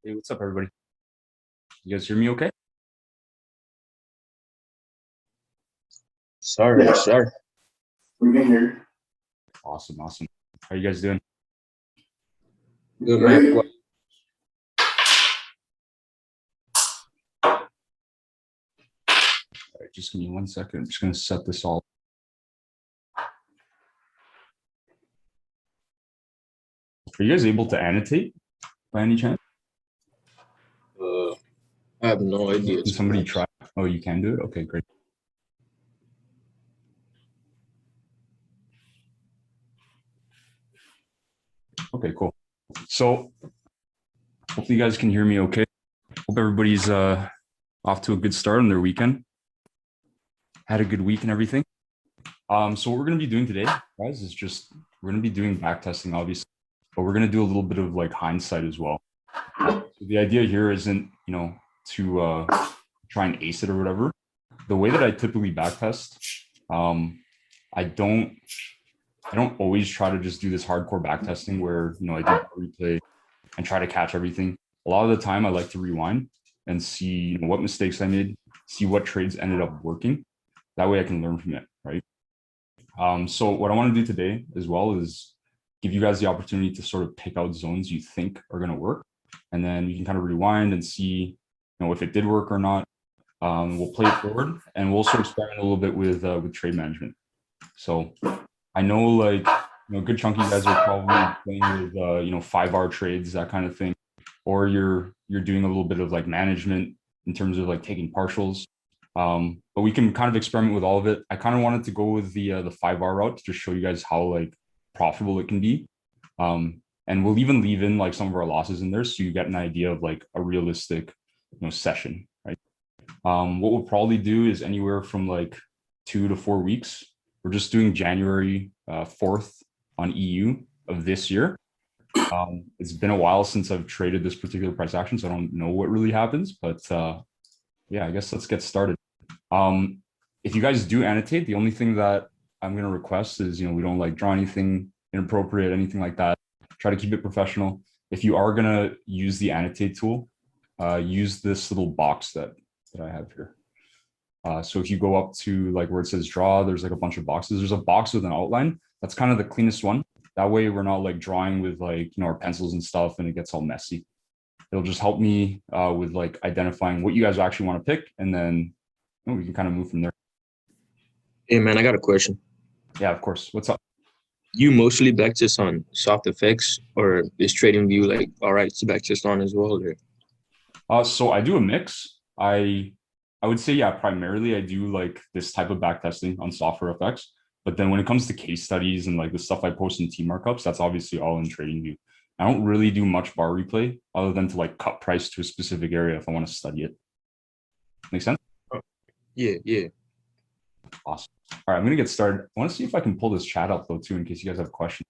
Hey, what's up, everybody? You guys hear me okay? Sorry, sir. We can hear Awesome. How you guys doing? Good, you. man. Great. All right, just give me 1 second. I'm just going to set this all. Are you guys able to annotate by any chance? I have no idea. Can somebody try? Oh, you can do it? Okay, great. Okay, cool. So hopefully you guys can hear me okay. Hope everybody's off to a good start on their weekend. Had a good week and everything. So what we're going to be doing today, guys, is just we're going to be doing back testing, obviously, but we're going to do a little bit of like hindsight as well. So the idea here isn't, to try and ace it or whatever. The way that I typically backtest, I don't always try to just do this hardcore backtesting where I do replay and try to catch everything. A lot of the time, I like to rewind and see what mistakes I made, see what trades ended up working. That way, I can learn from it, right? So what I want to do today as well is give you guys the opportunity to sort of pick out zones you think are going to work, and then you can kind of rewind and see, if it did work or not. We'll play it forward, and we'll also experiment a little bit with trade management. So I know, like, good chunky guys are probably playing with 5-hour trades, that kind of thing, or you're doing a little bit of like management in terms of like taking partials. But we can kind of experiment with all of it. I kind of wanted to go with the 5-hour route to just show you guys how like profitable it can be. And we'll even leave in like some of our losses in there so you get an idea of like a realistic session, right? What we'll probably do is anywhere from like 2 to 4 weeks. We're just doing January 4th on EU of this year. It's been a while since I've traded this particular price action, so I don't know what really happens, but yeah, I guess let's get started. If you guys do annotate, the only thing that I'm going to request is, we don't like draw anything inappropriate, anything like that. Try to keep it professional. If you are going to use the annotate tool, use this little box that I have here. So if you go up to like where it says draw, there's like a bunch of boxes. There's a box with an outline. That's kind of the cleanest one. That way we're not like drawing with like, our pencils and stuff and it gets all messy. It'll just help me with like identifying what you guys actually want to pick. And then we can kind of move from there. Hey, man, I got a question. Yeah, of course. What's up? You mostly backtest on soft effects, or is TradingView like, all right, to backtest on as well? Or? So I do a mix. I would say, yeah, primarily I do like this type of backtesting on software effects. But then when it comes to case studies and like the stuff I post in T markups, that's obviously all in TradingView. I don't really do much bar replay other than to like cut price to a specific area if I want to study it. Make sense? Yeah. Awesome. All right, I'm going to get started. I want to see if I can pull this chat up though too, in case you guys have questions.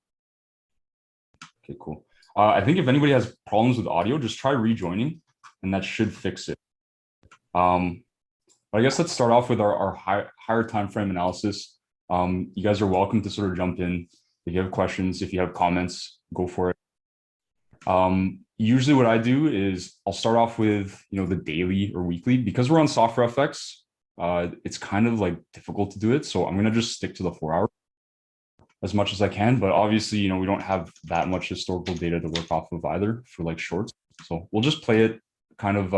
Okay, cool. I think if anybody has problems with audio, just try rejoining and that should fix it. But I guess let's start off with our higher time frame analysis. You guys are welcome to sort of jump in. If you have questions, if you have comments, go for it. Usually what I do is I'll start off with, the daily or weekly. Because we're on software FX, it's kind of like difficult to do it. So I'm going to just stick to the 4-hour as much as I can. But obviously, we don't have that much historical data to work off of either for like shorts. So we'll just play it kind of,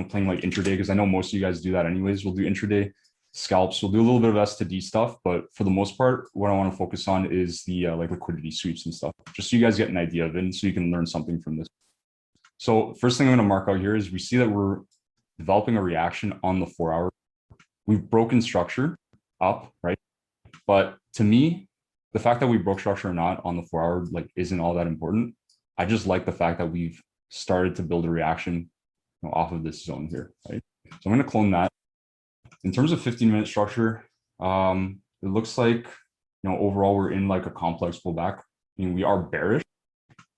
playing like intraday, because I know most of you guys do that anyways. We'll do intraday scalps. We'll do a little bit of S to D stuff, but for the most part, what I want to focus on is the like liquidity sweeps and stuff, just so you guys get an idea of it and so you can learn something from this. So first thing I'm going to mark out here is we see that we're developing a reaction on the 4-hour. We've broken structure up, right? But to me, the fact that we broke structure or not on the 4-hour like isn't all that important. I just like the fact that we've started to build a reaction off of this zone here, right? So I'm going to clone that. In terms of 15-minute structure, it looks like, overall we're in like a complex pullback. I mean, we are bearish,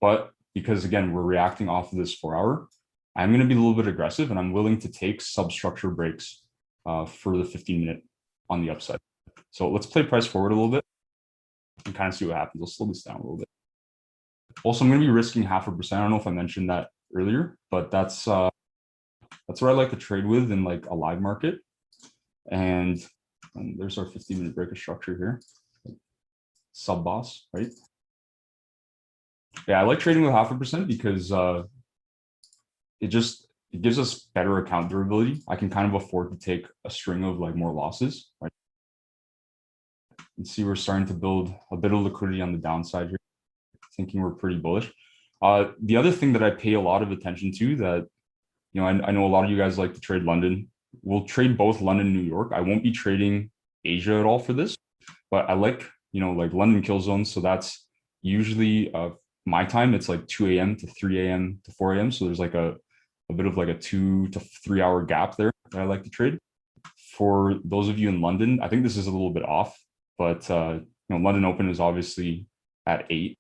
but because again, we're reacting off of this 4-hour, I'm going to be a little bit aggressive and I'm willing to take substructure breaks for the 15-minute on the upside. So let's play price forward a little bit and kind of see what happens. I'll slow this down a little bit. Also, I'm going to be risking 0.5%. I don't know if I mentioned that earlier, but that's what I like to trade with in like a live market. And there's our 15-minute break of structure here. Sub boss, right? Yeah, I like trading with 0.5% because it gives us better account durability. I can kind of afford to take a string of like more losses, right? And see, we're starting to build a bit of liquidity on the downside here, thinking we're pretty bullish. The other thing that I pay a lot of attention to that, I know a lot of you guys like to trade London. We'll trade both London and New York. I won't be trading Asia at all for this, but I like, like London kill zones. So that's usually my time. It's like 2 a.m. to 3 a.m. to 4 a.m. So there's like a bit of like a 2 to 3 hour gap there that I like to trade. For those of you in London, I think this is a little bit off, but London Open is obviously at 8.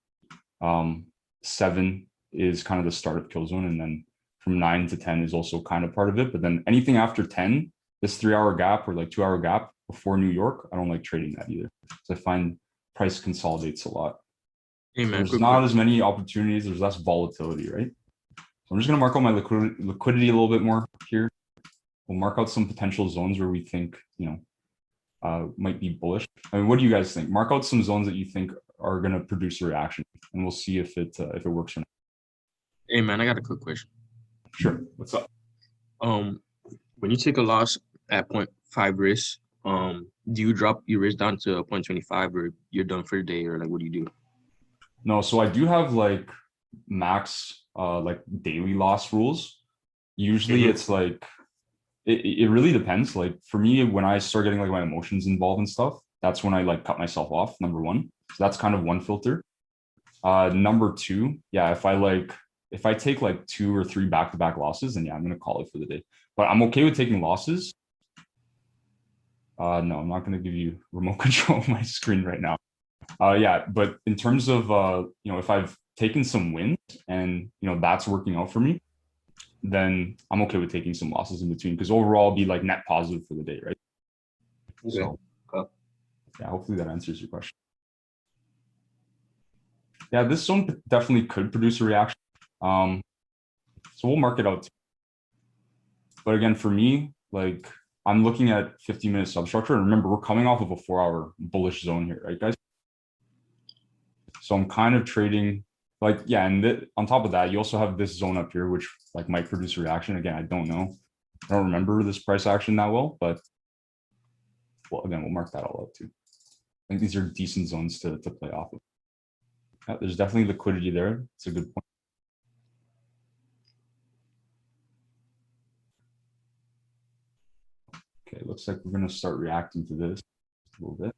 7 is kind of the start of kill zone, and then from 9 to 10 is also kind of part of it. But then anything after 10, this 3 hour gap or like 2 hour gap before New York, I don't like trading that either. So I find price consolidates a lot. Hey, man, There's not as many opportunities. There's less volatility, right? So I'm just going to mark out my liquidity a little bit more here. We'll mark out some potential zones where we think, might be bullish. I mean, what do you guys think? Mark out some zones that you think are going to produce a reaction, and we'll see if it works or not. Hey, man, I got a quick question. Sure. What's up? When you take a loss at 0.5 risk, do you drop your risk down to 0.25, or you're done for the day, or like what do you do? No, so I do have like max like daily loss rules. Usually it's like it really depends. Like for me, when I start getting like my emotions involved and stuff, that's when I like cut myself off, number one. So that's kind of one filter. Number two, yeah, if I take like 2 or 3 back-to-back losses, then yeah, I'm gonna call it for the day. But I'm okay with taking losses. No, I'm not gonna give you remote control of my screen right now. Yeah, but in terms of if I've taken some wins and that's working out for me, then I'm okay with taking some losses in between, because overall I'll be like net positive for the day, right? Okay. So yeah, hopefully that answers your question. Yeah, this zone definitely could produce a reaction. So we'll mark it out. But again, for me, like I'm looking at 15-minute substructure, and remember, we're coming off of a 4-hour bullish zone here, right, guys? So I'm kind of trading like, yeah, and on top of that, you also have this zone up here, which like might produce a reaction. Again, I don't know. I don't remember this price action that well, but well, again, we'll mark that all up too. I think these are decent zones to play off of. Yeah, there's definitely liquidity there. It's a good point. Okay, looks like we're going to start reacting to this a little bit.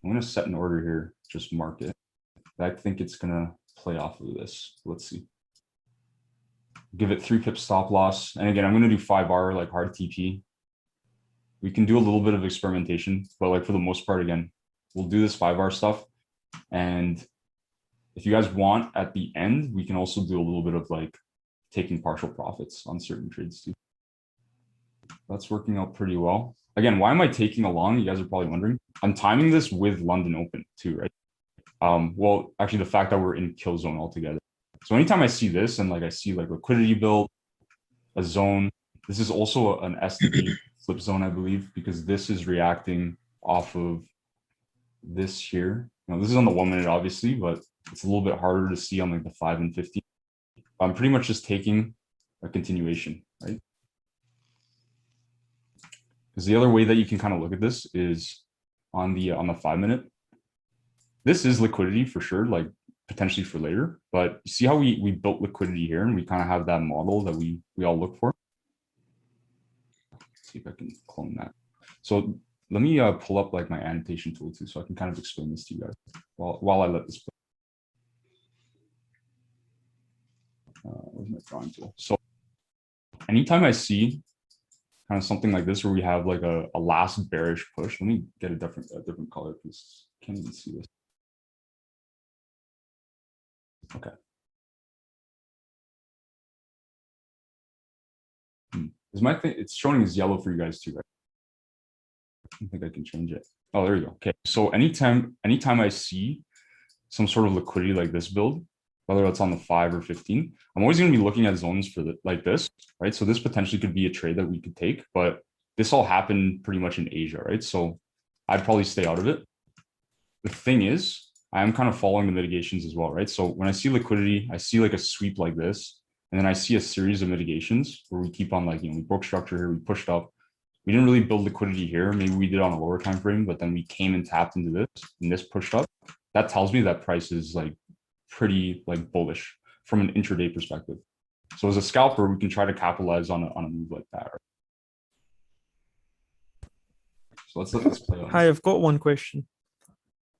I'm going to set an order here, just mark it. I think it's going to play off of this. Let's see. Give it 3 pip stop loss. And again, I'm going to do 5R like hard TP. We can do a little bit of experimentation, but like for the most part, again, we'll do this 5R stuff. And if you guys want at the end, we can also do a little bit of like taking partial profits on certain trades too. That's working out pretty well. Again, why am I taking along? You guys are probably wondering. I'm timing this with London Open too, right? Well, actually the fact that we're in kill zone altogether. So anytime I see this and like I see like liquidity build, a zone, this is also an STD flip zone, I believe, because this is reacting off of this here. This is on the 1 minute, obviously, but it's a little bit harder to see on like the 5 and 15. I'm pretty much just taking a continuation, right? Because the other way that you can kind of look at this is on the 5 minute. This is liquidity for sure, like potentially for later. But you see how we built liquidity here, and we kind of have that model that we all look for. Let's see if I can clone that. So let me pull up like my annotation tool too, so I can kind of explain this to you guys while I let this play. Where's my drawing tool? So anytime I see kind of something like this where we have like a last bearish push, let me get a different color because I can't even see this. Okay. Is my thing? It's showing as yellow for you guys too, right? I don't think I can change it. Oh, there you go. Okay. So anytime I see some sort of liquidity like this build, whether it's on the 5 or 15, I'm always going to be looking at zones for like this, right? So this potentially could be a trade that we could take, but this all happened pretty much in Asia, right? So I'd probably stay out of it. The thing is, I am kind of following the mitigations as well, right? So when I see liquidity, I see like a sweep like this, and then I see a series of mitigations where we keep on like, we broke structure here, we pushed up. We didn't really build liquidity here. Maybe we did on a lower time frame, but then we came and tapped into this, and this pushed up. That tells me that price is like pretty like bullish from an intraday perspective. So as a scalper, we can try to capitalize on a move like that. Right? So let's let this play out. Hi, I've got one question.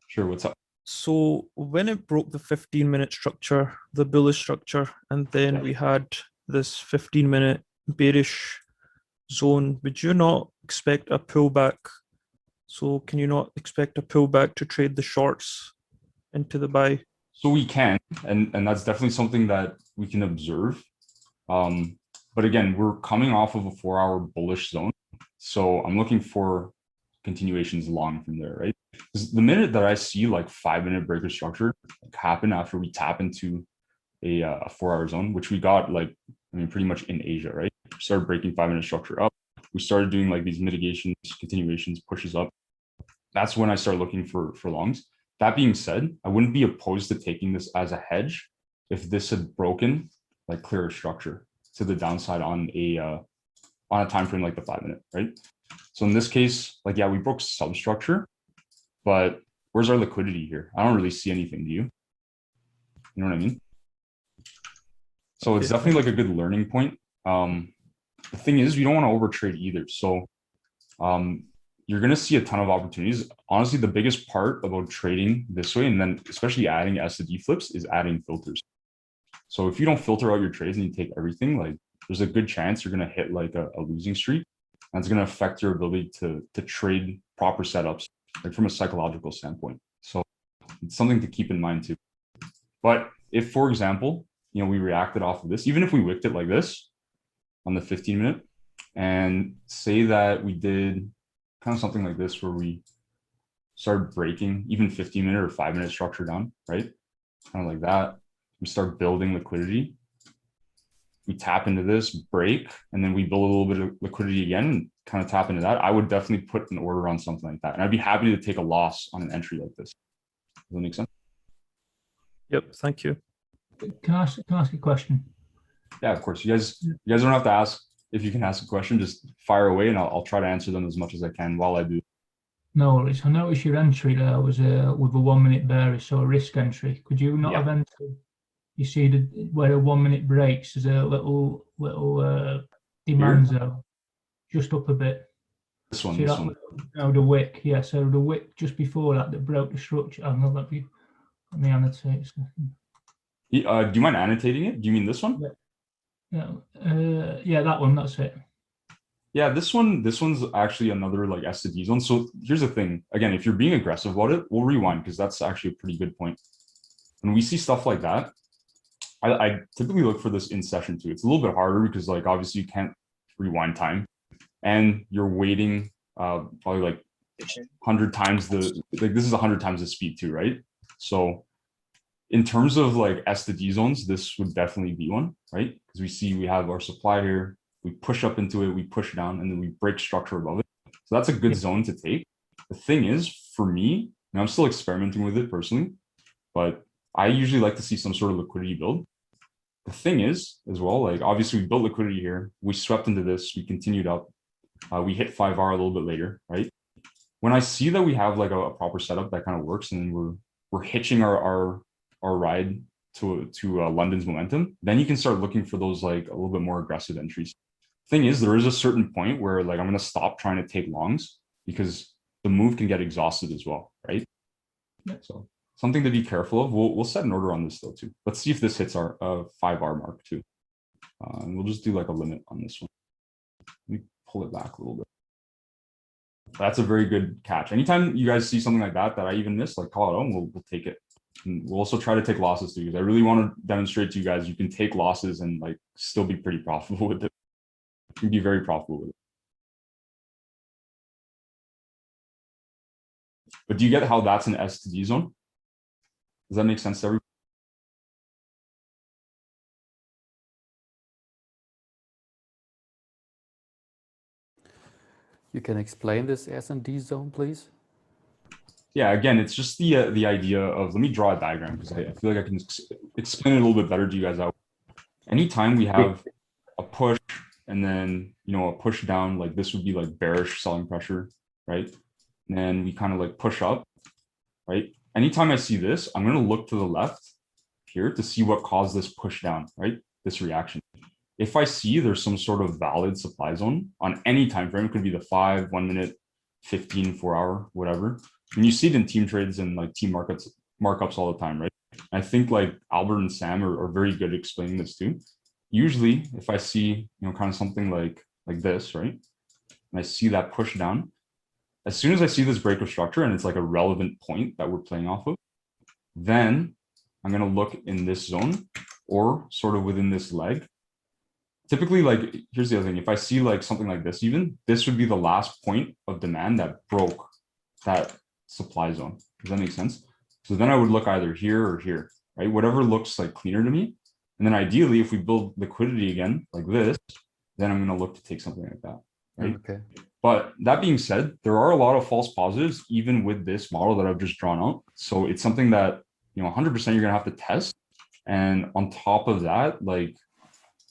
Sure, what's up? So when it broke the 15-minute structure, the bullish structure, and then Yeah. we had this 15-minute bearish zone, would you not expect a pullback? So can you not expect a pullback to trade the shorts into the buy? So we can, and that's definitely something that we can observe. But again, we're coming off of a 4-hour bullish zone. So I'm looking for continuations long from there, right? Because the minute that I see like 5-minute breaker structure happen after we tap into a 4-hour zone, which we got like, pretty much in Asia, right? We started breaking 5-minute structure up. We started doing like these mitigations, continuations, pushes up. That's when I start looking for longs. That being said, I wouldn't be opposed to taking this as a hedge if this had broken like clearer structure to the downside on a time frame like the 5-minute, right? So in this case, like, yeah, we broke substructure, but where's our liquidity here? I don't really see anything. Do you? You know what I mean? So it's definitely like a good learning point. The thing is, we don't want to overtrade either. So you're going to see a ton of opportunities. Honestly, the biggest part about trading this way, and then especially adding S to D flips, is adding filters. So if you don't filter out your trades and you take everything, like there's a good chance you're going to hit like a losing streak. And it's going to affect your ability to trade proper setups, like from a psychological standpoint. So it's something to keep in mind too. But if, for example, we reacted off of this, even if we wicked it like this on the 15-minute, and say that we did kind of something like this where we started breaking even 15-minute or 5-minute structure down, right? Kind of like that. We start building liquidity. We tap into this, break, and then we build a little bit of liquidity again and kind of tap into that. I would definitely put an order on something like that. And I'd be happy to take a loss on an entry like this. Does that make sense? Yep, thank you. Can I ask a question? Yeah, of course. You guys don't have to ask. If you can ask a question, just fire away and I'll try to answer them as much as I can while I do. No worries. I noticed your entry there was with a 1-minute bearish, so a risk entry. Could you not have entered? You see where a 1-minute breaks, there's a little demand zone just up a bit. This one, see this that one. No, the wick. Yeah, so the wick just before that broke the structure. I'm gonna let me annotate a second. Do you mind annotating it? Do you mean this one? Yeah, that one. That's it. Yeah, this one's actually another like S to D zone. So here's the thing. Again, if you're being aggressive about it, we'll rewind because that's actually a pretty good point. When we see stuff like that, I typically look for this in session too. It's a little bit harder because like obviously you can't rewind time, and you're waiting probably like 100 times this is 100 times the speed too, right? So in terms of like S to D zones, this would definitely be one, right? Because we have our supply here, we push up into it, we push down, and then we break structure above it. So that's a good zone to take. The thing is, for me, and I'm still experimenting with it personally, but I usually like to see some sort of liquidity build. The thing is, as well, like obviously we built liquidity here, we swept into this, we continued up, we hit 5R a little bit later, right? When I see that we have like a proper setup that kind of works, and then we're hitching our ride to London's momentum, then you can start looking for those like a little bit more aggressive entries. Thing is, there is a certain point where like I'm going to stop trying to take longs because the move can get exhausted as well, right? So something to be careful of. We'll set an order on this though too. Let's see if this hits our 5R mark too. And we'll just do like a limit on this one. Let me pull it back a little bit. That's a very good catch. Anytime you guys see something like that I even miss, like call it out, and we'll take it. And we'll also try to take losses too, because I really want to demonstrate to you guys you can take losses and like still be pretty profitable with it. You can be very profitable with it. But do you get how that's an S to D zone? Does that make sense to everybody? You can explain this S&D zone, please? Yeah, again, it's just the idea of, let me draw a diagram because I feel like I can explain it a little bit better to you guys out. Anytime we have a push and then, a push down, like this would be like bearish selling pressure, right? And then we kind of like push up, right? Anytime I see this, I'm going to look to the left here to see what caused this push down, right? This reaction. If I see there's some sort of valid supply zone on any time frame, it could be the 5, 1 minute, 15, 4-hour, whatever. And you see it in team trades and like team markups all the time, right? I think like Albert and Sam are very good at explaining this too. Usually, if I see, kind of something like this, right? And I see that push down, as soon as I see this break of structure and it's like a relevant point that we're playing off of, then I'm going to look in this zone or sort of within this leg. Typically, like, here's the other thing. If I see like something like this, even this would be the last point of demand that broke that supply zone. Does that make sense? So then I would look either here or here, right? Whatever looks like cleaner to me. And then ideally, if we build liquidity again, like this, then I'm going to look to take something like that, right? Okay. But that being said, there are a lot of false positives, even with this model that I've just drawn out. So it's something that, 100% you're going to have to test. And on top of that, like,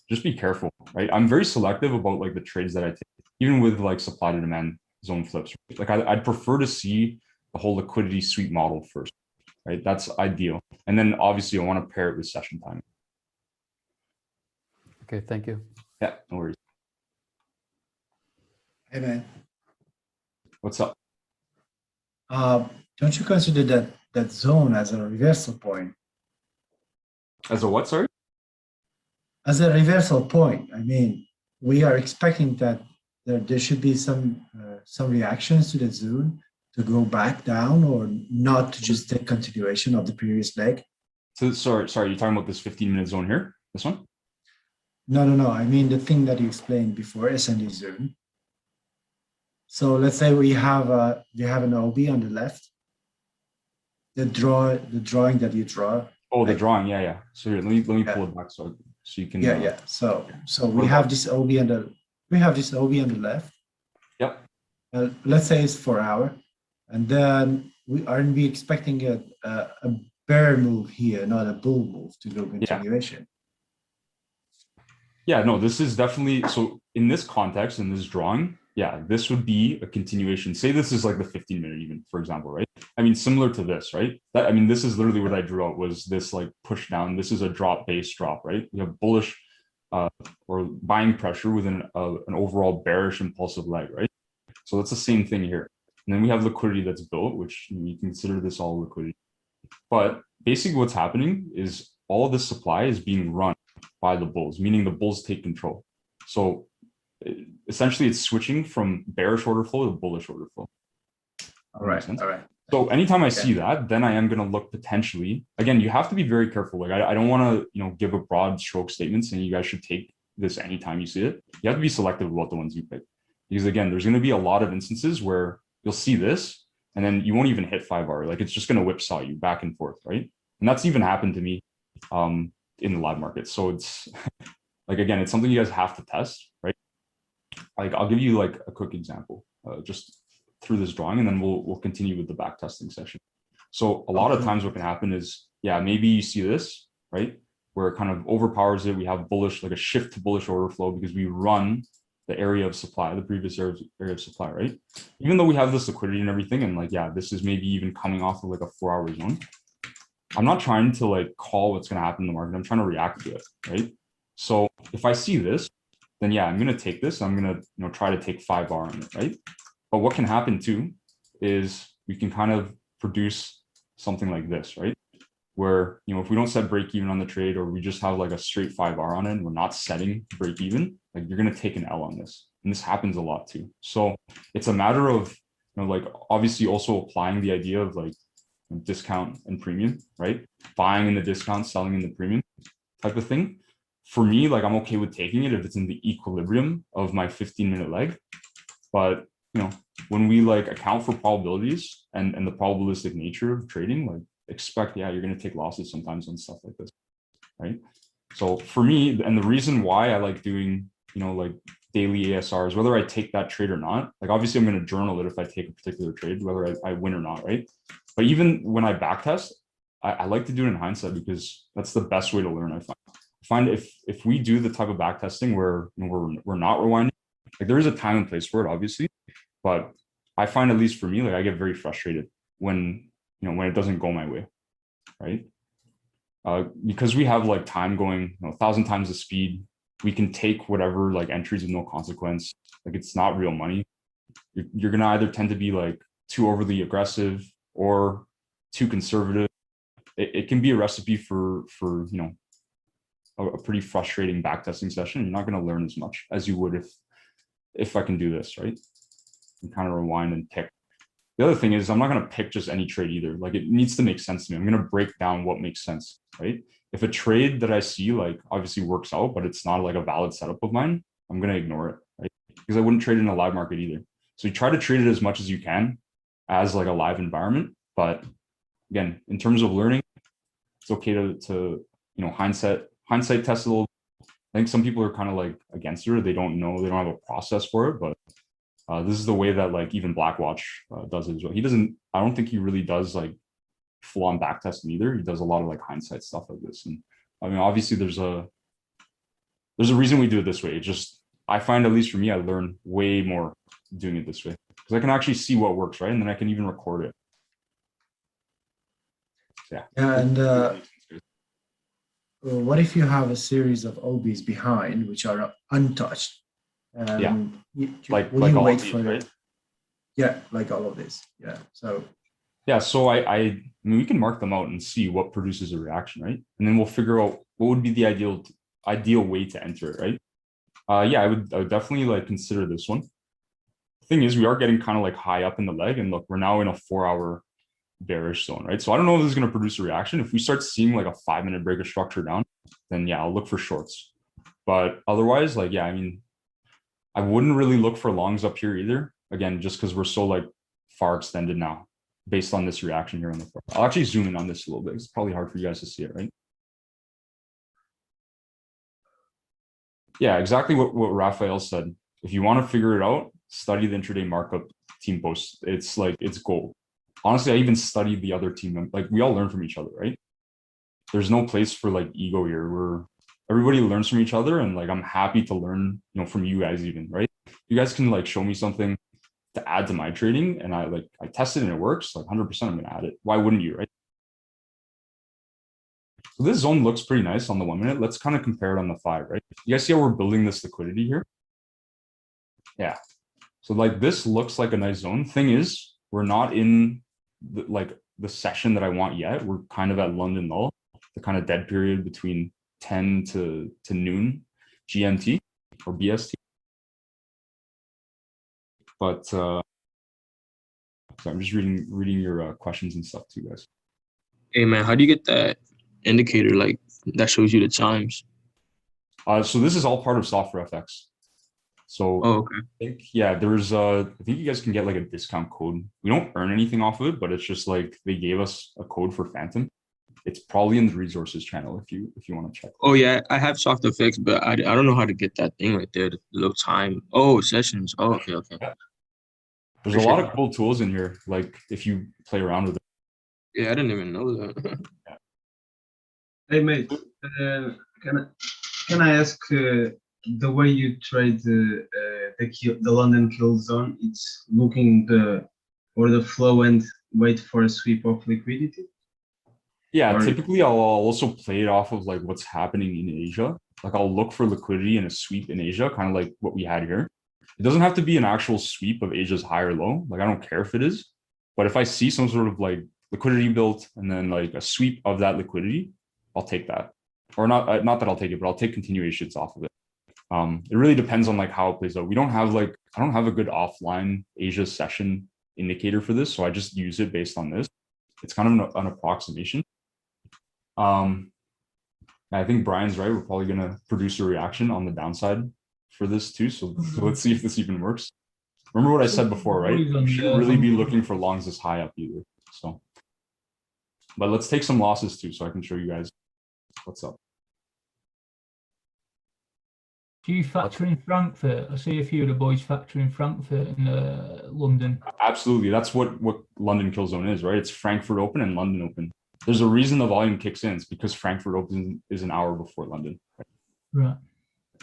just be careful, right? I'm very selective about like the trades that I take, even with like supply to demand zone flips. Like I'd prefer to see the whole liquidity sweep model first, right? That's ideal. And then obviously I want to pair it with session time. Okay, thank you. Yeah, no worries. Hey man, What's up? don't you consider that zone as a reversal point? As a what, sorry? As a reversal point, I mean, we are expecting that there should be some reactions to the zone to go back down, or not to just take continuation of the previous leg. So sorry, you're talking about this 15-minute zone here? This one? No. I mean the thing that you explained before, S&D zone. So let's say we have an OB on the left. The drawing that you draw. Oh, the like, drawing, yeah. So here, let me pull it back so you can. Yeah. So we have this OB on the left. Yep. Let's say it's 4 hour, and then aren't we expecting a bear move here, not a bull move, to go continuation? Yeah, no, this is definitely, so in this context, in this drawing, yeah, this would be a continuation. Say this is like the 15-minute even, for example, right? I mean, similar to this, right? This is literally what I drew out, was this like push down. This is a base drop, right? We have bullish or buying pressure within an overall bearish impulsive leg, right? So that's the same thing here. And then we have liquidity that's built, which you consider this all liquidity. But basically what's happening is all of this supply is being run by the bulls, meaning the bulls take control. So essentially it's switching from bearish order flow to bullish order flow. All right. So anytime I see that, then I am going to look potentially, again, you have to be very careful. Like I don't want to, give a broad stroke statement saying you guys should take this anytime you see it. You have to be selective about the ones you pick, because again, there's going to be a lot of instances where you'll see this and then you won't even hit 5R. Like it's just going to whipsaw you back and forth, right? And that's even happened to me in the live market. So it's like, again, it's something you guys have to test, right? Like I'll give you like a quick example, just through this drawing, and then we'll continue with the back testing session. So a lot of times what can happen is, yeah, maybe you see this, right? Where it kind of overpowers it. We have bullish, like a shift to bullish order flow because we run the area of supply, the previous area of supply, right? Even though we have this liquidity and everything, and like, yeah, this is maybe even coming off of like a 4-hour zone. I'm not trying to like call what's going to happen in the market. I'm trying to react to it, right? So if I see this, then yeah, I'm going to take this. I'm going to, try to take 5R on it, right? But what can happen too is we can kind of produce something like this, right? Where, if we don't set break even on the trade, or we just have like a straight 5R on it, and we're not setting break even, like you're going to take an L on this. And this happens a lot too. So it's a matter of, like obviously also applying the idea of like discount and premium, right? Buying in the discount, selling in the premium type of thing. For me, like I'm okay with taking it if it's in the equilibrium of my 15-minute leg. But when we like account for probabilities and the probabilistic nature of trading, like expect, yeah, you're going to take losses sometimes on stuff like this, right? So for me, and the reason why I like doing, like daily ASRs, whether I take that trade or not. Like obviously I'm going to journal it if I take a particular trade, whether I win or not, right? But even when I backtest, I like to do it in hindsight because that's the best way to learn. I find if we do the type of backtesting where we're not rewinding, like there is a time and place for it, obviously, but I find, at least for me, like I get very frustrated when when it doesn't go my way, right? Because we have like time going 1,000 times the speed, we can take whatever like entries with no consequence. Like it's not real money. You're gonna either tend to be like too overly aggressive or too conservative. It can be a recipe for a pretty frustrating backtesting session. You're not going to learn as much as you would if I can do this, right? And kind of rewind and pick. The other thing is I'm not going to pick just any trade either. Like it needs to make sense to me. I'm going to break down what makes sense, right? If a trade that I see like obviously works out, but it's not like a valid setup of mine, I'm going to ignore it, right? Because I wouldn't trade in a live market either. So you try to treat it as much as you can as like a live environment. But again, in terms of learning, it's okay to hindsight test a little. I think some people are kind of like against it, or they don't have a process for it, but this is the way that like even Blackwatch does it as well. I don't think he really does like full on back testing either. He does a lot of like hindsight stuff like this. And I mean, obviously there's a reason we do it this way. I find, at least for me, I learn way more doing it this way because I can actually see what works, right? And then I can even record it. Yeah. And what if you have a series of OBs behind which are untouched? Yeah. Like will you all wait of these, for right? it? Yeah, like all of this. Yeah. So yeah, so I mean, we can mark them out and see what produces a reaction, right? And then we'll figure out what would be the ideal way to enter it, right? Yeah, I would definitely like consider this one. The thing is, we are getting kind of like high up in the leg, and look, we're now in a 4-hour bearish zone, right? So I don't know if this is going to produce a reaction. If we start seeing like a 5-minute break of structure down, then yeah, I'll look for shorts. But otherwise, like, yeah, I mean, I wouldn't really look for longs up here either. Again, just because we're so like far extended now based on this reaction here on the floor. I'll actually zoom in on this a little bit. It's probably hard for you guys to see it, right? Yeah, exactly what Raphael said. If you want to figure it out, study the intraday markup team posts. It's like, it's gold. Honestly, I even studied the other team. Like we all learn from each other, right? There's no place for like ego here. Everybody learns from each other, and like I'm happy to learn, from you guys even, right? You guys can like show me something to add to my trading, and I test it and it works, like 100% I'm gonna add it. Why wouldn't you, right? So this zone looks pretty nice on the 1 minute. Let's kind of compare it on the 5, right? You guys see how we're building this liquidity here? Yeah. So like this looks like a nice zone. Thing is, we're not in the session that I want yet. We're kind of at London lull, the kind of dead period between 10 to noon GMT or BST. But so I'm just reading your questions and stuff too, guys. Hey man, how do you get that indicator like that shows you the times? So this is all part of Software FX. So okay. I think, yeah, there's I think you guys can get like a discount code. We don't earn anything off of it, but it's just like they gave us a code for Phantom. It's probably in the resources channel if you want to check. Oh yeah, I have SoftFX, but I don't know how to get that thing right there, the little time. Oh, sessions. Oh, okay. Yeah. There's a lot of cool tools in here, like if you play around with it. Yeah, I didn't even know that. Yeah. Hey mate, can I ask the way you trade the London kill zone? It's looking for the flow and wait for a sweep of liquidity. Yeah, typically I'll also play it off of like what's happening in Asia. Like I'll look for liquidity in a sweep in Asia, kind of like what we had here. It doesn't have to be an actual sweep of Asia's high or low. Like I don't care if it is, but if I see some sort of like liquidity built and then like a sweep of that liquidity, I'll take that. Or not that I'll take it, but I'll take continuations off of it. It really depends on like how it plays out. I don't have a good offline Asia session indicator for this, so I just use it based on this. It's kind of an approximation. I think Brian's right. We're probably going to produce a reaction on the downside for this too. So let's see if this even works. Remember what I said before, right? You shouldn't really be looking for longs this high up either. So, but let's take some losses too, so I can show you guys what's up. Do you factor in Frankfurt? I see a few of the boys factor in Frankfurt and London. Absolutely. That's what London kill zone is, right? It's Frankfurt Open and London Open. There's a reason the volume kicks in. It's because Frankfurt Open is an hour before London. Right.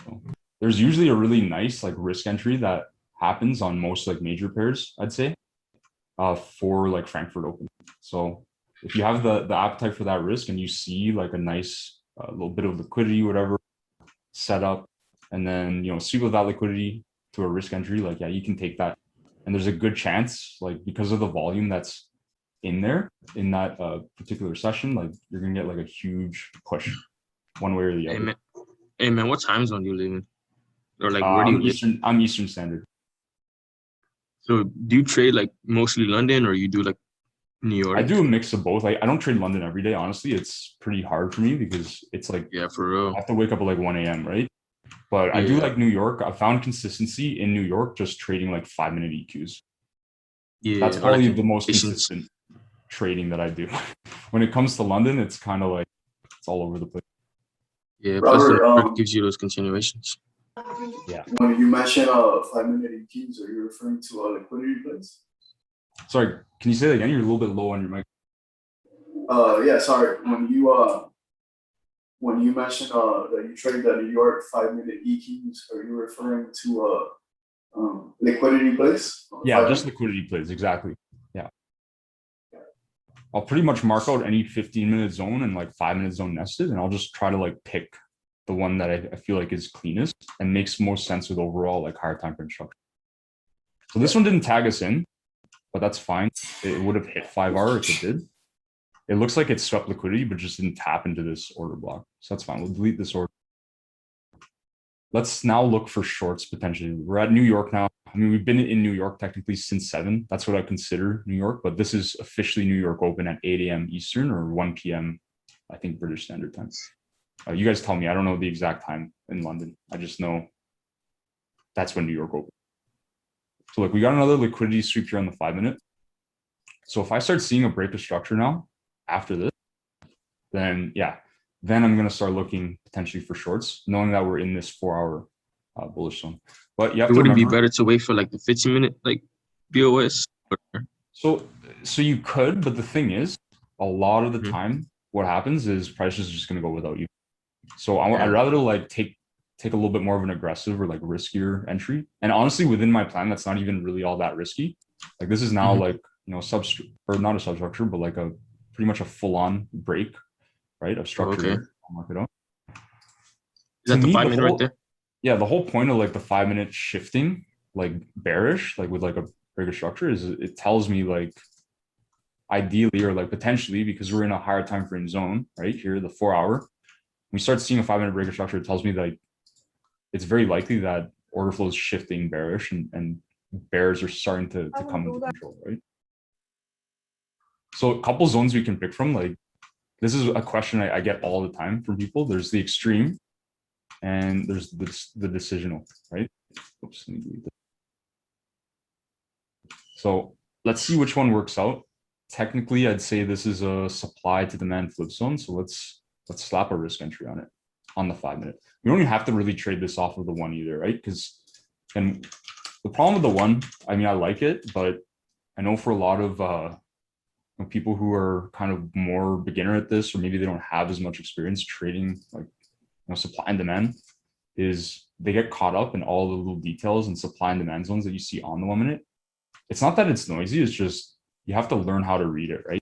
So there's usually a really nice like risk entry that happens on most like major pairs, I'd say, for like Frankfurt Open. So if you have the appetite for that risk and you see like a nice little bit of liquidity, whatever, set up, and then sweep of that liquidity to a risk entry, like yeah, you can take that. And there's a good chance, like because of the volume that's in there in that particular session, like you're gonna get like a huge push one way or the other. Hey man, what time zone do you live in? Or like where do you live? I'm Eastern Standard. So do you trade like mostly London or you do like New York? I do a mix of both. I don't trade London every day, honestly. It's pretty hard for me because it's like Yeah, for real. I have to wake up at like 1 a.m., right? But I do like New York. I found consistency in New York just trading like 5-minute EQs. Yeah, That's or probably like the most patience. consistent trading that I do. When it comes to London, it's kind of like it's all over the place. Yeah, plus the Robert, network gives you those continuations. Yeah. when you mention 5-minute EQs, are you referring to liquidity plays? Sorry, can you say that again? You're a little bit low on your mic. Yeah, sorry. When you mentioned that you trade the New York 5-minute EQs, are you referring to liquidity plays? Yeah, just liquidity plays, exactly. Yeah. I'll pretty much mark out any 15-minute zone and like 5-minute zone nested, and I'll just try to like pick the one that I feel like is cleanest and makes most sense with overall like higher time frame structure. So this one didn't tag us in, but that's fine. It would have hit 5R if it did. It looks like it swept liquidity, but just didn't tap into this order block. So that's fine. We'll delete this order. Let's now look for shorts potentially. We're at New York now. I mean, we've been in New York technically since 7. That's what I consider New York, but this is officially New York Open at 8 a.m. Eastern or 1 p.m. I think British Standard Time. You guys tell me. I don't know the exact time in London. I just know that's when New York Open. So look, we got another liquidity sweep here on the 5-minute. So if I start seeing a break of structure now after this, then yeah, then I'm going to start looking potentially for shorts, knowing that we're in this 4-hour bullish zone. But you have to Would it be remember, better to wait for like the 15-minute like BOS? so you could, but the thing is, a lot of the time, what happens is prices are just going to go without you. So I'd rather like take a little bit more of an aggressive or like riskier entry. And honestly, within my plan, that's not even really all that risky. Like this is now like or not a substructure, but like a pretty much a full-on break, right? Of structure. Okay. I'll mark it up. Is that the 5-minute right there? Yeah, the whole point of like the 5-minute shifting, like bearish, like with like a bigger structure, is it tells me like ideally or like potentially, because we're in a higher time frame zone, right here, the 4-hour. We start seeing a 5-minute breaker structure. It tells me that it's very likely that order flow is shifting bearish and bears are starting to come into control, right? So a couple zones we can pick from, like this is a question I get all the time from people. There's the extreme and there's the decisional, right? Oops, let me delete that. So let's see which one works out. Technically, I'd say this is a supply to demand flip zone. So let's slap a risk entry on it on the 5-minute. We don't even have to really trade this off of the 1 either, right? Because and the problem with the 1, I mean, I like it, but I know for a lot of people who are kind of more beginner at this, or maybe they don't have as much experience trading like supply and demand, is they get caught up in all the little details and supply and demand zones that you see on the 1-minute. It's not that it's noisy, it's just you have to learn how to read it, right?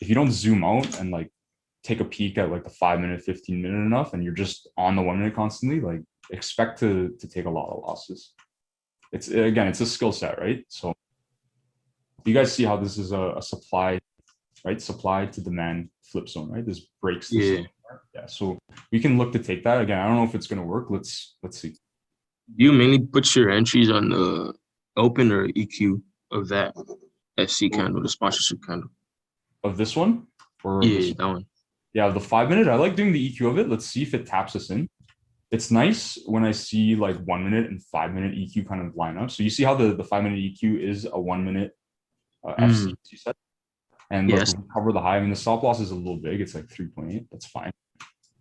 If you don't zoom out and like take a peek at like the 5-minute, 15-minute enough, and you're just on the 1-minute constantly, like expect to take a lot of losses. It's a skill set, right? So you guys see how this is a supply, right? Supply to demand flip zone, right? This breaks this. Yeah. So we can look to take that. Again, I don't know if it's going to work. Let's see. Do you mainly put your entries on the open or EQ of that FC candle, the sponsorship candle? Of this one? Or that one. Yeah, the 5-minute. I like doing the EQ of it. Let's see if it taps us in. It's nice when I see like 1-minute and 5-minute EQ kind of line up. So you see how the 5-minute EQ is a 1-minute FC, you said? And yes, look, we cover the high. I mean, the stop loss is a little big. It's like 3.8. That's fine.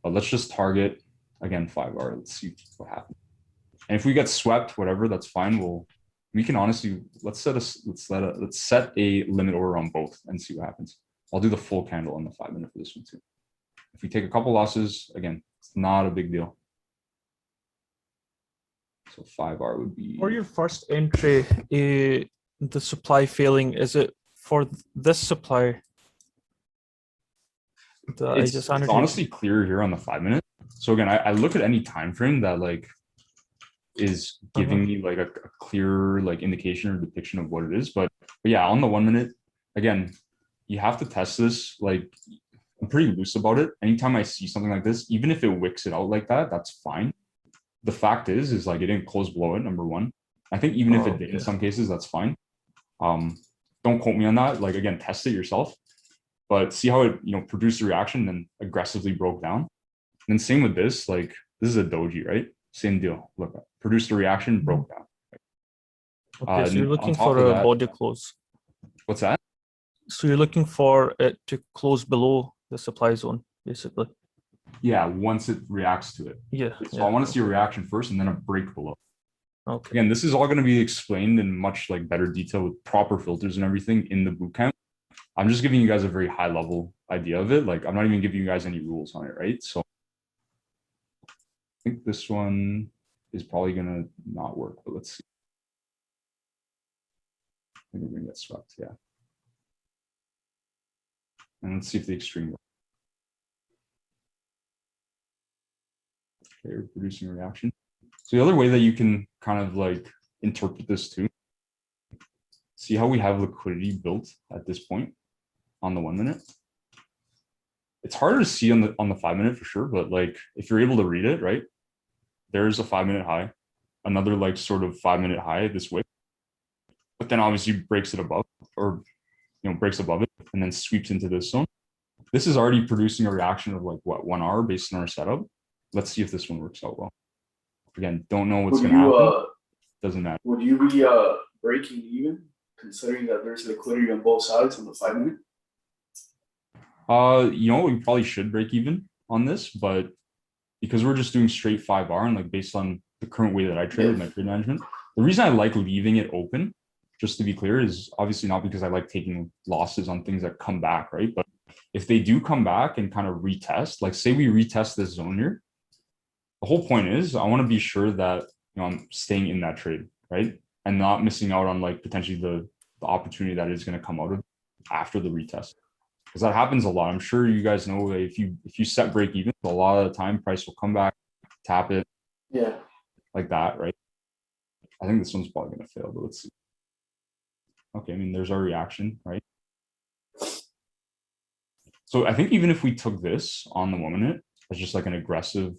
But let's just target again, 5R. Let's see what happens. And if we get swept, whatever, that's fine. We can honestly, let's set a limit order on both and see what happens. I'll do the full candle on the 5 minute for this one too. If we take a couple losses, again, it's not a big deal. So 5R would be. For your first entry, the supply failing, is it for this supply? It's honestly clear here on the 5 minute. So again, I look at any time frame that like is giving me like a clear like indication or depiction of what it is. But yeah, on the 1 minute, again, you have to test this. Like I'm pretty loose about it. Anytime I see something like this, even if it wicks it out like that, that's fine. The fact is like it didn't close below it, number one. I think even if it did in some cases, that's fine. Don't quote me on that. Like again, test it yourself. But see how it produced a reaction and then aggressively broke down. And then same with this, like this is a doji, right? Same deal. Look, produced a reaction, broke down. Okay, so you're looking for a body close. What's that? So you're looking for it to close below the supply zone, basically. Yeah, once it reacts to it. Yeah. So I want to see a reaction first and then a break below. Okay. Again, this is all going to be explained in much like better detail with proper filters and everything in the bootcamp. I'm just giving you guys a very high level idea of it. Like I'm not even giving you guys any rules on it, right? So I think this one is probably going to not work, but let's see. I think we're going to get swept, yeah. And let's see if the extreme works. Okay, we're producing a reaction. So the other way that you can kind of like interpret this too, see how we have liquidity built at this point on the 1 minute. It's harder to see on the 5 minute for sure, but like if you're able to read it, right? There's a 5 minute high, another like sort of 5 minute high this wick, but then obviously breaks it above or breaks above it and then sweeps into this zone. This is already producing a reaction of like what 1 hour based on our setup. Let's see if this one works out well. Again, don't know what's going to happen. Doesn't matter. Would you be breaking even, considering that there's liquidity on both sides on the 5 minute? We probably should break even on this, but because we're just doing straight 5R and like based on the current way that I trade with my trade management, the reason I like leaving it open, just to be clear, is obviously not because I like taking losses on things that come back, right? But if they do come back and kind of retest, like say we retest this zone here, the whole point is I want to be sure that I'm staying in that trade, right? And not missing out on like potentially the opportunity that is going to come out of after the retest. Because that happens a lot. I'm sure you guys know that if you set break even, a lot of the time price will come back, tap it, like that, right? I think this one's probably going to fail, but let's see. Okay, I mean, there's our reaction, right? So I think even if we took this on the 1 minute as just like an aggressive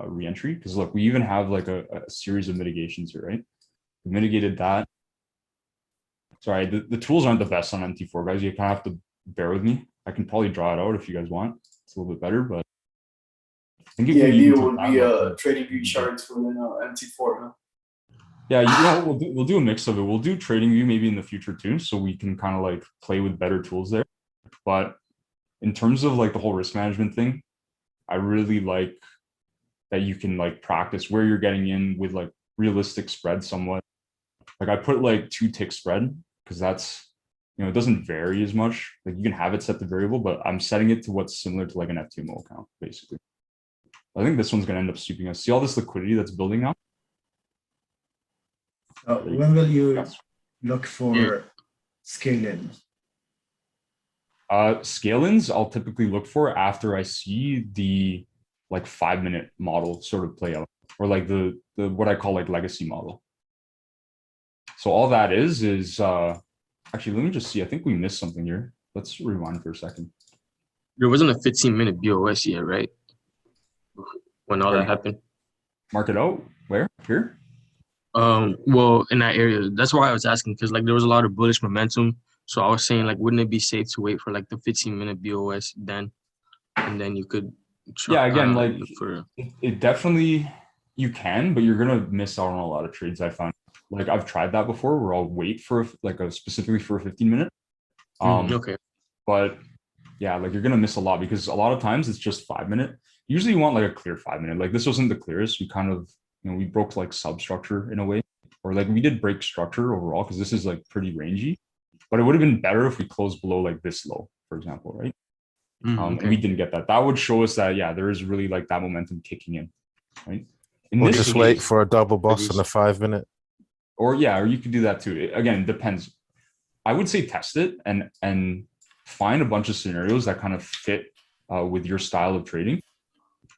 re-entry, because look, we even have like a series of mitigations here, right? We mitigated that. Sorry, the tools aren't the best on MT4, guys. You kind of have to bear with me. I can probably draw it out if you guys want. It's a little bit better, but I think the idea would be trading view charts within MT4, huh? Yeah, we'll do a mix of it. We'll do trading view maybe in the future too, so we can kind of like play with better tools there. But in terms of like the whole risk management thing, I really like that you can like practice where you're getting in with like realistic spread somewhat. Like I put like 2 tick spread because that's, it doesn't vary as much. Like you can have it set to variable, but I'm setting it to what's similar to like an FTMO account, basically. I think this one's going to end up sweeping us. See all this liquidity that's building now? When will you look for scale-ins? Scale-ins I'll typically look for after I see the like 5 minute model sort of play out, or like the what I call like legacy model. So all that is actually, let me just see. I think we missed something here. Let's rewind for a second. There wasn't a 15-minute BOS yet, right? When all that happened. Mark it out. Where? Here? Well, in that area. That's why I was asking, because like there was a lot of bullish momentum. So I was saying, like, wouldn't it be safe to wait for like the 15-minute BOS then, and then you could try, again, like it definitely you can, but you're gonna miss out on a lot of trades. I found, like I've tried that before where I'll wait for like specifically for a 15-minute. Okay. But yeah, like you're gonna miss a lot because a lot of times it's just 5 minute. Usually you want like a clear 5-minute. Like this wasn't the clearest. We kind of, we broke like substructure in a way, or like we did break structure overall because this is like pretty rangy. But it would have been better if we closed below like this low, for example, right? And we didn't get that. That would show us that, yeah, there is really like that momentum kicking in, right? In Or this just case- wait for a double boss in a 5-minute. Or yeah, or you could do that too. Again, depends. I would say test it and find a bunch of scenarios that kind of fit with your style of trading.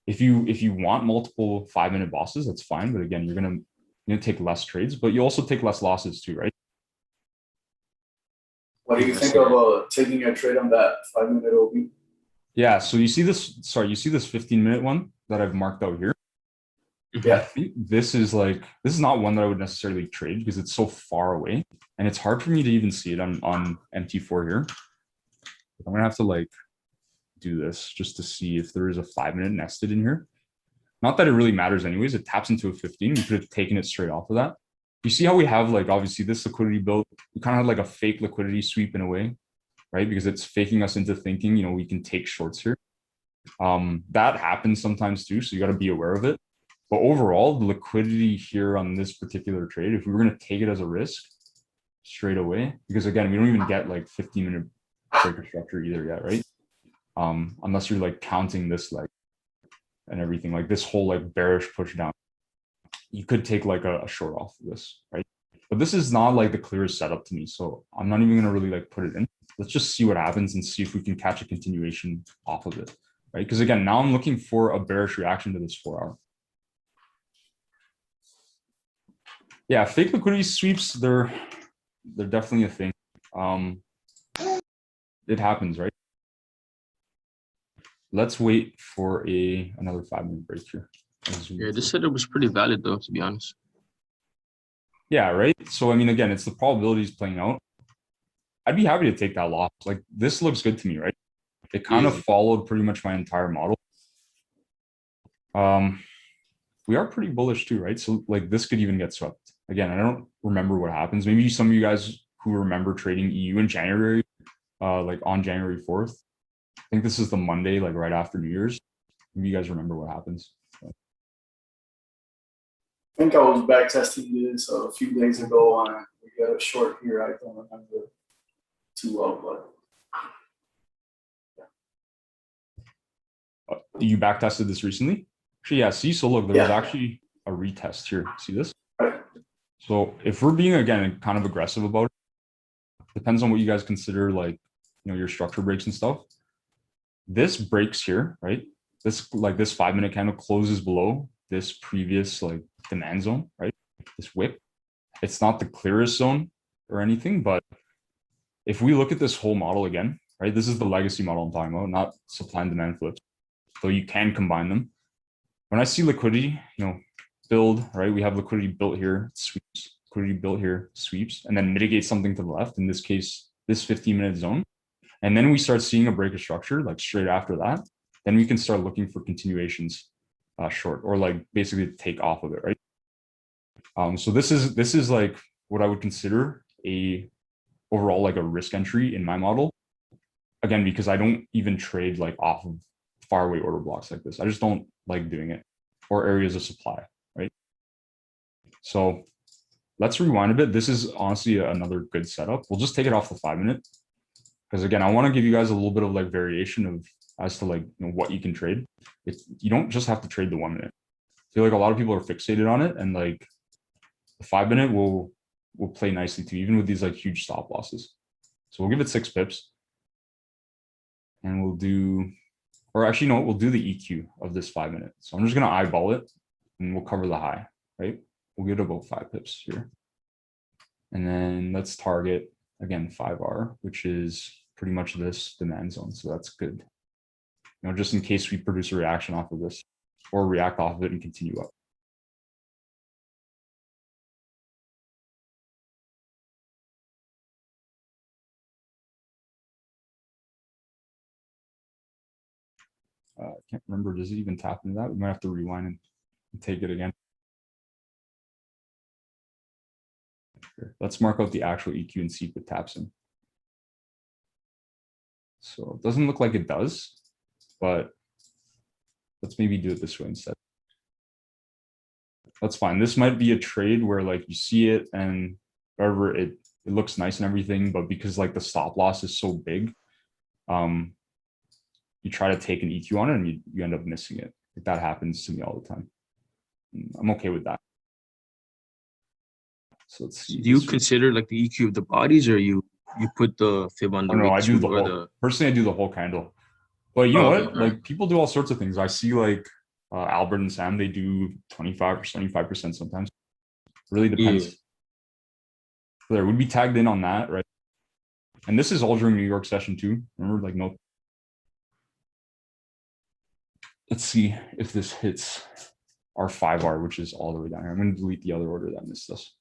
If you want multiple 5-minute bosses, that's fine. But again, you're gonna take less trades, but you also take less losses too, right? What do you think of taking a trade on that 5-minute OB? Yeah, so you see this 15-minute one that I've marked out here. Yeah. I think this is not one that I would necessarily trade because it's so far away and it's hard for me to even see it on MT4 here. I'm gonna have to like do this just to see if there is a 5-minute nested in here. Not that it really matters anyways. It taps into a 15. We could have taken it straight off of that. You see how we have like obviously this liquidity built. We kind of had like a fake liquidity sweep in a way, right? Because it's faking us into thinking, we can take shorts here. That happens sometimes too, so you got to be aware of it. But overall, the liquidity here on this particular trade, if we were going to take it as a risk straight away, because again, we don't even get like 15-minute breaker structure either yet, right? Unless you're like counting this leg and everything, like this whole like bearish push down, you could take like a short off of this, right? But this is not like the clearest setup to me, so I'm not even going to really like put it in. Let's just see what happens and see if we can catch a continuation off of it, right? Because again, now I'm looking for a bearish reaction to this 4-hour. Yeah, fake liquidity sweeps, they're definitely a thing. It happens, right? Let's wait for another 5-minute break here. Yeah, this setup was pretty valid though, to be honest. Yeah, right. So I mean, again, it's the probabilities playing out. I'd be happy to take that loss. Like this looks good to me, right? It kind of followed pretty much my entire model. We are pretty bullish too, right? So like this could even get swept. Again, I don't remember what happens. Maybe some of you guys who remember trading EU in January, like on January 4th. I think this is the Monday, like right after New Year's. Maybe you guys remember what happens. I think I was backtesting this a few days ago on we got a short here. I don't remember too well, but You backtested this recently? Actually, yeah. See, so look, there was actually a retest here. See this? So if we're being again kind of aggressive about it, depends on what you guys consider like your structure breaks and stuff. This breaks here, right? This 5-minute candle closes below this previous like demand zone, right? This wick. It's not the clearest zone or anything, but if we look at this whole model again, right? This is the legacy model I'm talking about, not supply and demand flips. So you can combine them. When I see liquidity, build, right? We have liquidity built here, sweeps, liquidity built here, sweeps, and then mitigate something to the left. In this case, this 15-minute zone. And then we start seeing a break of structure like straight after that. Then we can start looking for continuations short or like basically take off of it, right? So this is like what I would consider overall like a risk entry in my model. Again, because I don't even trade like off of faraway order blocks like this. I just don't like doing it, or areas of supply, right? So let's rewind a bit. This is honestly another good setup. We'll just take it off the 5-minute. Because again, I want to give you guys a little bit of like variation as to like what you can trade. You don't just have to trade the 1-minute. I feel like a lot of people are fixated on it, and like the 5-minute will play nicely too, even with these like huge stop losses. So we'll give it 6 pips, and we'll do, or actually no, we'll do the EQ of this 5-minute. So I'm just gonna eyeball it, and we'll cover the high, right? We'll get about 5 pips here, and then let's target again 5R, which is pretty much this demand zone. So that's good. Just in case we produce a reaction off of this or react off of it and continue up. I can't remember, does it even tap into that? We might have to rewind and take it again. Here, let's mark out the actual EQ and see if it taps in. So it doesn't look like it does, but let's maybe do it this way instead. That's fine. This might be a trade where like you see it and wherever it looks nice and everything, but because like the stop loss is so big, you try to take an EQ on it and you end up missing it. Like that happens to me all the time. I'm okay with that. So let's see. Do you consider like the EQ of the bodies, or you put the fib on the no, I do rig the two or whole, personally I do the whole candle. But you know Oh, okay, what? alright. Like people do all sorts of things. I see like Albert and Sam, they do 25 or 75% sometimes. Really depends. Yeah. There would be tagged in on that, right? And this is all during New York session too. Remember, like no. Let's see if this hits our 5R, which is all the way down here. I'm going to delete the other order that missed us.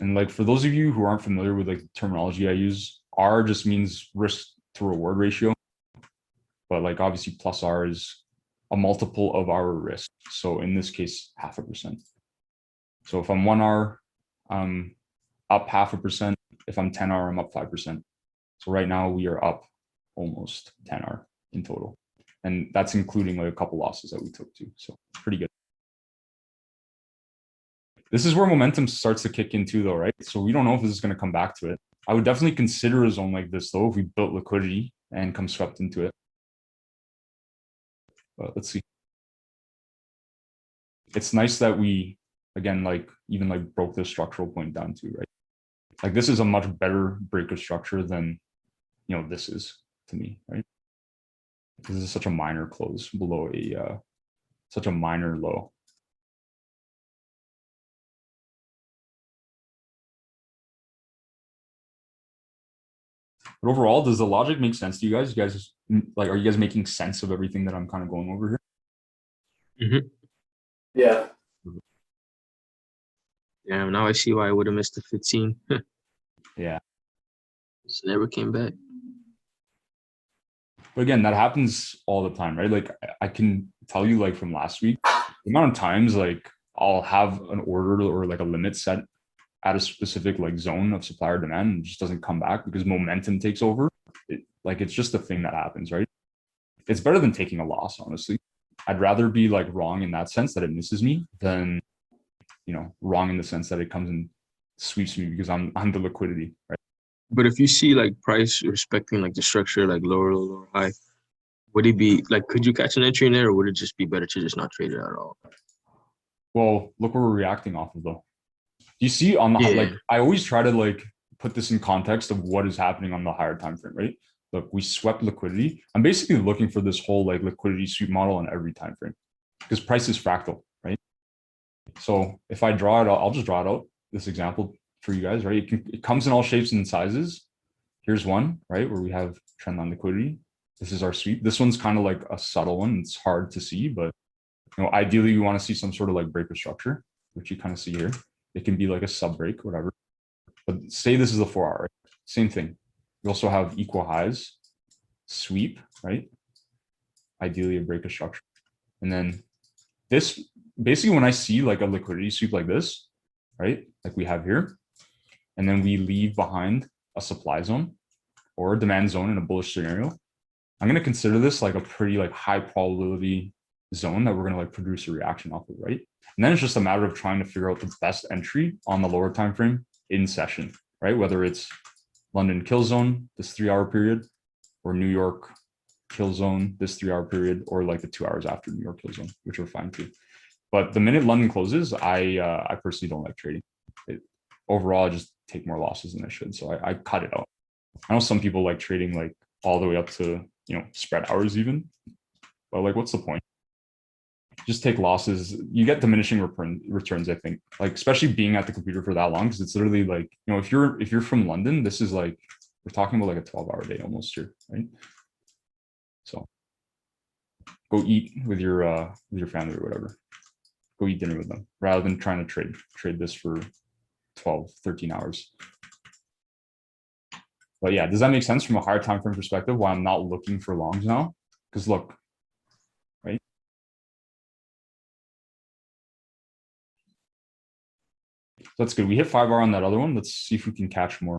And like for those of you who aren't familiar with like the terminology I use, R just means risk to reward ratio. But like obviously plus R is a multiple of our risk. So in this case, 0.5%. So if I'm 1R, I'm up 0.5%. If I'm 10R, I'm up 5%. So right now we are up almost 10R in total. And that's including like a couple losses that we took too. So pretty good. This is where momentum starts to kick in too though, right? So we don't know if this is going to come back to it. I would definitely consider a zone like this though, if we built liquidity and come swept into it. But let's see. It's nice that we, again, like even like broke this structural point down too, right? Like this is a much better breaker structure than, you know, this is to me, right? This is such a minor close below a, such a minor low. But overall, does the logic make sense to you guys? You guys like, are you guys making sense of everything that I'm kind of going over here? Mm-hmm. Yeah. Yeah, now I see why I would have missed the 15. Yeah. Just never came back. But again, that happens all the time, right? Like I can tell you like from last week, the amount of times like I'll have an order or like a limit set at a specific like zone of supply or demand and it just doesn't come back because momentum takes over. Like it's just a thing that happens, right? It's better than taking a loss, honestly. I'd rather be like wrong in that sense that it misses me than, you know, wrong in the sense that it comes and sweeps me because I'm the liquidity, right? But if you see like price respecting like the structure, like lower, low, lower, high, would it be like, could you catch an entry in there, or would it just be better to just not trade it at all? Well, look where we're reacting off of though. Do you see on the like I always try to like put this in context of what is happening on the higher time frame, right? Look, we swept liquidity. I'm basically looking for this whole like liquidity sweep model on every time frame because price is fractal, right? So if I draw it out, I'll just draw it out, this example for you guys, right? It comes in all shapes and sizes. Here's one, right, where we have trend line liquidity. This is our sweep. This one's kind of like a subtle one. It's hard to see, but you know, ideally we want to see some sort of like breaker structure, which you kind of see here. It can be like a sub break, whatever. But say this is a 4R, right? Same thing. We also have equal highs, sweep, right? Ideally a breaker structure. And then this, basically when I see like a liquidity sweep like this, right? Like we have here, and then we leave behind a supply zone or a demand zone in a bullish scenario, I'm going to consider this like a pretty like high probability zone that we're going to like produce a reaction off of, right? And then it's just a matter of trying to figure out the best entry on the lower time frame in session, right? Whether it's London kill zone, this 3-hour period, or New York kill zone, this 3-hour period, or like the 2 hours after New York kill zone, which are fine too. But the minute London closes, I personally don't like trading. Overall, I just take more losses than I should. So I cut it out. I know some people like trading like all the way up to, you know, spread hours even, but like, what's the point? Just take losses. You get diminishing returns, I think, like, especially being at the computer for that long. Cause it's literally like, you know, if you're from London, this is like, we're talking about like a 12-hour day almost here, right? So go eat with your family or whatever. Go eat dinner with them rather than trying to trade this for 12, 13 hours. But yeah, does that make sense from a higher time frame perspective why I'm not looking for longs now? Because look, right? So that's good. We hit 5R on that other one. Let's see if we can catch more.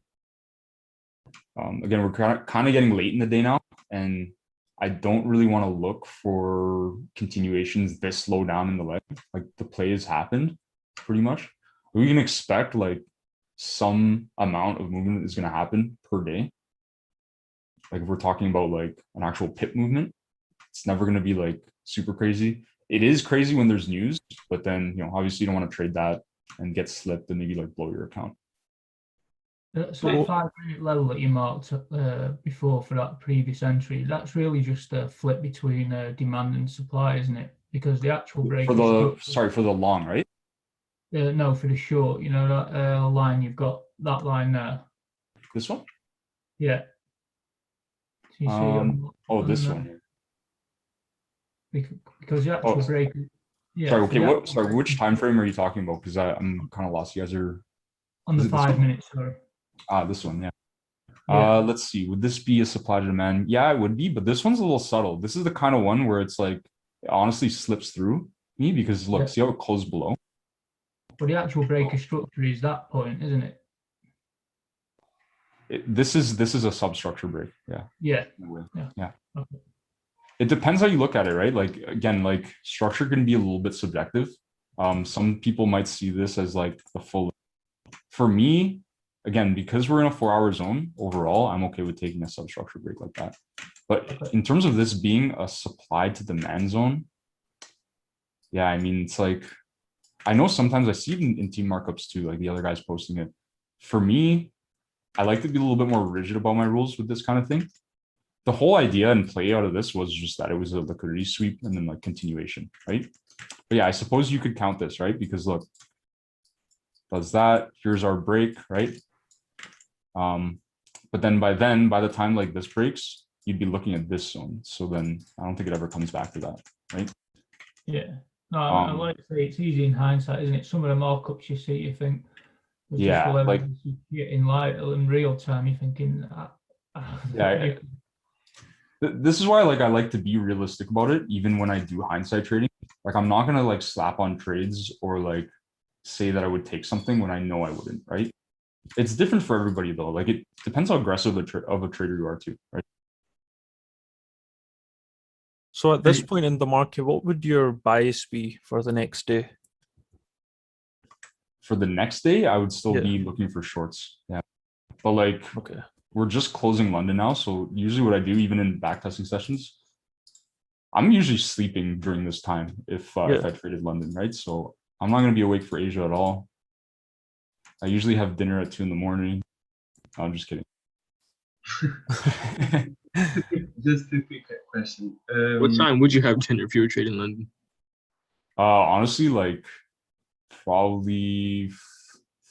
Again, we're kind of getting late in the day now, and I don't really want to look for continuations this low down in the leg. Like the play has happened pretty much. We can expect like some amount of movement is going to happen per day. Like if we're talking about like an actual pip movement, it's never going to be like super crazy. It is crazy when there's news, but then, you know, obviously you don't want to trade that and get slipped and maybe like blow your account. So the 5-minute level that you marked before for that previous entry, that's really just a flip between demand and supply, isn't it? Because the actual break For the long, right? no, for the short, you know, that line, you've got that line there. This one? Yeah. So you see this one. Because the actual break. Yeah. Sorry, okay, sorry, which time frame are you talking about? Because I'm kind of lost. You guys are on the 5 minutes, sorry. This one, yeah. Yeah. Let's see. Would this be a supply to demand? Yeah, it would be, but this one's a little subtle. This is the kind of one where it's like it honestly slips through me because look, see how it closed below. But the actual breaker structure is that point, isn't it? This is a substructure break. Yeah. Yeah. Okay. It depends how you look at it, right? Like again, like structure can be a little bit subjective. Some people might see this as like the full. For me, again, because we're in a 4-hour zone overall, I'm okay with taking a substructure break like that. But in terms of this being a supply to demand zone, yeah, I mean, it's like, I know sometimes I see it in team markups too, like the other guys posting it. For me, I like to be a little bit more rigid about my rules with this kind of thing. The whole idea and play out of this was just that it was a liquidity sweep and then like continuation, right? But yeah, I suppose you could count this, right? Because look, does that, here's our break, right? But then by the time like this breaks, you'd be looking at this zone. So then I don't think it ever comes back to that, right? Yeah. No, I like to say it's easy in hindsight, isn't it? Some of the markups you see, you think, yeah, like in light in real time, you're thinking, yeah. This is why like I like to be realistic about it, even when I do hindsight trading. Like I'm not gonna like slap on trades or like say that I would take something when I know I wouldn't, right? It's different for everybody though. Like it depends how aggressive of a trader you are too, right? So at this point in the market, what would your bias be for the next day? For the next day, I would still be looking for shorts. Yeah. But like, okay, we're just closing London now. So usually what I do, even in backtesting sessions, I'm usually sleeping during this time if I traded London, right? So I'm not going to be awake for Asia at all. I usually have dinner at 2 in the morning. No, I'm just kidding. Just a quick question. What time would you have dinner if you were trading London? Honestly, like probably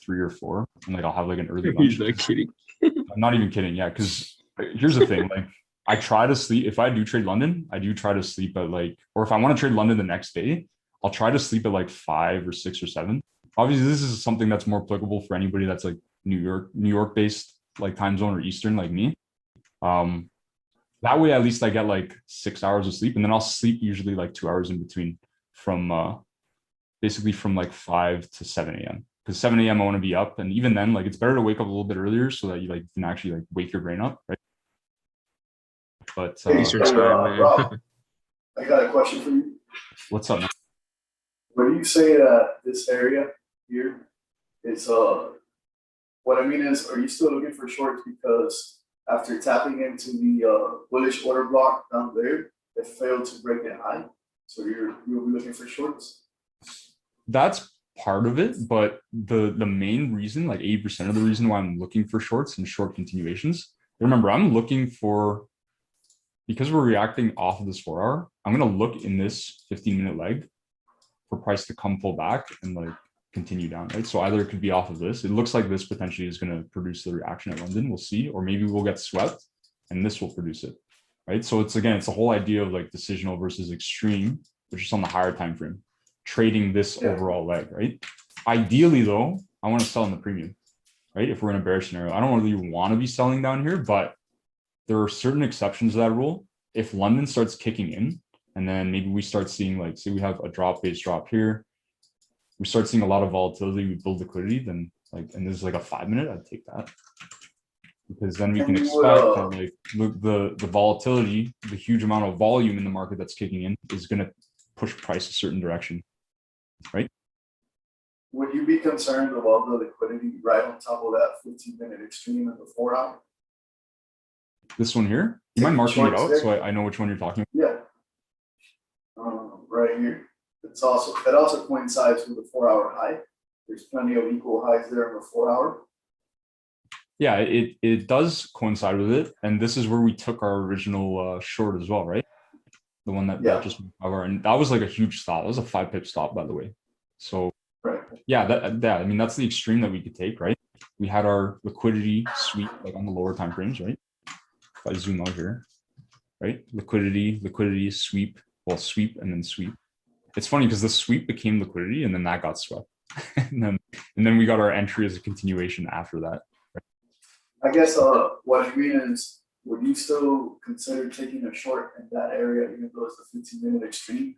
3 or 4. And like I'll have like an early lunch. He's not kidding. I'm not even kidding. Yeah, because here's the thing. Like I try to sleep. If I do trade London, I do try to sleep at like, or if I want to trade London the next day, I'll try to sleep at like 5 or 6 or 7. Obviously, this is something that's more applicable for anybody that's like New York based like time zone or Eastern like me. That way, at least I get like 6 hours of sleep, and then I'll sleep usually like 2 hours in between from basically from like 5 to 7 a.m. Because 7 a.m. I want to be up, and even then, like it's better to wake up a little bit earlier so that you like can actually like wake your brain up, right? But Eastern time, Rob, I got a question for you. What's up, man? When you say that this area here is what I mean is, are you still looking for shorts because after tapping into the bullish order block down there, it failed to break it high? So you'll be looking for shorts? That's part of it, but the main reason, like 80% of the reason why I'm looking for shorts and short continuations, remember, I'm looking for, because we're reacting off of this 4-hour, I'm going to look in this 15-minute leg for price to come pull back and like continue down, right? So either it could be off of this. It looks like this potentially is going to produce the reaction at London. We'll see, or maybe we'll get swept and this will produce it, right? So it's the whole idea of like decisional versus extreme, which is on the higher time frame, trading this overall leg, right? Ideally though, I want to sell in the premium, right? If we're in a bearish scenario, I don't really want to be selling down here, but there are certain exceptions to that rule. If London starts kicking in, and then maybe we start seeing like, say we have a drop-based drop here, we start seeing a lot of volatility, we build liquidity, then like, and this is like a 5-minute, I'd take that. because then we And can you expect would, that like the volatility, the huge amount of volume in the market that's kicking in is going to push price a certain direction, right? would you be concerned about the liquidity right on top of that 15-minute extreme in the 4 hour? This one here, you mind marking it out so I know which one you're talking about? Yeah. Right here. It also coincides with the 4 hour high. There's plenty of equal highs there in the 4 hour. Yeah, it does coincide with it, and this is where we took our original short as well, right? The one that just moved over, and that was like a huge stop. That was a 5 pip stop, by the way. So Right. yeah, that I mean that's the extreme that we could take, right? We had our liquidity sweep like on the lower time frames, right? If I zoom out here, right? Liquidity, sweep, well, sweep and then sweep. It's funny because the sweep became liquidity and then that got swept. and then we got our entry as a continuation after that. I guess what I mean is, would you still consider taking a short in that area, even though it's a 15-minute extreme,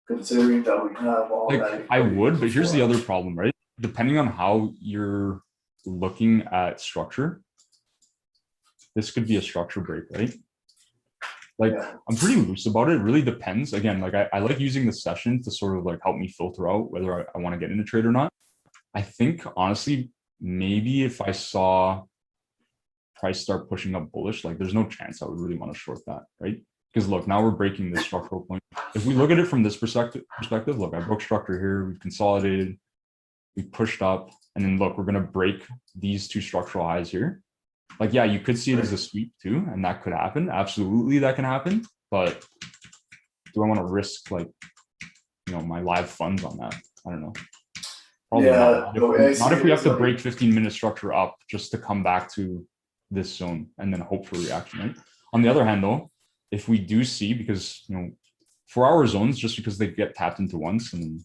considering that we have all Like that? I would, but here's the other problem, right? Depending on how you're looking at structure, this could be a structure break, right? Like I'm pretty loose about it. It really depends. Again, like I like using the session to sort of like help me filter out whether I want to get into trade or not. I think honestly, maybe if I saw price start pushing up bullish, like there's no chance I would really want to short that, right? Because look, now we're breaking this structural point. If we look at it from this perspective, look, I broke structure here, we consolidated, we pushed up, and then look, we're gonna break these two structural highs here. Like, yeah, you could see it as a sweep too, and that could happen. Absolutely, that can happen. But do I want to risk like, you know, my live funds on that? I don't know. Probably not. Not if we have to break 15-minute structure up just to come back to this zone and then hope for reaction, right? On the other hand, though, if we do see, because you know, 4 hour zones, just because they get tapped into once and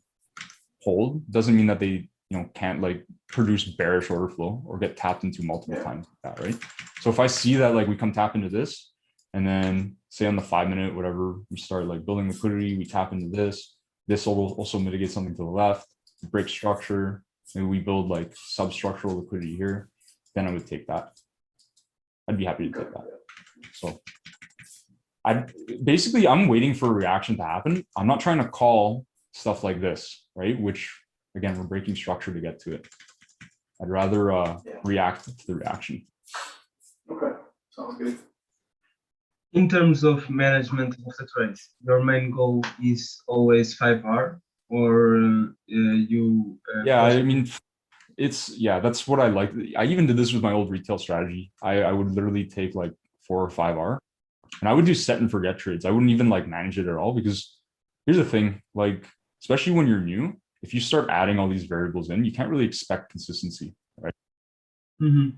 hold, doesn't mean that they, you know, can't like produce bearish order flow or get tapped into multiple times like that, right? So if I see that like we come tap into this, and then say on the 5 minute, whatever, we start like building liquidity, we tap into this will also mitigate something to the left, break structure, maybe we build like substructural liquidity here, then I would take that. I'd be happy to take that. So I'm waiting for a reaction to happen. I'm not trying to call stuff like this, right? Which again, we're breaking structure to get to it. I'd rather react to the reaction. Okay, sounds good. In terms of management of the trades, your main goal is always 5R, or you? Yeah, I mean, that's what I like. I even did this with my old retail strategy. I would literally take like 4 or 5R, and I would do set and forget trades. I wouldn't even like manage it at all, because here's the thing, like, especially when you're new, if you start adding all these variables in, you can't really expect consistency, right? Mm-hmm.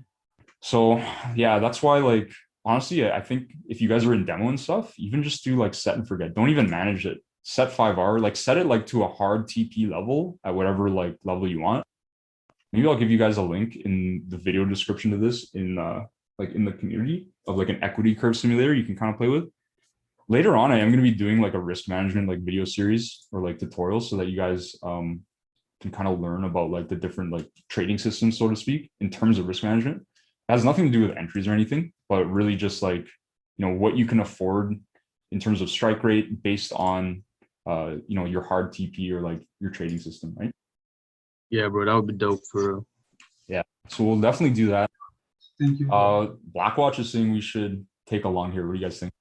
So yeah, that's why, like, honestly, I think if you guys are in demo and stuff, even just do like set and forget. Don't even manage it. Set 5R, like set it like to a hard TP level at whatever like level you want. Maybe I'll give you guys a link in the video description to this in like in the community of like an equity curve simulator you can kind of play with. Later on, I am going to be doing like a risk management like video series or like tutorials so that you guys can kind of learn about like the different like trading systems, so to speak, in terms of risk management. It has nothing to do with entries or anything, but really just like, you know, what you can afford in terms of strike rate based on, you know, your hard TP or like your trading system, right? Yeah, bro, that would be dope for real. Yeah, so we'll definitely do that. Thank you. Blackwatch is saying we should take along here. What do you guys think?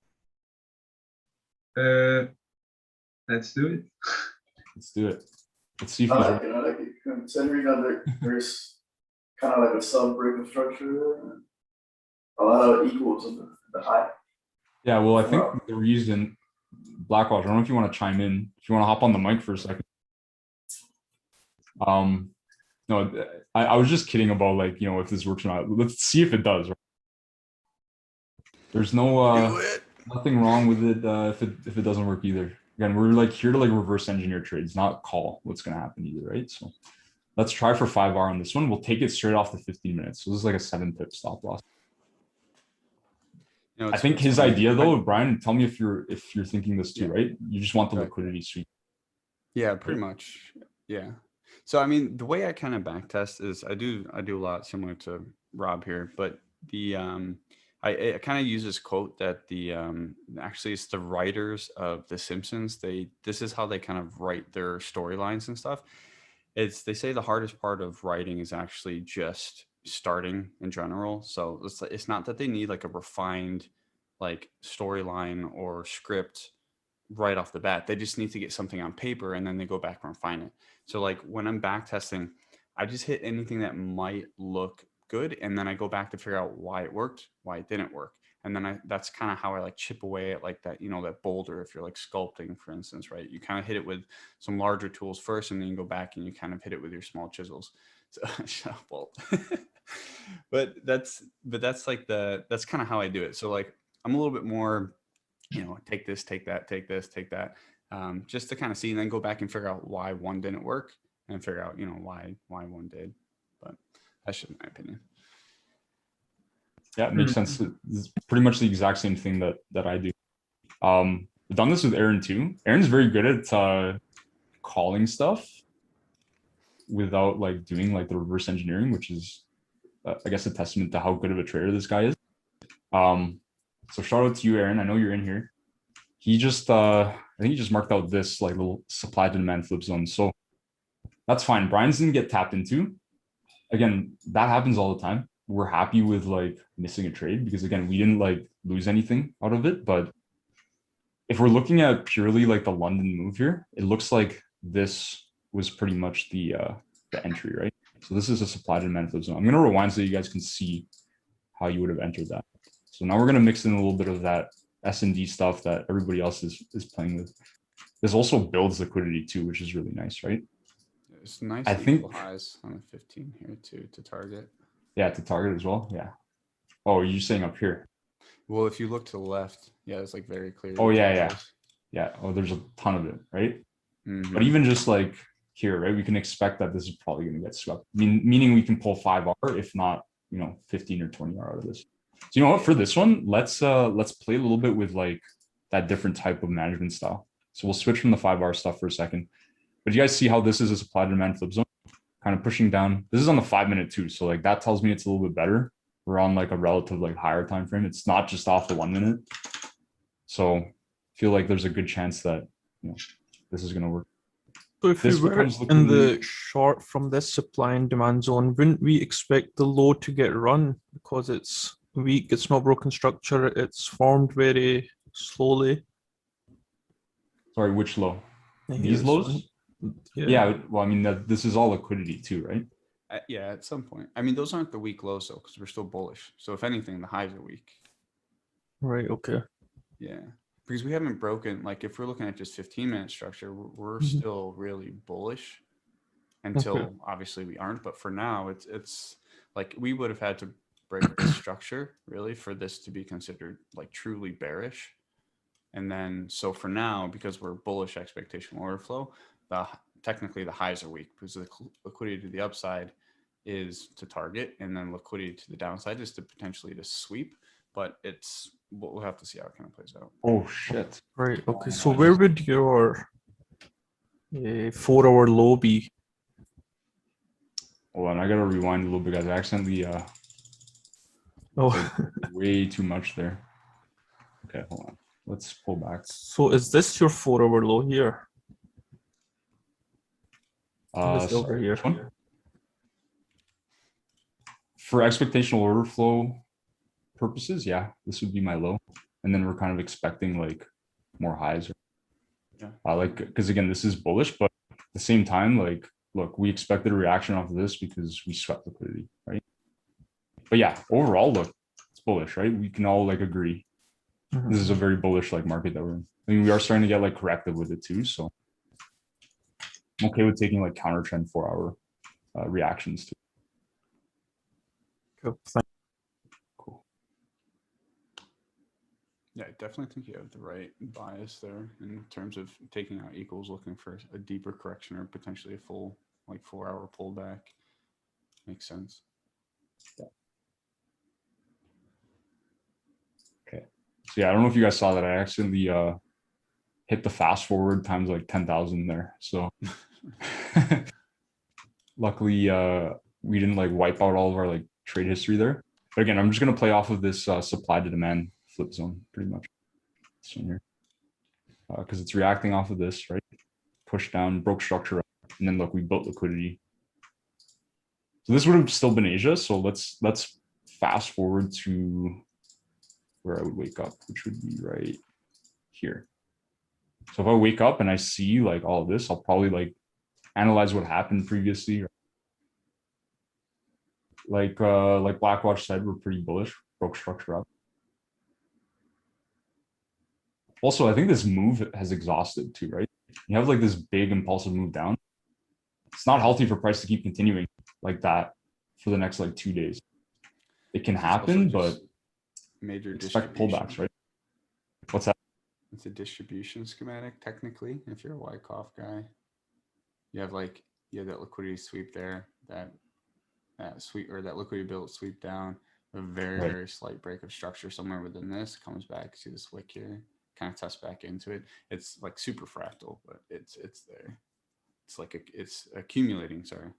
Let's do it. Let's do it. Let's see if I he's like it. I like it. Considering that there's kind of like a sub-break of structure, and a lot of equals in the high. Yeah, well, I think the reason, Blackwatch, I don't know if you want to chime in, if you want to hop on the mic for a second. No, I was just kidding about like, you know, if this works or not. Let's see if it does. Right? There's no nothing wrong with it if it doesn't work either. Again, we're like here to like reverse engineer trades, not call what's going to happen either, right? So let's try for 5R on this one. We'll take it straight off the 15 minutes. So this is like a 7 pip stop loss. You know, I think his idea though, Brian, tell me if you're thinking this too, right? You just want the liquidity sweep. Yeah, pretty much. Yeah. So I mean, the way I kind of backtest is I do a lot similar to Rob here, but I kind of use this quote that actually it's the writers of The Simpsons. This is how they kind of write their storylines and stuff. They say the hardest part of writing is actually just starting in general. So it's not that they need like a refined like storyline or script right off the bat. They just need to get something on paper and then they go back and refine it. So like when I'm back testing, I just hit anything that might look good and then I go back to figure out why it worked, why it didn't work. And then that's kind of how I like chip away at like that, that boulder. If you're like sculpting, for instance, right? You kind of hit it with some larger tools first, and then you go back and you kind of hit it with your small chisels. So well, but that's like that's kind of how I do it. So like I'm a little bit more, take this, take that, take this, take that, just to kind of see and then go back and figure out why one didn't work and figure out, why one did. But that's just my opinion. Yeah, it makes sense. It's pretty much the exact same thing that I do. I've done this with Aaron too. Aaron's very good at calling stuff without like doing like the reverse engineering, which is I guess a testament to how good of a trader this guy is. So shout out to you, Aaron. I know you're in here. He just I think he just marked out this like little supply to demand flip zone. So that's fine. Brian's didn't get tapped into. Again, that happens all the time. We're happy with like missing a trade because again, we didn't like lose anything out of it. But if we're looking at purely like the London move here, it looks like this was pretty much the entry, right? So this is a supply to demand flip zone. I'm gonna rewind so you guys can see how you would have entered that. So now we're gonna mix in a little bit of that S&D stuff that everybody else is playing with. This also builds liquidity too, which is really nice, right? It's nice. I think highs on the 15 here too to target. Yeah, to target as well. Yeah. Oh, you're saying up here? Well, if you look to the left, yeah, it's like very clear. Oh yeah. Oh, there's a ton of it, right? Mm-hmm. But even just like here, right, we can expect that this is probably going to get swept. Meaning we can pull 5R, if not, 15 or 20R out of this. So you know what? For this one, let's play a little bit with like that different type of management style. So we'll switch from the 5R stuff for a second. But you guys see how this is a supply to demand flip zone? Kind of pushing down. This is on the 5 minute too. So like that tells me it's a little bit better. We're on like a relative like higher time frame. It's not just off the 1 minute. So I feel like there's a good chance that this is going to work. So if This we were becomes in the liquidity. short from this supply and demand zone, wouldn't we expect the low to get run because it's weak, it's not broken structure, it's formed very slowly? Sorry, which low? These Here's lows? one. Yeah. Well, I mean, this is all liquidity too, right? Yeah, at some point. I mean, those aren't the weak lows though, because we're still bullish. So if anything, the highs are weak. Right, okay. Yeah, because we haven't broken, like if we're looking at just 15-minute structure, we're Mhm. still really bullish until obviously we aren't. But for now, it's like we would have had to break this structure really for this to be considered like truly bearish. And then, so for now, because we're bullish expectation order flow, technically the highs are weak because the liquidity to the upside is to target, and then liquidity to the downside is to potentially to sweep. But we'll have to see how it kind of plays out. Oh shit. Right, okay. So where would your 4-hour low be? Hold on, I gotta rewind a little bit, guys. I accidentally way too much there. Okay, hold on. Let's pull back. So is this your 4-hour low here? This over Sorry, here. which one? For expectational order flow purposes, yeah, this would be my low. And then we're kind of expecting like more highs. Yeah. Because again, this is bullish, but at the same time, like, look, we expected a reaction off of this because we swept liquidity, right? But yeah, overall, look, it's bullish, right? We can all like agree. Mhm. This is a very bullish like market that we're in. I mean, we are starting to get like corrective with it too. So I'm okay with taking like counter trend 4-hour reactions too. Cool. Cool. Yeah, I definitely think you have the right bias there in terms of taking out equals, looking for a deeper correction or potentially a full like 4-hour pullback. Makes sense. Yeah. Okay. So yeah, I don't know if you guys saw that. I accidentally hit the fast forward times like 10,000 there. So luckily we didn't like wipe out all of our like trade history there. But again, I'm just going to play off of this supply to demand flip zone pretty much. This one here. Because it's reacting off of this, right? Push down, broke structure up, and then look, we built liquidity. So this would have still been Asia. So let's fast forward to where I would wake up, which would be right here. So if I wake up and I see like all of this, I'll probably like analyze what happened previously. Like Blackwatch said, we're pretty bullish, broke structure up. Also, I think this move has exhausted too, right? You have like this big impulsive move down. It's not healthy for price to keep continuing like that for the next like 2 days. It can happen, but major expect distribution. pullbacks, right? What's that? It's a distribution schematic, technically. If you're a Wyckoff guy, you have that liquidity sweep there, that sweep or that liquidity build sweep down, a very Right. very slight break of structure somewhere within this, comes back, see this wick here, kind of tests back into it. It's like super fractal, but it's there. It's like it's accumulating. Sorry.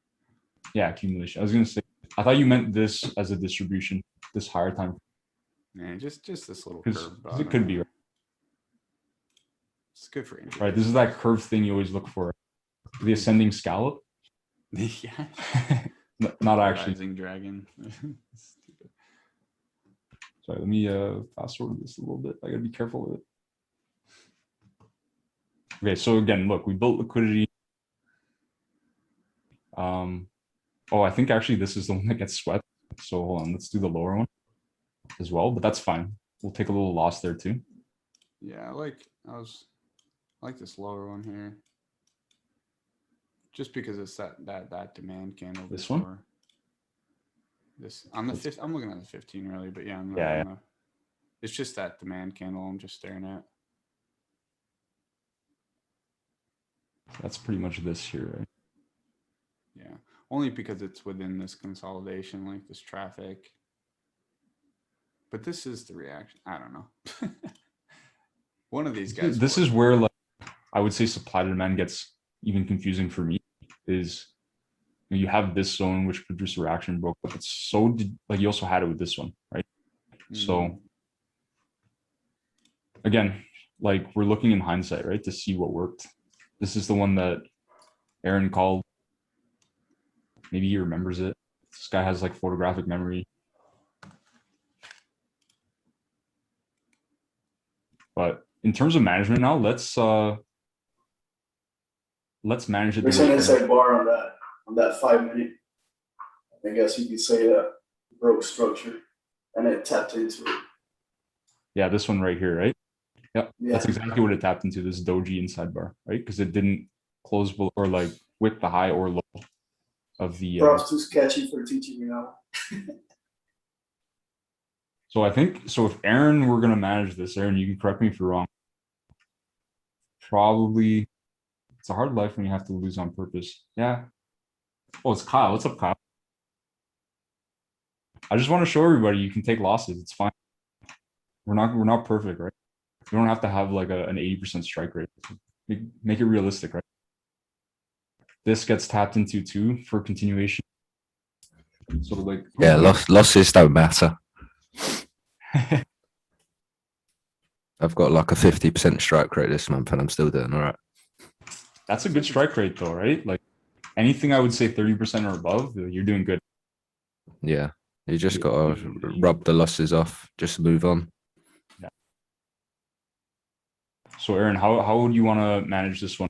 Yeah, accumulation. I was gonna say, I thought you meant this as a distribution, this higher time. Yeah, just this little Because curve. it could be, right? It's good for Right. This is that curve thing you always look for. The ascending scallop. Yeah. Not actually. Rising dragon. Sorry, let me fast forward this a little bit. I gotta be careful with it. Okay, so again, look, we built liquidity. Oh, I think actually this is the one that gets swept. So hold on, let's do the lower one as well, but that's fine. We'll take a little loss there too. Yeah, I like this lower one here. Just because it's that demand candle. This one? This on the fifth. I'm looking at the 15 really, but yeah, Yeah. It's just that demand candle I'm just staring at. That's pretty much this here, right? Yeah, only because it's within this consolidation, like this traffic. But this is the reaction. I don't know. One of these guys. This is where like I would say supply to demand gets even confusing for me. Is you have this zone which produced a reaction broke, but it's so like you also had it with this one, right? So again, like we're looking in hindsight, right, to see what worked. This is the one that Aaron called. Maybe he remembers it. This guy has like photographic memory. But in terms of management now, let's manage it. There's an inside bar on that 5 minute. I guess you could say that broke structure and it tapped into it. Yeah, this one right here, right? Yep, Yeah. that's exactly what it tapped into, this doji inside bar, right? Because it didn't close below or like wick the high or low of the. Props to Sketchy for teaching me now. So I think, so if Aaron were going to manage this, Aaron, you can correct me if you're wrong. Probably, it's a hard life when you have to lose on purpose. Yeah. Oh, it's Kyle. What's up, Kyle? I just want to show everybody you can take losses. It's fine. We're not perfect, right? You don't have to have like an 80% strike rate. Make it realistic, right? This gets tapped into too for continuation. So like, yeah, losses don't matter. I've got like a 50% strike rate this month and I'm still doing all right. That's a good strike rate though, right? Like anything I would say 30% or above, you're doing good. Yeah, you just got to rub the losses off, just move on. Yeah. So Aaron, how would you want to manage this one?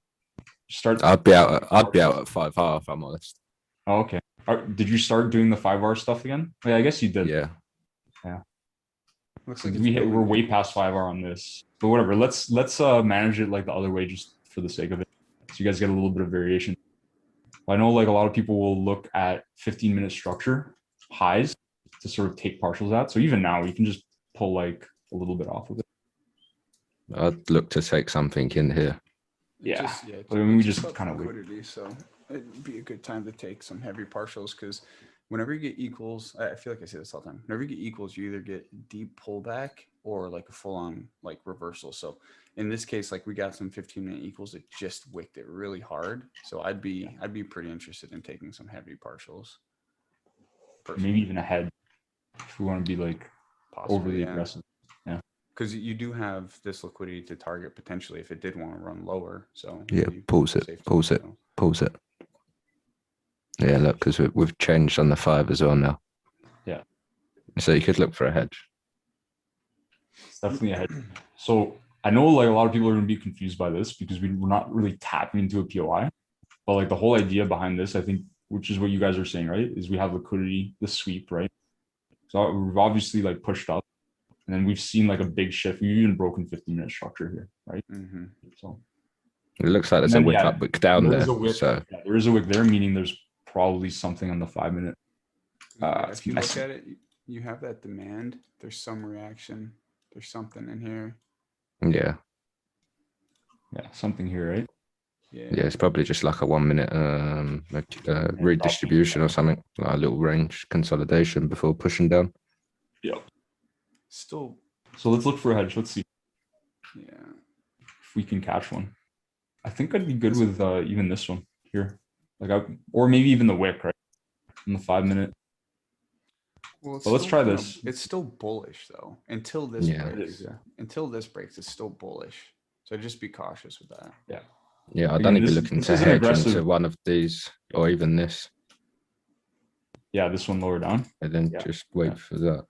Start. I'd be out at 5R if I'm honest. Oh, okay. Did you start doing the 5R stuff again? Yeah, I guess you did. Yeah. Looks like we're way past 5R on this, but whatever. Let's manage it like the other way, just for the sake of it, so you guys get a little bit of variation. I know like a lot of people will look at 15-minute structure highs to sort of take partials out. So even now you can just pull like a little bit off of it. I'd look to take something in here. Yeah, but I mean, we just kind of liquidity, so it'd be a good time to take some heavy partials, because whenever you get equals, I feel like I say this all the time. Whenever you get equals, you either get deep pullback or like a full-on like reversal. So in this case, like we got some 15-minute equals that just wicked it really hard. So I'd be pretty interested in taking some heavy partials. Maybe even ahead if we want to be like Possibly, overly yeah. aggressive. Because you do have this liquidity to target potentially if it did want to run lower. So Yeah, maybe pause it, safe to pause do it, so. pause it. Yeah, look, because we've changed on the 5 as well now. Yeah. So you could look for a hedge. It's definitely a hedge. So I know like a lot of people are going to be confused by this because we're not really tapping into a POI, but like the whole idea behind this, I think, which is what you guys are saying, right? Is we have liquidity, the sweep, right? So we've obviously like pushed up, and then we've seen like a big shift. We've even broken 15-minute structure here, right? Mm-hmm. So It looks like there's a then, wick yeah, up, wick down there there. is a wick. So Yeah, there is a wick there, meaning there's probably something on the 5-minute. Yeah, if It's you look messy. at it, you have that demand. There's some reaction. There's something in here. yeah, Something here, right? Yeah. yeah, it's probably just like a 1 minute redistribution or something, like a little range consolidation before pushing down. Yeah. Still. So let's look for a hedge. Let's see Yeah. if we can catch one. I think I'd be good with even this one here, like or maybe even the wick, right? In the 5-minute. Well, it's But let's still try kinda- this. It's still bullish though. Until this Yeah. breaks. It is, yeah. Until this breaks, it's still bullish. So just be cautious with that. Yeah. Yeah, I'd Again, only be this- looking this to is an hedge aggressive- into one of these or even this, Yeah, this one lower down. and then Yeah. just wait Yeah. for that.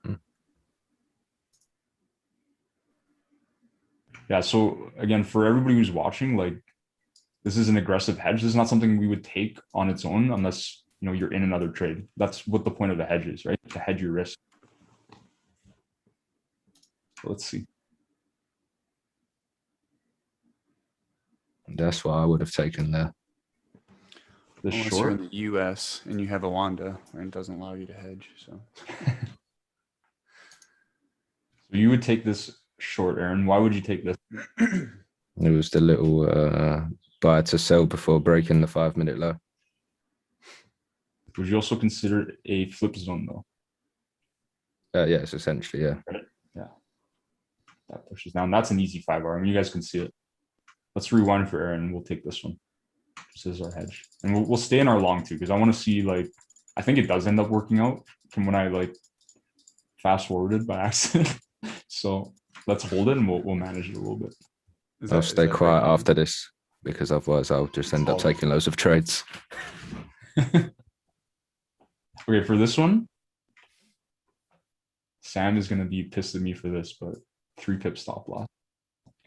Yeah. So again, for everybody who's watching, like this is an aggressive hedge. This is not something we would take on its own unless you're in another trade. That's what the point of a hedge is, right? To hedge your risk. Let's see. That's what I would have taken there. The Unless short. you're in the US and you have a Wanda and it doesn't allow you to hedge. So So you would take this short, Aaron. Why would you take this? It was the little buy to sell before breaking the 5-minute low. Would you also consider it a flip zone though? Yes, essentially, yeah. Yeah. That pushes down. That's an easy 5R. I mean, you guys can see it. Let's rewind for Aaron. We'll take this one. This is our hedge. And we'll stay in our long too, because I want to see, like, I think it does end up working out from when I like fast forwarded by accident. So let's hold it and we'll manage it a little bit. I'll stay quiet after this because otherwise I'll just end up taking loads of trades. Okay, for this one, Sam is going to be pissed at me for this, but 3 pip stop loss.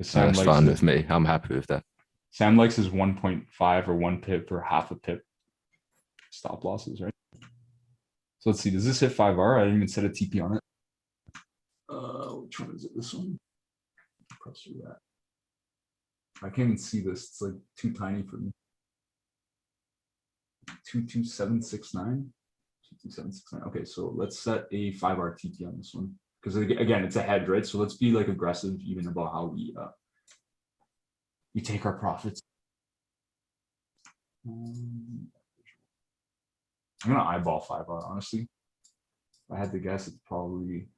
Sam That's fine with me. I'm happy with that. Sam likes his 1.5 or 1 pip or half a pip stop losses, right? So let's see. Does this hit 5R? I didn't even set a TP on it. Which one is it? This one? Press through that. I can't even see this. It's like too tiny for me. 22769. 22769. Okay, so let's set a 5R TP on this one. Because again, it's a hedge, right? So let's be like aggressive even about how we take our profits. I'm gonna eyeball 5R, honestly. If I had to guess, it's probably.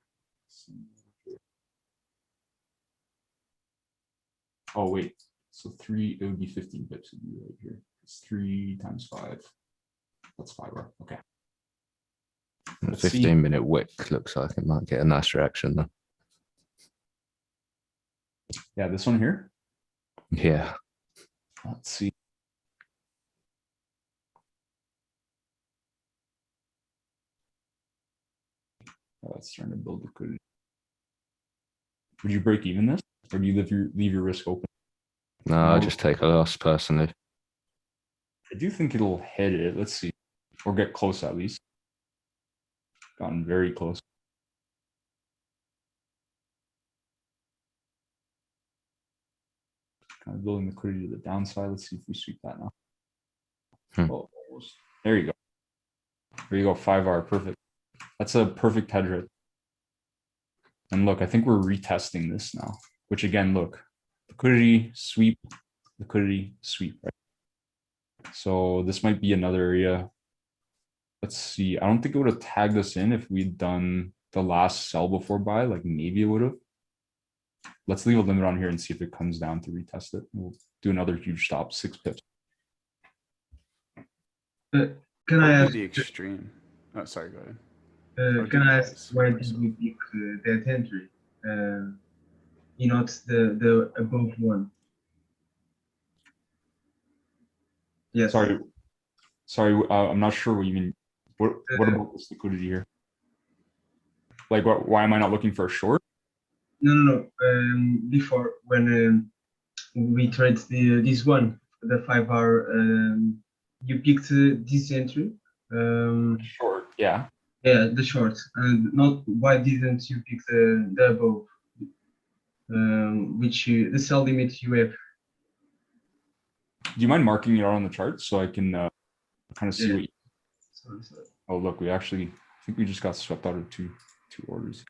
Oh wait, so 3. It would be 15 pips. Would be right here. It's 3 times 5. That's 5R. Okay. The Let's see. 15-minute wick looks like it might get a nice reaction though. Yeah, this one here. Yeah. Let's see. Oh, it's trying to build liquidity. Would you break even this, or do you leave your risk open? No, I just take a loss personally. I do think it'll hit it. Let's see, or get close at least. Gotten very close. Kind of building liquidity to the downside. Let's see if we sweep that now. Oh, almost. There you go. There you go. 5R. Perfect. That's a perfect hedge rate. And look, I think we're retesting this now, which again, look, liquidity, sweep, liquidity, sweep, right? So this might be another area. Let's see. I don't think it would have tagged us in if we'd done the last sell before buy. Like maybe it would have. Let's leave a limit on here and see if it comes down to retest it. We'll do another huge stop, 6 pips. Can I ask? the extreme? Oh, sorry. Go ahead. Can I ask why did you pick that entry? Not the above one. Yes. Sorry, I'm not sure what you mean. What about this liquidity here? Like, why am I not looking for a short? No. Before when we trade this one, the 5 hour, you picked this entry. Short, yeah. Yeah, the short. And not why didn't you pick the above, which the sell limit you have? Do you mind marking it out on the chart so I can kind of see what? Sorry. Oh, look, I think we just got swept out of two orders.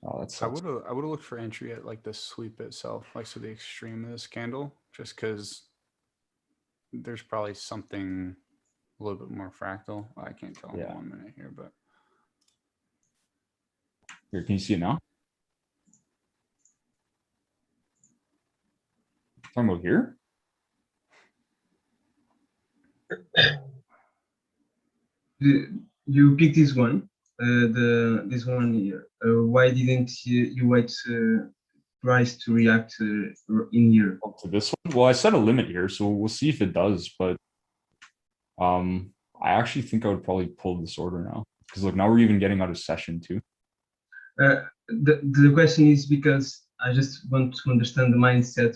Oh, that's. I would have looked for entry at like the sweep itself, like so the extreme of this candle, just because there's probably something a little bit more fractal. I can't tell in 1 minute here, but Here, can you see it now? Talking about here? You picked this one, this one here. Why didn't you wait price to react in here? Up to this one? Well, I set a limit here, so we'll see if it does. But I actually think I would probably pull this order now because look, now we're even getting out of session too. The question is because I just want to understand the mindset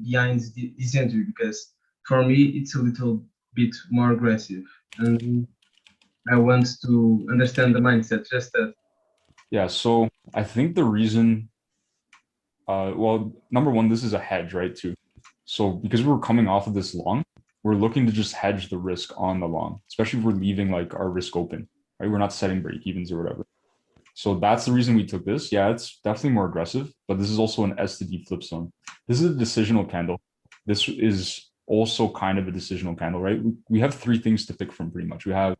behind this entry, because for me it's a little bit more aggressive, and I want to understand the mindset. Just that. Yeah. So I think the reason, well, number one, this is a hedge, right? Too. So because we're coming off of this long, we're looking to just hedge the risk on the long, especially if we're leaving like our risk open, right? We're not setting break evens or whatever. So that's the reason we took this. Yeah, it's definitely more aggressive, but this is also an S to D flip zone. This is a decisional candle. This is also kind of a decisional candle, right? We have three things to pick from pretty much. We have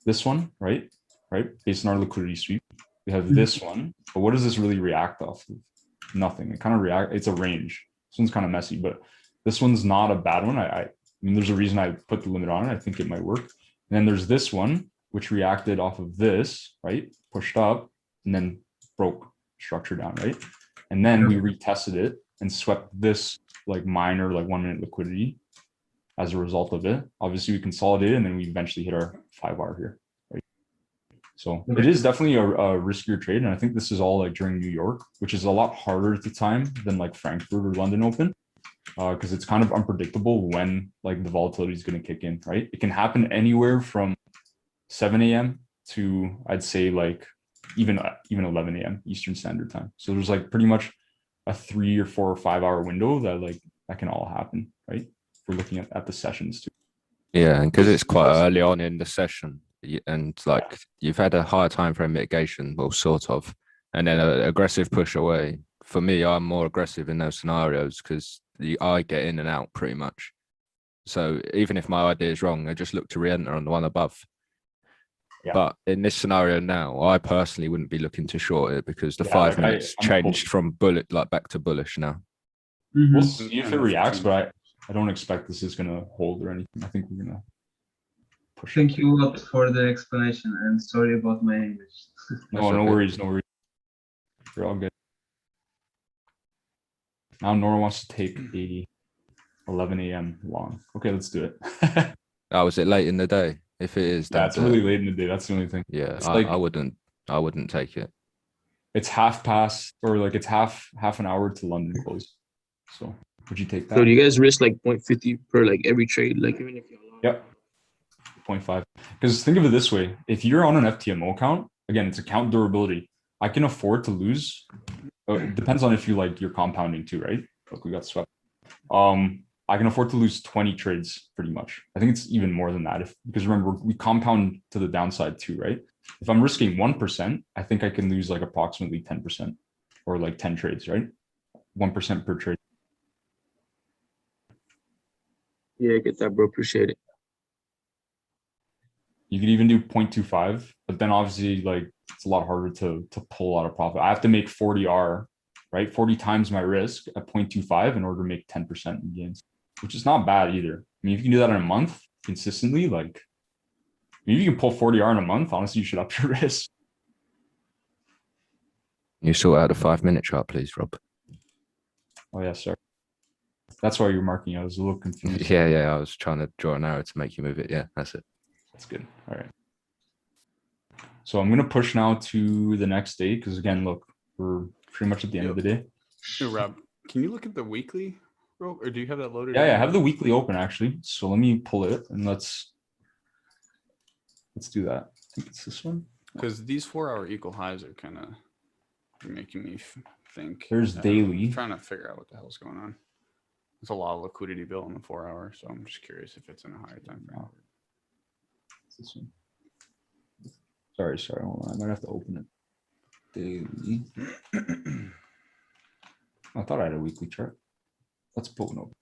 this one, right? Based on our liquidity sweep. We have this one, but what does this really react off of? Nothing. It kind of it's a range. This one's kind of messy, but this one's not a bad one. I mean, there's a reason I put the limit on it. I think it might work. And then there's this one, which reacted off of this, right? Pushed up and then broke structure down, right? And then we retested it and swept this like minor, like 1 minute liquidity as a result of it. Obviously we consolidated and then we eventually hit our 5 hour here, right? So it is definitely a riskier trade. And I think this is all like during New York, which is a lot harder to time than like Frankfurt or London Open. Because it's kind of unpredictable when like the volatility is going to kick in, right? It can happen anywhere from 7 a.m. to I'd say like even 11 a.m. Eastern Standard Time. So there's like pretty much a 3 or 4 or 5 hour window that can all happen, right? If we're looking at the sessions too. Yeah, and because it's quite early on in the session, and like you've had a higher time frame mitigation, well, sort of, and then an aggressive push away. For me, I'm more aggressive in those scenarios because I get in and out pretty much. So even if my idea is wrong, I just look to re-enter on the one above. Yeah. But in this scenario now, I personally wouldn't be looking to short it because the 5 minutes changed from back to bullish now. We'll see if it reacts, but I don't expect this is going to hold or anything. I think we're going to push. Thank you a lot for the explanation, and sorry about my English. No worries. You're all good. Now Nora wants to take the 11 a.m. long. Okay, let's do it. Oh, is it late in the day? If it is, that's really late in the day. That's the only thing. Yeah, I wouldn't take it. It's half past, or like it's half an hour to London close. So would you take that? So do you guys risk like 0.50 per like every trade, like even if you're long? Yep. 0.5. Because think of it this way: if you're on an FTMO account, again, it's account durability. I can afford to lose. It depends on if you like you're compounding too, right? Look, we got swept. I can afford to lose 20 trades pretty much. I think it's even more than that because remember we compound to the downside too, right? If I'm risking 1%, I think I can lose like approximately 10% or like 10 trades, right? 1% per trade. Yeah, I get that, bro. Appreciate it. You could even do 0.25, but then obviously like it's a lot harder to pull out a profit. I have to make 40R, right? 40 times my risk at 0.25 in order to make 10% in gains, which is not bad either. I mean, if you can do that in a month, consistently, like maybe you can pull 40R in a month. Honestly, you should up your risk. You sort out the 5-minute chart, please, Rob. Oh yeah, sorry. That's why you're marking. I was a little confused. Yeah. I was trying to draw an arrow to make you move it. Yeah, that's it. That's good. All right. So I'm gonna push now to the next day because again, look, we're pretty much at the end of the day. Hey, Rob, can you look at the weekly, bro? Or do you have that loaded? Yeah, I have the weekly open actually. So let me pull it and let's do that. I think it's this one. Because these 4-hour equal highs are kind of making me think. There's daily. I'm trying to figure out what the hell's going on. There's a lot of liquidity built on the 4-hour, so I'm just curious if it's in a higher time frame. It's this one. Sorry, hold on. I might have to open it. Daily. I thought I had a weekly chart. Let's pull it open.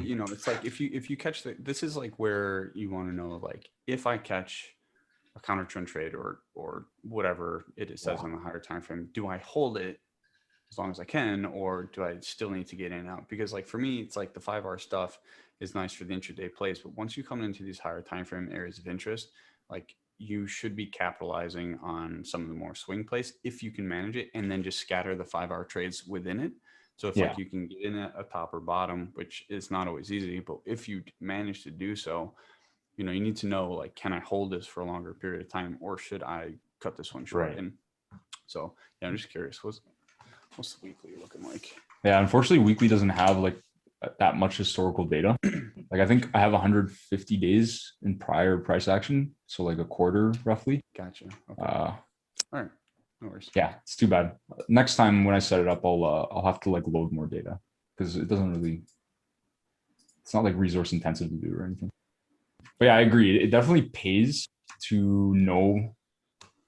You know, it's like if you catch this is like where you want to know, like, if I catch a counter trend trade or whatever it says on the higher time frame, do I hold it as long as I can, or do I still need to get in and out? Because like for me, it's like the 5-hour stuff is nice for the intraday plays, but once you come into these higher time frame areas of interest, like you should be capitalizing on some of the more swing plays if you can manage it, and then just scatter the 5-hour trades within it. So if like you can get in at a top or bottom, which is not always easy, but if you manage to do so, you know, you need to know, like, can I hold this for a longer period of time, or should I cut this one short? Right. And so, yeah, I'm just curious, what's the weekly looking like? Yeah, unfortunately, weekly doesn't have like that much historical data. Like I think I have 150 days in prior price action, so like a quarter roughly. Gotcha. Okay. All right. No worries. Yeah, it's too bad. Next time when I set it up, I'll have to like load more data because it doesn't really. It's not like resource intensive to do or anything. But yeah, I agree. It definitely pays to know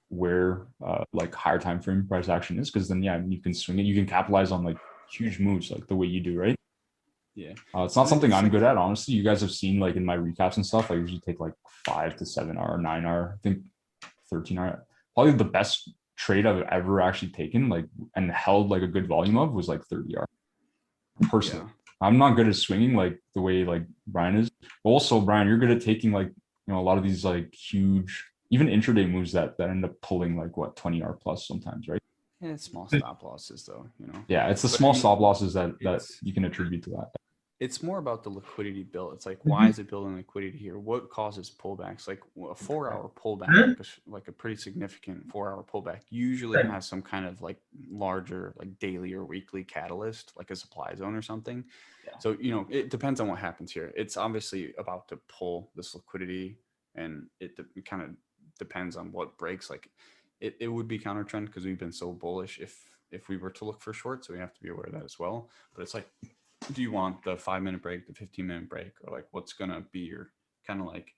where like higher time frame price action is, because then you can swing it. You can capitalize on like huge moves like the way you do, right? Yeah. It's not something I'm good at, honestly. You guys have seen like in my recaps and stuff, I usually take like 5 to 7R, 9R, I think 13R. Probably the best trade I've ever actually taken, like, and held like a good volume of, was like 30R. Personally, I'm not good at swinging like the way like Brian is. Also, Brian, you're good at taking like, you know, a lot of these like huge, even intraday moves that end up pulling like what 20R plus sometimes, right? Yeah, it's small stop losses though, you know. Yeah, it's the small stop losses that you can attribute to that. It's more about the liquidity build. It's like, why is it building liquidity here? What causes pullbacks? Like a 4-hour pullback, like a pretty significant 4-hour pullback, usually has some kind of like larger, like daily or weekly catalyst, like a supply zone or something. Yeah. So, you know, it depends on what happens here. It's obviously about to pull this liquidity, and it kind of depends on what breaks. Like it would be counter trend because we've been so bullish if we were to look for short, so we have to be aware of that as well. But it's like, do you want the 5-minute break, the 15-minute break, or like what's gonna be your kind of like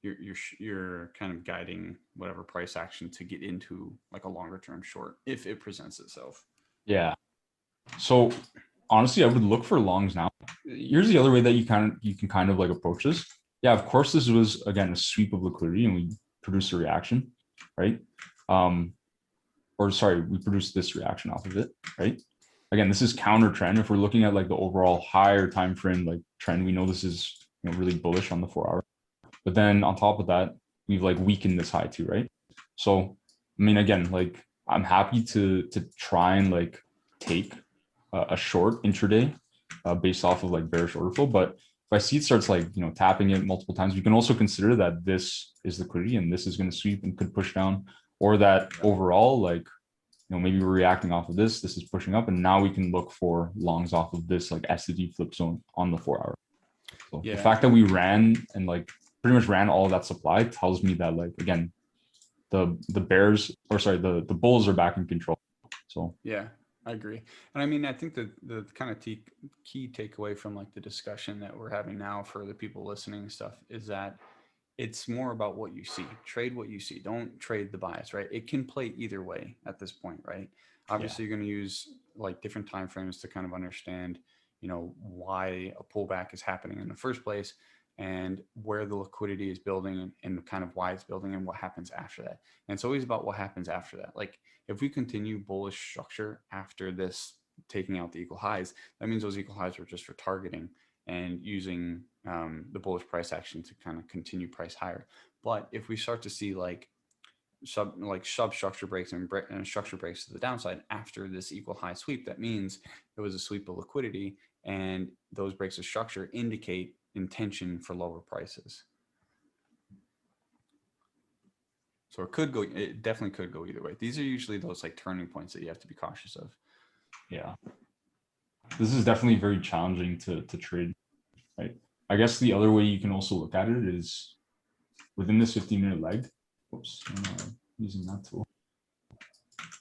you're kind of guiding whatever price action to get into like a longer term short if it presents itself? Yeah. So honestly, I would look for longs now. Here's the other way that you can kind of like approach this. Yeah, of course, this was again a sweep of liquidity, and we produced a reaction, right? Or sorry, we produced this reaction off of it, right? Again, this is counter trend. If we're looking at like the overall higher time frame like trend, we know this is, you know, really bullish on the 4-hour. But then on top of that, we've like weakened this high too, right? So I mean, again, like I'm happy to try and like take a short intraday based off of like bearish order flow. But if I see it starts like, you know, tapping it multiple times, we can also consider that this is liquidity and this is going to sweep and could push down, or that overall, like, you know, maybe we're reacting off of this is pushing up, and now we can look for longs off of this like STD flip zone on the 4-hour. So the fact that we ran and like pretty much ran all of that supply tells me that, like, again, the bears, or sorry, the bulls are back in control. So yeah, I agree. And I mean, I think the kind of key takeaway from like the discussion that we're having now for the people listening and stuff is that it's more about what you see. Trade what you see. Don't trade the bias, right? It can play either way at this point, right? Obviously, you're going to use like different time frames to kind of understand, you know, why a pullback is happening in the first place, and where the liquidity is building, and kind of why it's building, and what happens after that. And it's always about what happens after that. Like if we continue bullish structure after this taking out the equal highs, that means those equal highs were just for targeting. and using the bullish price action to kind of continue price higher. But if we start to see like substructure breaks and structure breaks to the downside after this equal high sweep, that means it was a sweep of liquidity, and those breaks of structure indicate intention for lower prices. So it definitely could go either way. These are usually those like turning points that you have to be cautious of. Yeah. This is definitely very challenging to trade, right? I guess the other way you can also look at it is within this 15-minute leg. Oops, I'm not using that tool.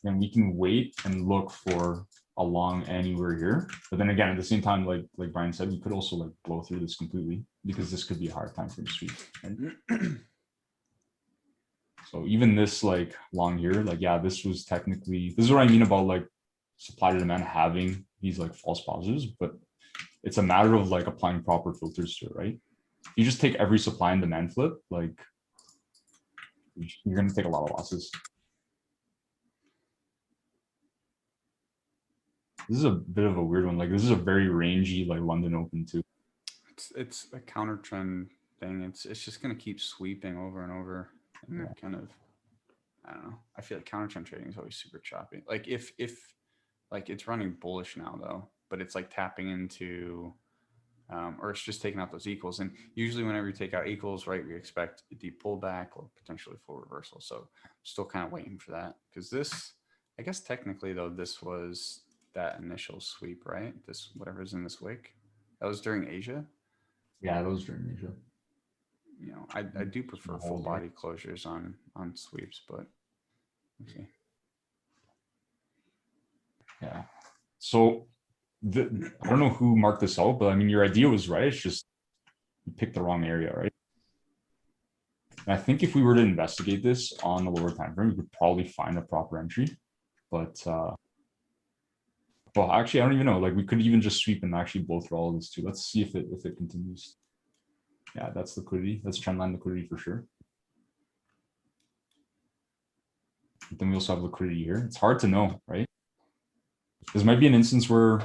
And we can wait and look for a long anywhere here. But then again, at the same time, like Brian said, we could also like blow through this completely because this could be a hard time for the sweep. Right? So even this like long here, like, yeah, this was technically, this is what I mean about like supply to demand having these like false positives, but it's a matter of like applying proper filters to it, right? If you just take every supply and demand flip, like you're going to take a lot of losses. This is a bit of a weird one. Like this is a very rangy like London Open too. It's a counter trend thing. It's just going to keep sweeping over and over. And kind of, I don't know. I feel like counter trend trading is always super choppy. Like if like it's running bullish now though, but it's like tapping into, or it's just taking out those equals. And usually whenever you take out equals, right, we expect a deep pullback or potentially full reversal. So still kind of waiting for that, because this, I guess technically though, this was that initial sweep, right? This, whatever's in this wick, that was during Asia. Yeah, that was during Asia. You know, I do prefer full body closures on sweeps, but let's see. Yeah. So I don't know who marked this out, but I mean, your idea was right. It's just you picked the wrong area, right? And I think if we were to investigate this on the lower time frame, we could probably find a proper entry. But well, actually, I don't even know. Like we could even just sweep and actually blow through all of this too. Let's see if it continues. Yeah, that's liquidity. That's trendline liquidity for sure. But then we also have liquidity here. It's hard to know, right? This might be an instance where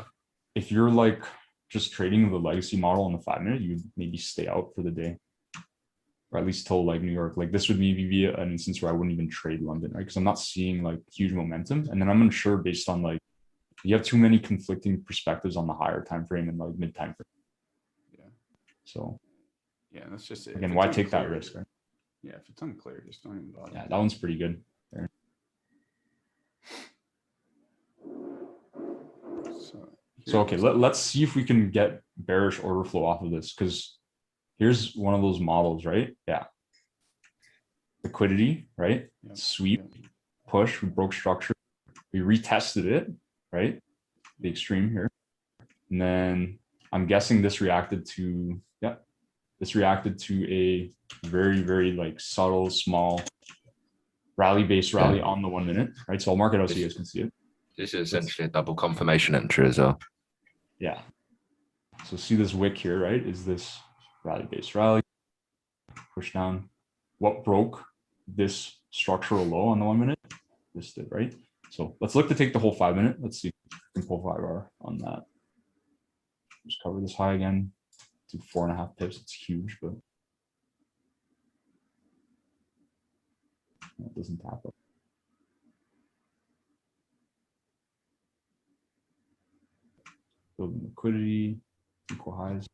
if you're like just trading the legacy model on the 5-minute, you would maybe stay out for the day, or at least till like New York. Like this would maybe be an instance where I wouldn't even trade London, right? Because I'm not seeing like huge momentum, and then I'm unsure based on like you have too many conflicting perspectives on the higher time frame and like mid time frame. Yeah. So yeah, that's just it. Again, why take that risk, right? Yeah, if it's unclear, just don't even bother. Yeah, that one's pretty good. There. So okay, let's see if we can get bearish order flow off of this, because here's one of those models, right? Yeah. Liquidity, right? Yep. Sweep, push, we broke structure, we retested it, right? The extreme here. And then I'm guessing this reacted to, yeah, this reacted to a very, very like subtle, small rally-based rally on the 1 minute, right? So I'll mark it out so you guys can see it. This is essentially a double confirmation entry as well. Yeah. So see this wick here, right? Is this rally-based rally? Push down. What broke this structural low on the 1 minute? This did, right? So let's look to take the whole 5 minute. Let's see if we can pull 5R on that. Just cover this high again. Do 4.5 pips. It's huge, but it doesn't tap up. Building liquidity, equal highs.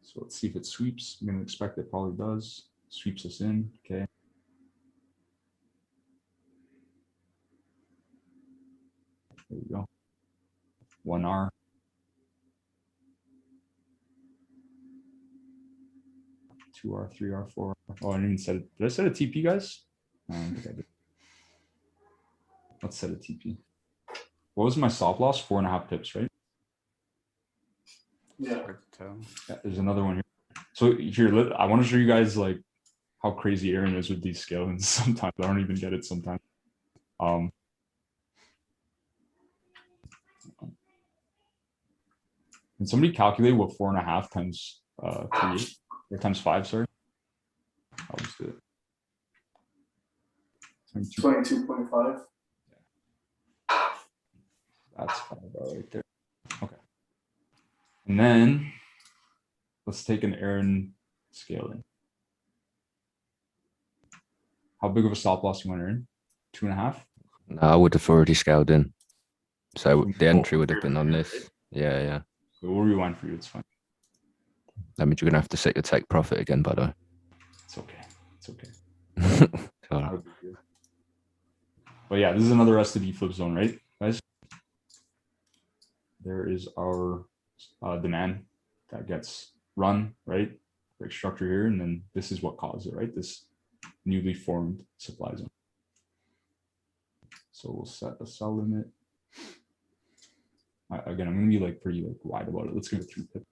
So let's see if it sweeps. I'm going to expect it probably does. Sweeps us in. Okay. There we go. 1R. 2R, 3R, 4R. Oh, I didn't even set it. Did I set a TP, guys? I don't think I did. Let's set a TP. What was my stop loss? 4.5 pips, right? Yeah. Yeah, there's another one here. So here, I want to show you guys like how crazy Aaron is with these scalings. Sometimes I don't even get it sometimes. Can somebody calculate what 4.5 times 3 or times 5? Sorry, I'll just do it. 22.5. That's 5 right there. Okay. And then let's take an Aaron scaling. How big of a stop loss you want, Aaron? 2.5? No, I would have already scaled in. So the entry Oh, would have been on here, this. right? Yeah, yeah. So we'll rewind for you. It's fine. That means you're gonna have to set your take profit again, by the It's okay. It's okay. way. Sorry. Not a big deal. But yeah, this is another STD flip zone, right, guys? There is our demand that gets run, right? Break structure here, and then this is what caused it, right? This newly formed supply zone. So we'll set a sell limit. Again, I'm gonna be like pretty like wide about it. Let's give it 3 pips.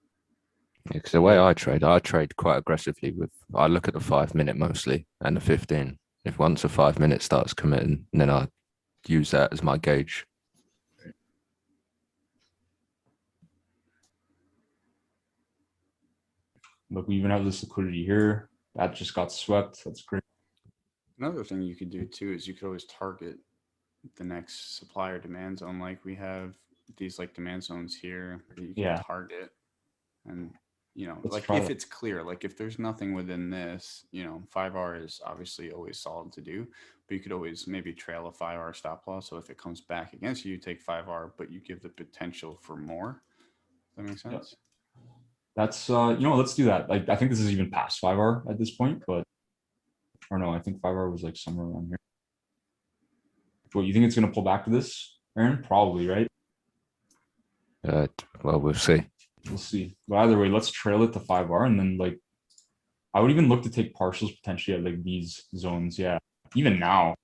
Because the way I trade quite aggressively with, I look at the 5 minute mostly and the 15. If once a 5 minute starts committing, then I use that as my gauge. Look, we even have this liquidity here. That just got swept. That's great. Another thing you could do too is you could always target the next supply or demand zone. Like we have these like demand zones here that you can target, and you know, Let's like try if that. it's clear, like if there's nothing within this, you know, 5R is obviously always solid to do, but you could always maybe trail a 5R stop loss. So if it comes back against you, you take 5R, but you give the potential for more. Does that make sense? That's you know, let's do that. Like I think this is even past 5R at this point, but or no, I think 5R was like somewhere around here. Well, you think it's gonna pull back to this, Aaron? Probably, right? Well, we'll see. We'll see. But either way, let's trail it to 5R, and then like I would even look to take partials potentially at like these zones. Yeah, even now.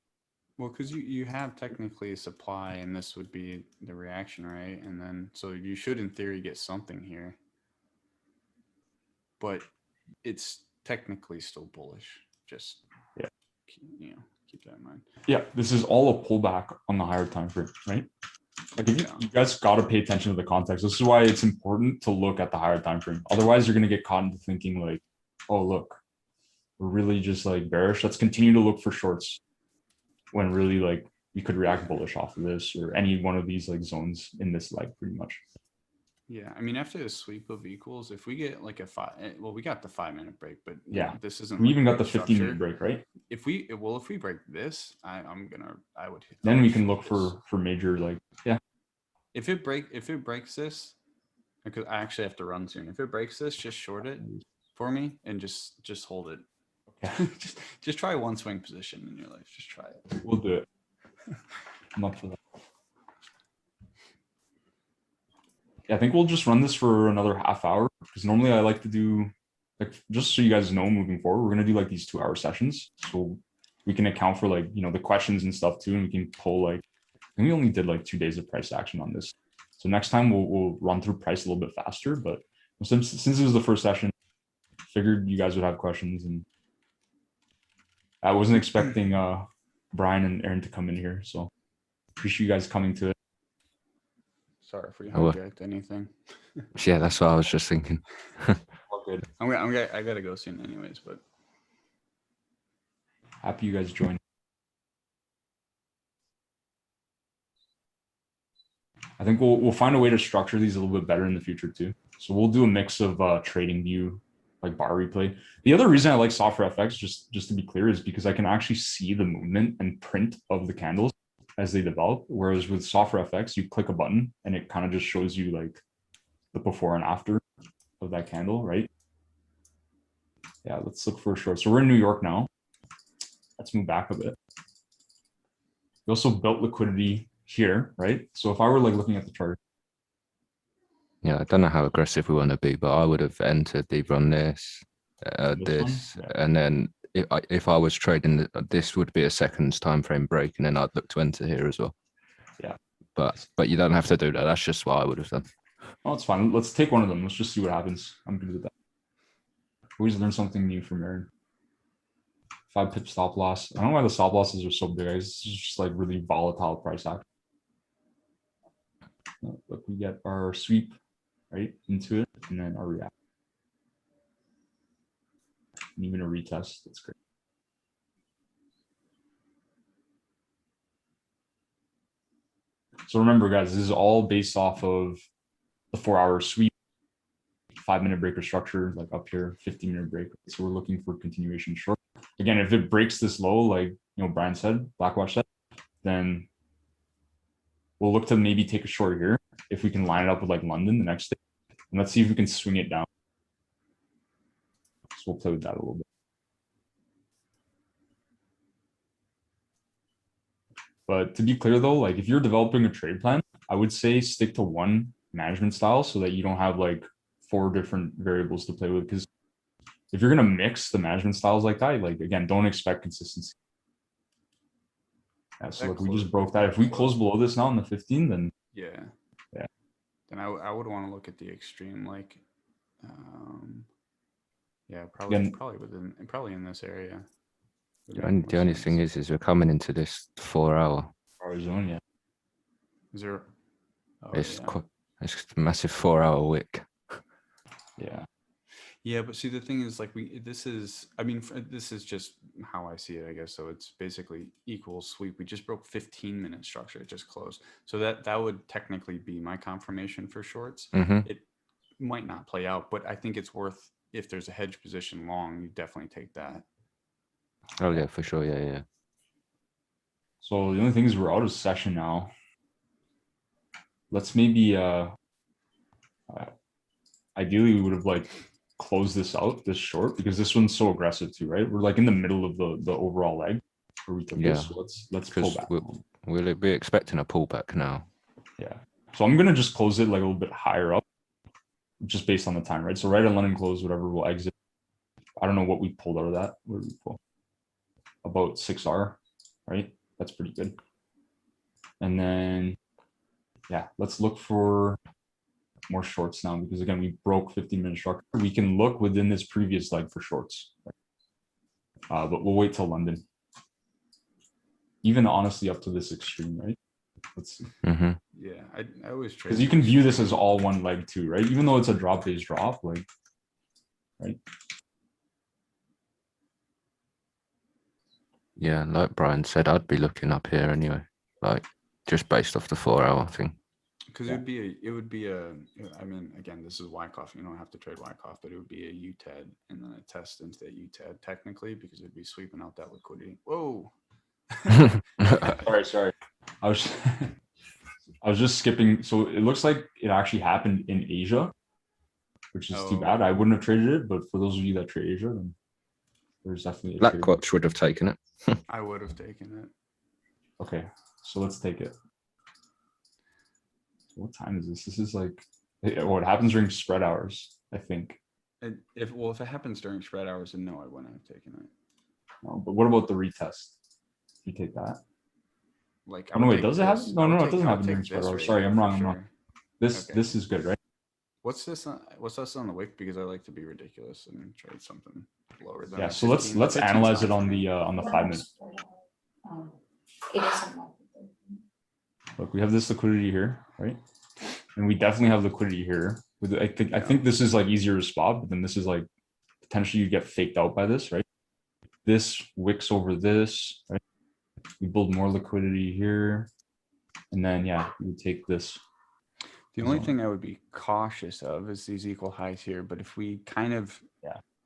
Well, because you have technically a supply, and this would be the reaction, right? And then so you should, in theory, get something here, but it's technically still bullish. Just you know, keep that in mind. Yeah, this is all a pullback on the higher time frame, right? Like if you guys got to pay attention to the context. This is why it's important to look at the higher time frame. Otherwise, you're going to get caught into thinking like, oh, look, we're really just like bearish. Let's continue to look for shorts when really like we could react bullish off of this or any one of these like zones in this leg pretty much. Yeah, I mean, after the sweep of equals, if we get like a well, we got the 5 minute break, but yeah, this isn't. We like even got the structure. 15-minute break, right? If we break this, I would. Then we can look for major like If it breaks this, because I actually have to run soon. If it breaks this, just short it for me and just hold it. Okay. just try one swing position in your life. Just try it. We'll do it. I'm up for that. Yeah, I think we'll just run this for another half hour because normally I like to do like just so you guys know moving forward, we're gonna do like these 2-hour sessions. So we can account for like, you know, the questions and stuff too, and we can pull like, and we only did like 2 days of price action on this. So next time we'll run through price a little bit faster, but since this was the first session, figured you guys would have questions, and I wasn't expecting Brian and Aaron to come in here, so appreciate you guys coming to it. Sorry if we hijacked anything. Yeah, that's what I was just thinking. All good. I gotta go soon anyways, but happy you guys joined. I think we'll find a way to structure these a little bit better in the future too. So we'll do a mix of trading view, like bar replay. The other reason I like software FX, just to be clear, is because I can actually see the movement and print of the candles as they develop. Whereas with software FX, you click a button and it kind of just shows you like the before and after of that candle, right? Yeah, let's look for a short. So we're in New York now. Let's move back a bit. We also built liquidity here, right? So if I were like looking at the chart. Yeah, I don't know how aggressive we want to be, but I would have entered either on this, This and then if I was trading, this would be a seconds time frame break, and then I'd look to enter here as well. Yeah, but you don't have to do that. That's just what I would have done. Oh, it's fine. Let's take one of them. Let's just see what happens. I'm good with that. Always learn something new from Aaron. 5 pip stop loss. I don't know why the stop losses are so big. It's just like really volatile price action. Look, we get our sweep right into it, and then our react, and even a retest. That's great. So remember, guys, this is all based off of the 4-hour sweep 5-minute breaker structure, like up here, 15-minute break. So we're looking for continuation short. Again, if it breaks this low, like Brian said, Blackwatch said, then we'll look to maybe take a short here if we can line it up with like London the next day. And let's see if we can swing it down. So we'll play with that a little bit. But to be clear though, like if you're developing a trade plan, I would say stick to one management style so that you don't have like 4 different variables to play with. Because if you're gonna mix the management styles like that, like again, don't expect consistency. Yeah, so like we just broke that. If we close below this now in the 15, then Yeah. Yeah. Then I would want to look at the extreme, like, yeah, probably Again- probably in this area. The only thing is we're coming into this 4-hour. our zone, yeah. Is there? Oh, It's yeah. it's a massive 4-hour wick. Yeah. Yeah, but see, the thing is, like, this is just how I see it, I guess. So it's basically equal sweep. We just broke 15-minute structure. It just closed. So that would technically be my confirmation for shorts. Mm-hmm. It might not play out, but I think it's worth, if there's a hedge position long, you definitely take that. Oh yeah, for sure. Yeah. So the only thing is we're out of session now. Let's maybe ideally we would have like closed this out, this short, because this one's so aggressive too, right? We're like in the middle of the overall leg where we took this. So let's pull Because back. we'll be expecting a pullback now. Yeah. So I'm gonna just close it like a little bit higher up, just based on the time, right? So right at London close, whatever, we'll exit. I don't know what we pulled out of that. What did we pull? About 6R, right? That's pretty good. And then, yeah, let's look for more shorts now, because again, we broke 15-minute structure. We can look within this previous leg for shorts, but we'll wait till London. Even honestly up to this extreme, right? Let's see. Mm-hmm. Yeah, I always trade. Because you can view this as all one leg too, right? Even though it's a drop-based drop, like, right? Yeah, like Brian said, I'd be looking up here anyway, like just based off the 4-hour thing. Because it would be a, I mean, again, this is Wyckoff. You don't have to trade Wyckoff, but it would be a UTED and then a test into that UTED technically, because it'd be sweeping out that liquidity. Whoa. Sorry. I was just skipping. So it looks like it actually happened in Asia, which is too bad. I wouldn't have traded it, but for those of you that trade Asia, then there's definitely a trade. Blackwatch would have taken it. I would have taken it. Okay, so let's take it. What time is this? This is like what happens during spread hours, I think. And if it happens during spread hours, then no, I wouldn't have taken it. No, but what about the retest? You take that? Like, Oh no, wait, does it happen? No, it doesn't happen during spread hours. Sorry, I'm wrong. This is good, right? What's this on the wick? Because I like to be ridiculous and trade something lower than. Yeah, so let's analyze it on the 5-minute. It isn't. Look, we have this liquidity here, right? And we definitely have liquidity here. I think this is like easier to spot, but then this is like potentially you get faked out by this, right? This wicks over this, right? We build more liquidity here, and then yeah, we would take this. The only thing I would be cautious of is these equal highs here. But if we kind of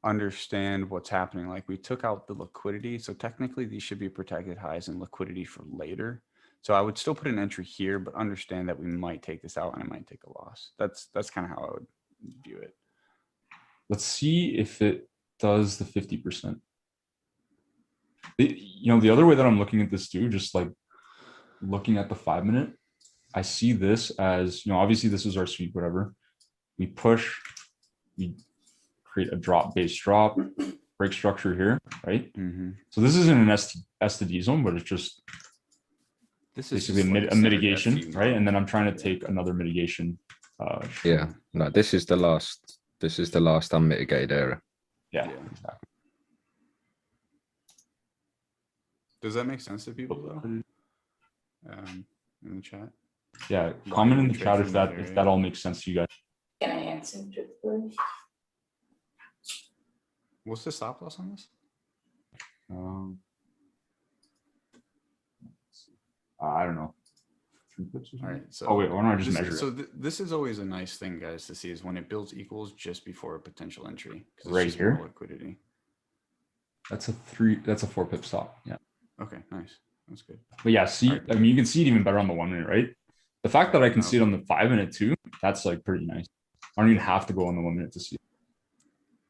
understand what's happening, like we took out the liquidity, so technically these should be protected highs and liquidity for later. So I would still put an entry here, but understand that we might take this out and I might take a loss. That's kind of how I would view it. Let's see if it does the 50%. The other way that I'm looking at this too, just like looking at the 5-minute, I see this as, obviously this is our sweep, whatever. We push, we create a drop-based drop, break structure here, right? Mm-hmm. So this isn't an S to D zone, but it's just basically a mitigation, right? And then I'm trying to take another mitigation. Yeah, no, this is the last unmitigated area. Yeah, exactly. Does that make sense to people though? In the chat. Yeah, comment in the chat if that all makes sense to you guys. Can I answer truthfully? What's the stop loss on this? I don't know. 3 pips or All something. right. So Oh wait, why don't I just this, measure so it? this is always a nice thing, guys, to see is when it builds equals just before a potential entry, because it's Right just here? more liquidity. That's a 4 pip stop. Yeah. Okay, nice. That's good. But yeah, see, Alright. I mean, you can see it even better on the 1 minute, right? The fact that I can Oh. see it on the 5 minute too, that's like pretty nice. I don't even have to go on the 1 minute to see it.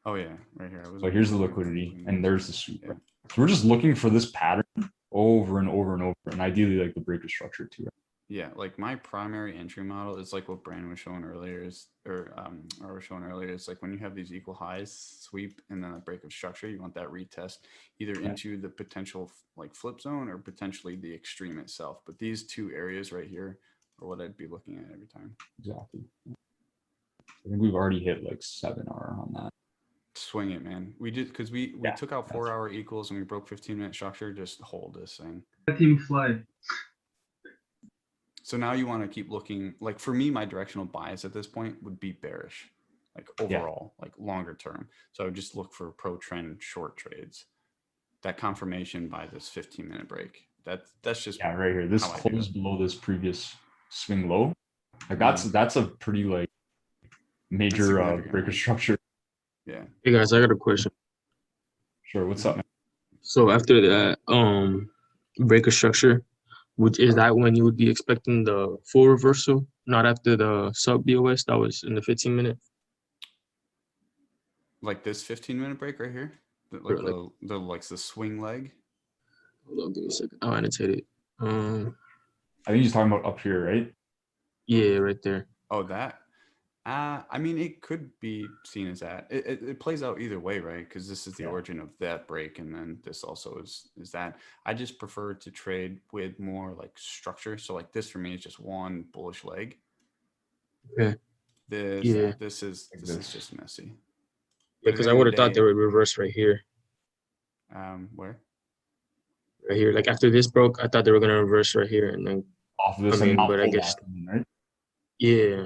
Oh yeah, right here. So here's the liquidity and there's the sweep. Yeah. Right? So we're just looking for this pattern over and over and over, and ideally like the breaker structure too. Right? Yeah, like my primary entry model is like what Brandon was showing earlier is, or was showing earlier is like when you have these equal highs, sweep, and then a break of structure, you want that retest either into the potential like flip zone or potentially the extreme itself. But these two areas right here are what I'd be looking at every time. Exactly. I think we've already hit like 7R on that. Swing it, man. We did because we took out 4-hour equals and we broke 15-minute structure. Just hold this thing. Let him fly. So now you want to keep looking, like for me, my directional bias at this point would be bearish, like overall, like longer term. So I would just look for pro trend short trades. That confirmation by this 15-minute break. That's just right here. This closed below this previous swing low. Like that's a pretty like major breaker structure. Yeah. Hey guys, I got a question. Sure. What's up, man? So after that breaker structure, which is that when you would be expecting the full reversal, not after the sub BOS that was in the 15-minute? Like this 15-minute break right here, Sure, like the swing leg. Hold on, give me a second. I'll annotate it. I think he's talking about up here, right? Yeah, right there. Oh, that. I mean, it could be seen as that. It plays out either way, right? Because this is the origin of that break, and then this also is that. I just prefer to trade with more like structure. So like this for me is just one bullish leg. Okay. This is just messy. Yeah, because I would have thought they would reverse right here. Where? Right here. Like after this broke, I thought they were gonna reverse right here and then off of this. but I guess right? Yeah.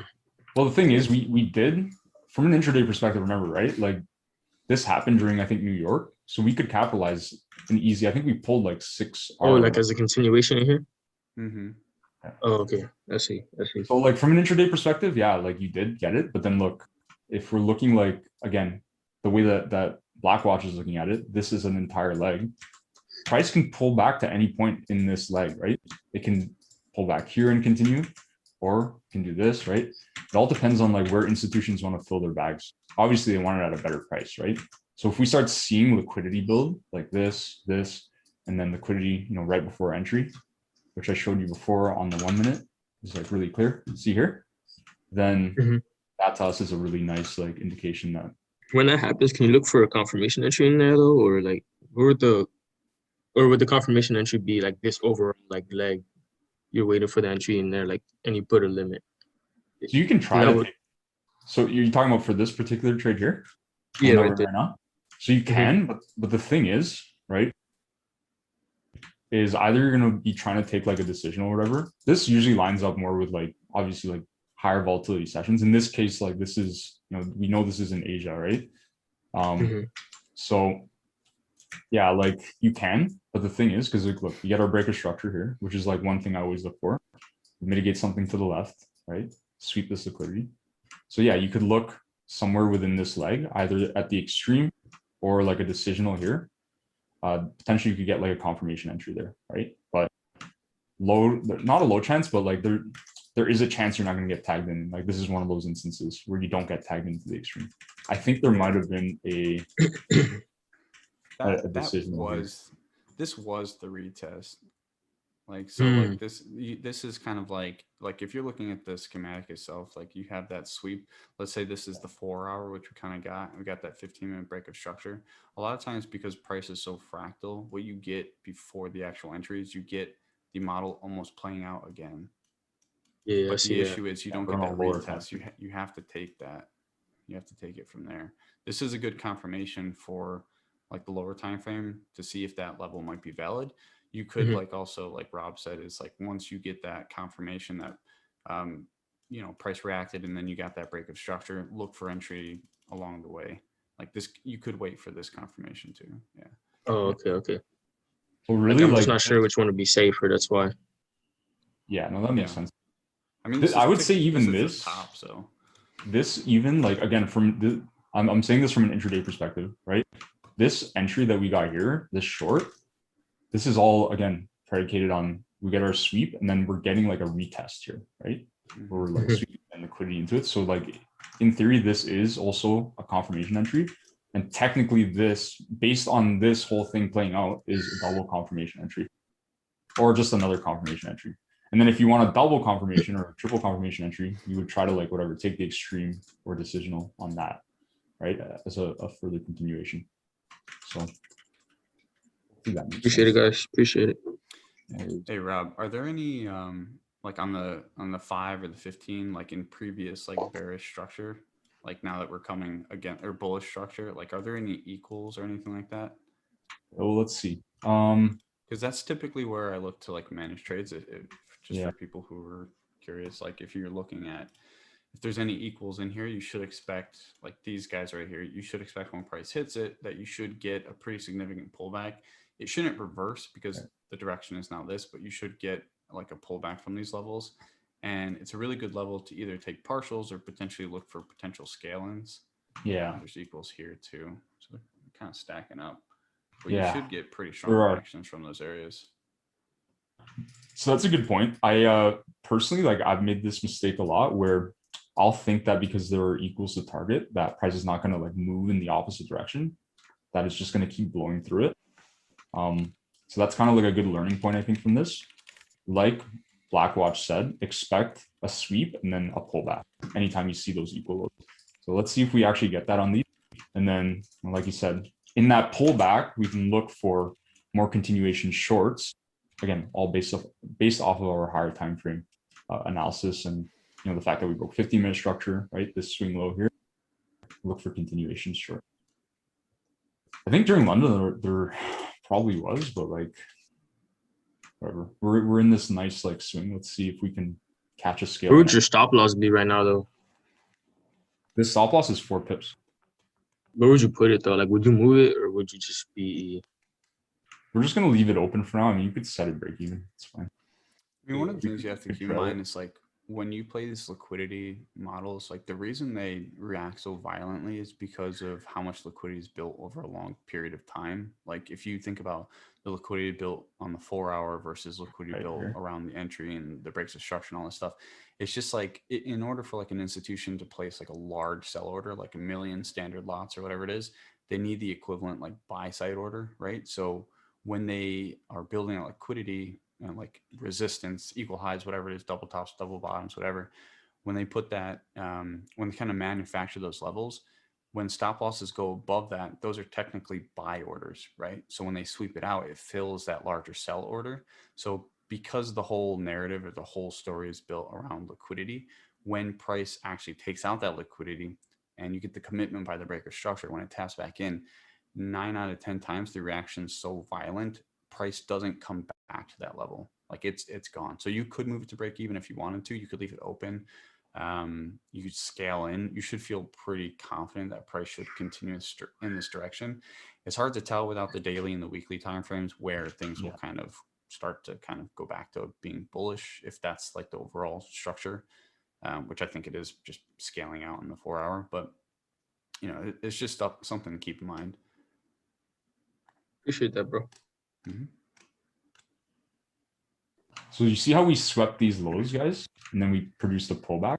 Well, the thing is, we did from an intraday perspective. Remember, right? Like this happened during I think New York, so we could capitalize an easy. I think we pulled like 6. Oh, like as a continuation in here. Mm-hmm. Oh, okay. I see. So like from an intraday perspective, yeah, like you did get it, but then look, if we're looking like again, the way that Blackwatch is looking at it, this is an entire leg. Price can pull back to any point in this leg, right? It can pull back here and continue, or can do this, right? It all depends on like where institutions want to fill their bags. Obviously, they want it at a better price, right? So if we start seeing liquidity build like this, and then liquidity, right before entry, which I showed you before on the 1 minute, is like really clear. See here, then that to us is a really nice like indication that when that happens, can you look for a confirmation entry in there though, or like would the confirmation entry be like this overall like leg? You're waiting for the entry in there, like, and you put a limit. So you can try to. So you're talking about for this particular trade here? Yeah, right there. Right now. So you can, but the thing is, right, is either you're going to be trying to take like a decision or whatever. This usually lines up more with like obviously like higher volatility sessions. In this case, like this is, we know this is in Asia, right? So yeah, like you can, but the thing is, because like, look, you get our breaker structure here, which is like one thing I always look for. Mitigate something to the left, right? Sweep this liquidity. So yeah, you could look somewhere within this leg, either at the extreme or like a decisional here. Potentially you could get like a confirmation entry there, right? But not a low chance, but like there is a chance you're not going to get tagged in. Like this is one of those instances where you don't get tagged into the extreme. I think there might have been a decision. This was the retest. Like, so like this is kind of like if you're looking at the schematic itself, like you have that sweep. Let's say this is the 4-hour, which we kind of got. We got that 15-minute break of structure. A lot of times because price is so fractal, what you get before the actual entries, you get the model almost playing out again. Yeah, but the issue is you don't get that retest. You have to take that. You have to take it from there. This is a good confirmation for like the lower time frame to see if that level might be valid. You could like also, like Rob said, is like once you get that confirmation that price reacted and then you got that break of structure, look for entry along the way. Like this, you could wait for this confirmation too. Yeah. Oh, okay. Well, really, I'm just not sure which one would be safer. That's why. Yeah, no, that makes Yeah. sense. I mean, I would say even this is this, the top, so this even like again from the, I'm saying this from an intraday perspective, right? This entry that we got here, this short, this is all again predicated on we get our sweep and then we're getting like a retest here, right? Where we're like Mhm. sweeping and liquidity into it. So like in theory, this is also a confirmation entry. And technically this, based on this whole thing playing out, is a double confirmation entry or just another confirmation entry. And then if you want a double confirmation or a triple confirmation entry, you would try to like whatever, take the extreme or decisional on that, right? As a further continuation. So I think that makes Appreciate it, sense. guys. Appreciate it. hey Rob, are there any like on the 5 or the 15, like in previous like bearish structure, like now that we're coming again or bullish structure, like are there any equals or anything like that? Oh, let's see. Because that's typically where I look to like manage trades. Just Yeah. for people who are curious, like if you're looking at if there's any equals in here, you should expect like these guys right here. You should expect when price hits it that you should get a pretty significant pullback. It shouldn't reverse because the direction is now this, but you should get like a pullback from these levels. And it's a really good level to either take partials or potentially look for potential scale-ins. Yeah. There's equals here too. So they're kind of stacking up. But Yeah, you should get pretty strong there are. reactions from those areas. So that's a good point. I personally, like I've made this mistake a lot where I'll think that because there are equals to target, that price is not going to like move in the opposite direction, that it's just going to keep blowing through it. So that's kind of like a good learning point, I think, from this. Like Blackwatch said, expect a sweep and then a pullback anytime you see those equal lows. So let's see if we actually get that on these. And then, like you said, in that pullback, we can look for more continuation shorts. Again, all based off of our higher time frame analysis and the fact that we broke 15-minute structure, right? This swing low here. Look for continuation short. I think during London there probably was, but like whatever. We're in this nice like swing. Let's see if we can catch a scale. Where would your stop loss be right now, though? This stop loss is 4 pips. Where would you put it though? Like, would you move it or would you just be? We're just gonna leave it open for now. I mean, you could set it break even. It's fine. I mean, one of the things you have to could keep in trail mind it. is like when you play these liquidity models, like the reason they react so violently is because of how much liquidity is built over a long period of time. Like if you think about the liquidity built on the 4-hour versus liquidity Right built here. around the entry and the breaks of structure and all this stuff, it's just like in order for like an institution to place like a large sell order, like 1 million standard lots or whatever it is, they need the equivalent like buy side order, right? So when they are building a liquidity and like resistance, equal highs, whatever it is, double tops, double bottoms, whatever, when they put that, when they kind of manufacture those levels, when stop losses go above that, those are technically buy orders, right? So when they sweep it out, it fills that larger sell order. So because the whole narrative or the whole story is built around liquidity, when price actually takes out that liquidity and you get the commitment by the breaker structure, when it taps back in, 9 out of 10 times the reaction is so violent, price doesn't come back to that level. Like it's gone. So you could move it to break even if you wanted to. You could leave it open. You could scale in. You should feel pretty confident that price should continue in this direction. It's hard to tell without the daily and the weekly timeframes where things will kind of start to kind of go back to being bullish if that's like the overall structure, which I think it is just scaling out in the 4-hour. But it's just something to keep in mind. Appreciate that, bro. Mm-hmm. So you see how we swept these lows, guys, and then we produced a pullback.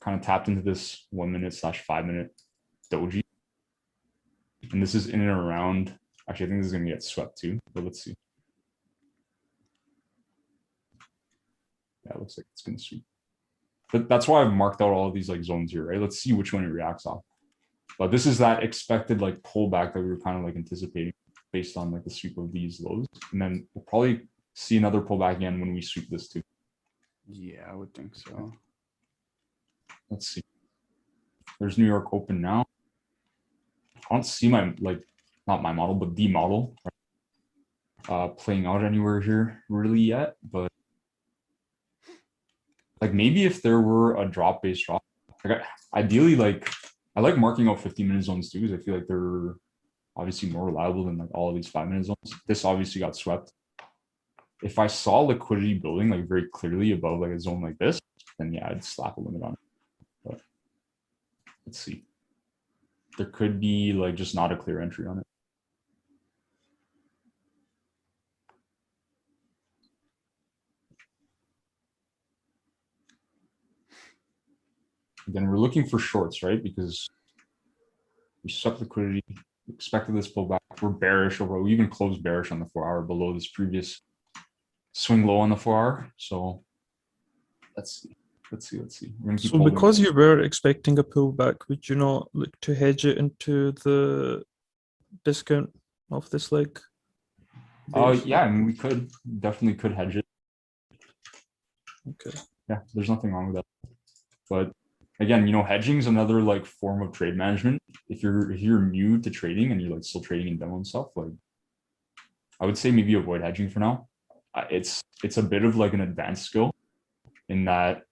Kind of tapped into this 1 minute / 5 minute doji, and this is in and around. Actually, I think this is going to get swept too, but let's see. Yeah, it looks like it's going to sweep. But that's why I've marked out all of these like zones here, right? Let's see which one it reacts off. But this is that expected like pullback that we were kind of like anticipating based on like the sweep of these lows. And then we'll probably see another pullback again when we sweep this too. Yeah, I would think so. Let's see. There's New York open now. I don't see my, like, not my model, but the model playing out anywhere here really yet. But like maybe if there were a drop-based drop, like ideally, like I like marking out 15-minute zones too, because I feel like they're obviously more reliable than like all of these 5-minute zones. This obviously got swept. If I saw liquidity building like very clearly above like a zone like this, then yeah, I'd slap a limit on it. But let's see. There could be like just not a clear entry on it. Again, we're looking for shorts, right? Because we suck liquidity, expected this pullback. We're bearish over, we even closed bearish on the 4 hour below this previous swing low on the 4 hour. So let's see. We're gonna keep So holding. because you were expecting a pullback, would you not look to hedge it into the discount of this leg? Yeah, I mean, we definitely could hedge it. Okay. Yeah, there's nothing wrong with that. But again, you know, hedging is another like form of trade management. If you're new to trading and you're like still trading in demo and stuff, like I would say maybe avoid hedging for now. It's a bit of like an advanced skill in that,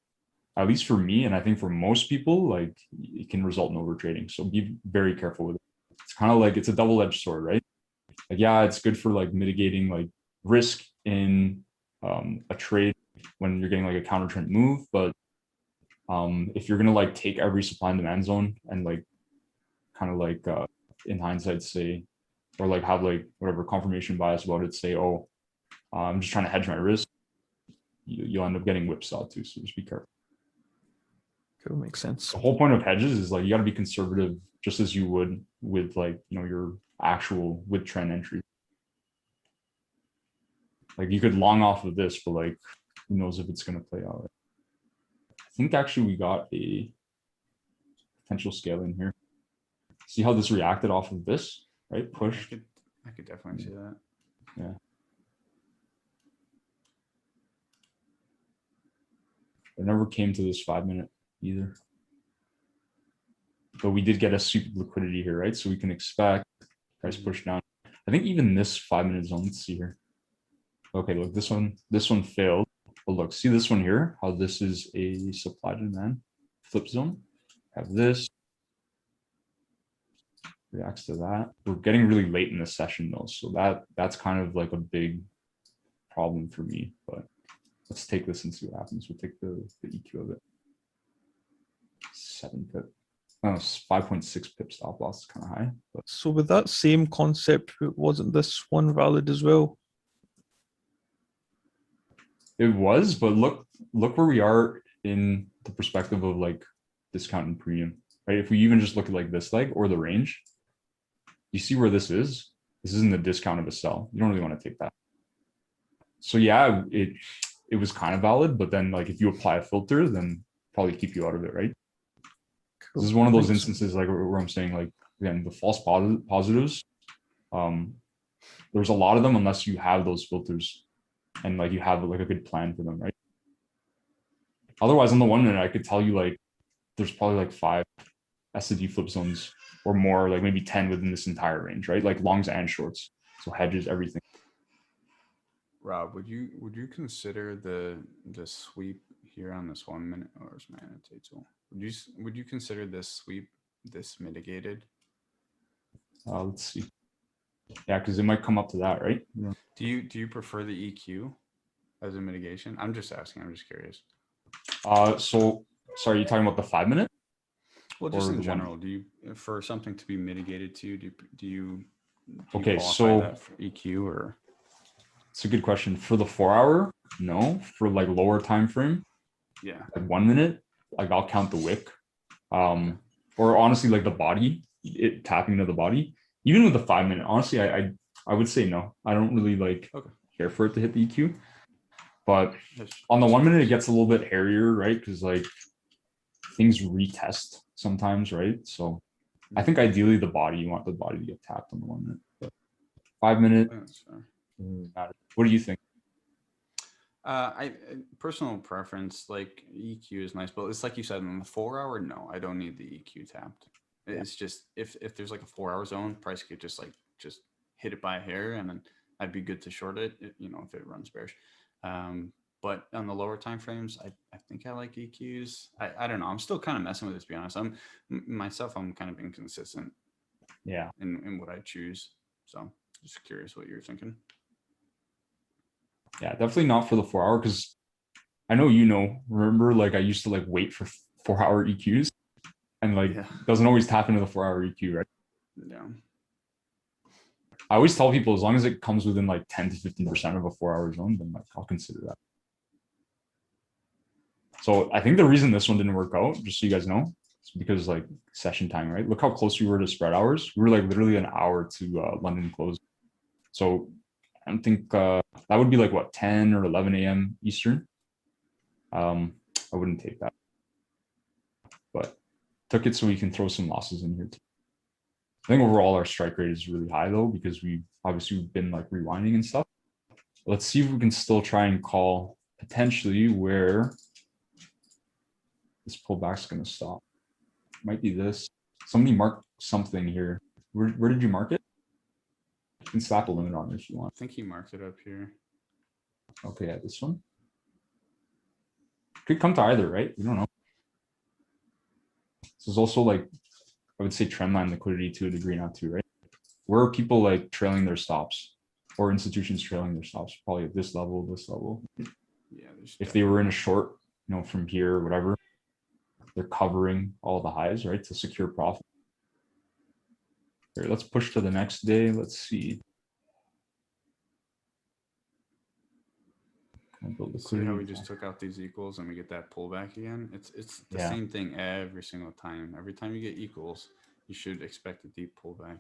at least for me, and I think for most people, like it can result in over trading. So be very careful with it. It's kind of like it's a double-edged sword, right? Like, yeah, it's good for like mitigating like risk in a trade when you're getting like a counter trend move, but if you're gonna like take every supply and demand zone and like kind of like in hindsight say, or like have like whatever confirmation bias about it, say, oh, I'm just trying to hedge my risk, you'll end up getting whipsawed too. So just be careful. Cool, makes sense. The whole point of hedges is like you got to be conservative, just as you would with like, you know, your actual with trend entry. Like you could long off of this, but like who knows if it's going to play out. I think actually we got a potential scale in here. See how this reacted off of this, right? Push. I could definitely see that. Yeah. I never came to this 5 minute either. But we did get a super liquidity here, right? So we can expect price push down. I think even this 5 minute zone, let's see here. Okay, look, this one failed. But look, see this one here, how this is a supply demand flip zone. Have this. Reacts to that. We're getting really late in the session though. So that's kind of like a big problem for me, but let's take this and see what happens. We'll take the EQ of it. 7 pip. Oh, 5.6 pip stop loss is kind of high. But so with that same concept, wasn't this one valid as well? it was, but look where we are in the perspective of like discount and premium, right? If we even just look at like this leg or the range, you see where this is? This isn't the discount of a sell. You don't really want to take that. So yeah, it was kind of valid, but then like if you apply a filter, then probably keep you out of it, right? This is one of those instances like where I'm saying like, again, the false positives, there's a lot of them unless you have those filters and like you have like a good plan for them, right? Otherwise, on the 1 minute, I could tell you like there's probably like 5 S&D flip zones or more, like maybe 10 within this entire range, right? Like longs and shorts. So hedges, everything. Rob, would you consider the sweep here on this 1 minute, or is my annotate tool? Would you consider this sweep this mitigated? Let's see. Yeah, because it might come up to that, right? Yeah. Do you prefer the EQ as a mitigation? I'm just asking. I'm just curious. So sorry, you talking about the 5 minute? Well, just in general, do you, for something to be mitigated to, do you okay, qualify so that for EQ or? It's a good question. For the 4 hour, no. For like lower time frame, yeah, like 1 minute, like I'll count the wick, or honestly like the body, it tapping to the body. Even with the 5 minute, honestly, I would say no. I don't really like care for it to hit the EQ. But on the 1 minute, it gets a little bit hairier, right? Because like things retest sometimes, right? So I think ideally the body, you want the body to get tapped on the 1 minute. But 5 minute, what do you think? I personal preference, like EQ is nice, but it's like you said, in the 4 hour, no, I don't need the EQ tapped. It's just if there's like a 4 hour zone, price could just hit it by a hair, and then I'd be good to short it, you know, if it runs bearish. But on the lower time frames, I think I like EQs. I don't know. I'm still kind of messing with this, to be honest. I'm kind of inconsistent. Yeah. In what I choose. So just curious what you're thinking. Yeah, definitely not for the 4 hour, because I know remember, like I used to like wait for 4 hour EQs and like Yeah. doesn't always tap into the 4 hour EQ, right? Yeah. I always tell people as long as it comes within like 10 to 15% of a 4 hour zone, then like I'll consider that. So I think the reason this one didn't work out, just so you guys know, is because like session time, right? Look how close we were to spread hours. We were like literally an hour to London close. So I don't think that would be like what, 10 or 11 a.m. Eastern. I wouldn't take that, but took it so we can throw some losses in here too. I think overall our strike rate is really high though, because we've been like rewinding and stuff. Let's see if we can still try and call potentially where this pullback's going to stop. Might be this. Somebody mark something here. Where did you mark it? You can slap a limit on it if you want. I think he marked it up here. Okay, yeah, this one. Could come to either, right? We don't know. This is also like, I would say trendline liquidity to a degree, not too, right? Where are people like trailing their stops, or institutions trailing their stops? Probably at this level, this level. Yeah. If they were in a short, from here or whatever, they're covering all the highs, right, to secure profit. Here, let's push to the next day. Let's see. See how we just took out these equals and we get that pullback again? It's the same thing every single time. Every time you get equals, you should expect a deep pullback.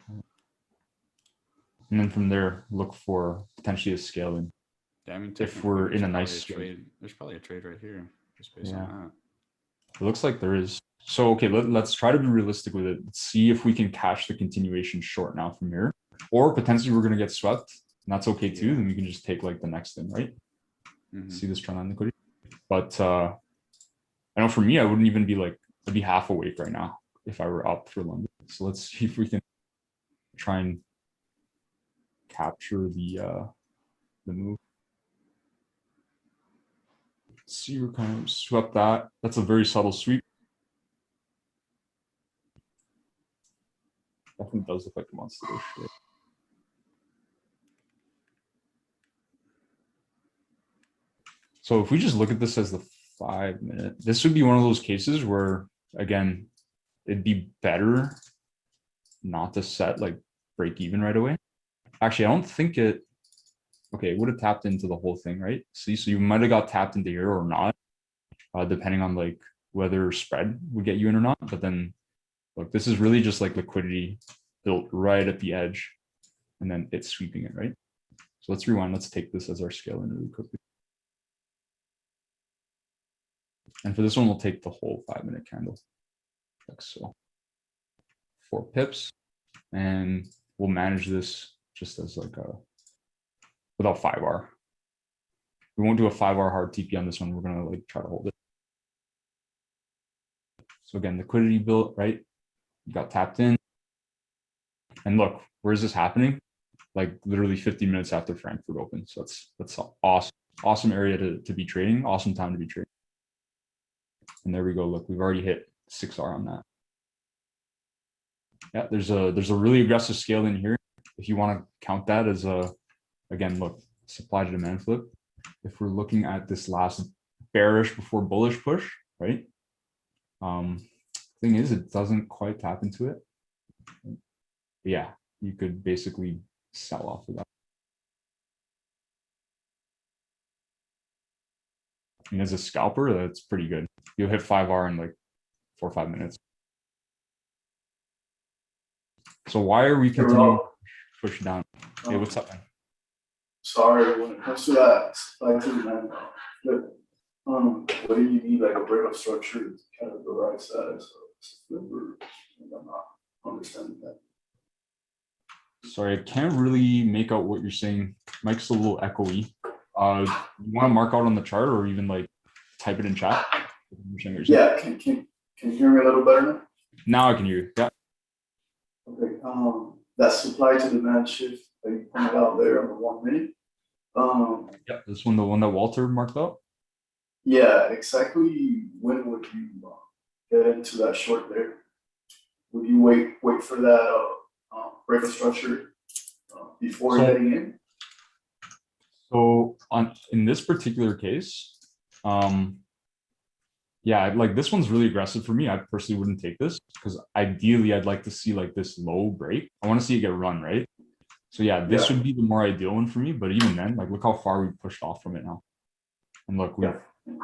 And then from there, look for potentially a scaling. Yeah, I mean, if we're in a nice trade, there's probably a trade right here, just based on that. It looks like there is. So, okay, let's try to be realistic with it. Let's see if we can catch the continuation short now from here, or potentially we're going to get swept. And that's okay too. Then we can just take like the next thing, right? See this trend line liquidity. But I know for me, I wouldn't even be like, I'd be half awake right now if I were up for London. So let's see if we can try and capture the move. See, we're kind of swept that. That's a very subtle sweep. Definitely does look like a monster shit. So if we just look at this as the 5 minute, this would be one of those cases where, again, it'd be better not to set like break even right away. Actually, I don't think it, okay, it would have tapped into the whole thing, right? See, so you might have got tapped into here or not, depending on like whether spread would get you in or not. But then look, this is really just like liquidity built right at the edge and then it's sweeping it, right? So let's rewind. Let's take this as our scale in really quickly. And for this one, we'll take the whole 5 minute candle. Like so. 4 pips. And we'll manage this just as like a, without 5R. We won't do a 5R hard TP on this one. We're gonna like try to hold it. So again, liquidity built, right? You got tapped in. And look, where is this happening? Like literally 50 minutes after Frankfurt opened. So that's awesome. Awesome area to be trading. Awesome time to be trading. And there we go. Look, we've already hit 6R on that. Yeah, there's a really aggressive scale in here. If you want to count that as a, again, look, supply to demand flip. If we're looking at this last bearish before bullish push, right? Thing is, it doesn't quite tap into it. Yeah, you could basically sell off of that. I mean, as a scalper, that's pretty good. You'll hit 5R in like 4 or 5 minutes. So why are we continuing to push down? Hey, what's up, man? Sorry, when it comes to that supply to demand, but what do you need, like a breakup structure to kind of the right size? I'm not understanding that. Sorry, I can't really make out what you're saying. Mike's a little echoey. You want to mark out on the chart or even like type it in chat? Yeah, can you hear me a little better now? Now I can hear you. Yeah. Okay, that supply to demand shift that you pointed out there on the 1 minute. Yeah, this one, the one that Walter marked out. Yeah, exactly. When would you get into that short there? Would you wait for that breakup structure before getting in? So in this particular case, yeah, like this one's really aggressive for me. I personally wouldn't take this because ideally I'd like to see like this low break. I want to see it get run, right? So yeah, this would be the more ideal one for me. But even then, like look how far we pushed off from it now. And look, we've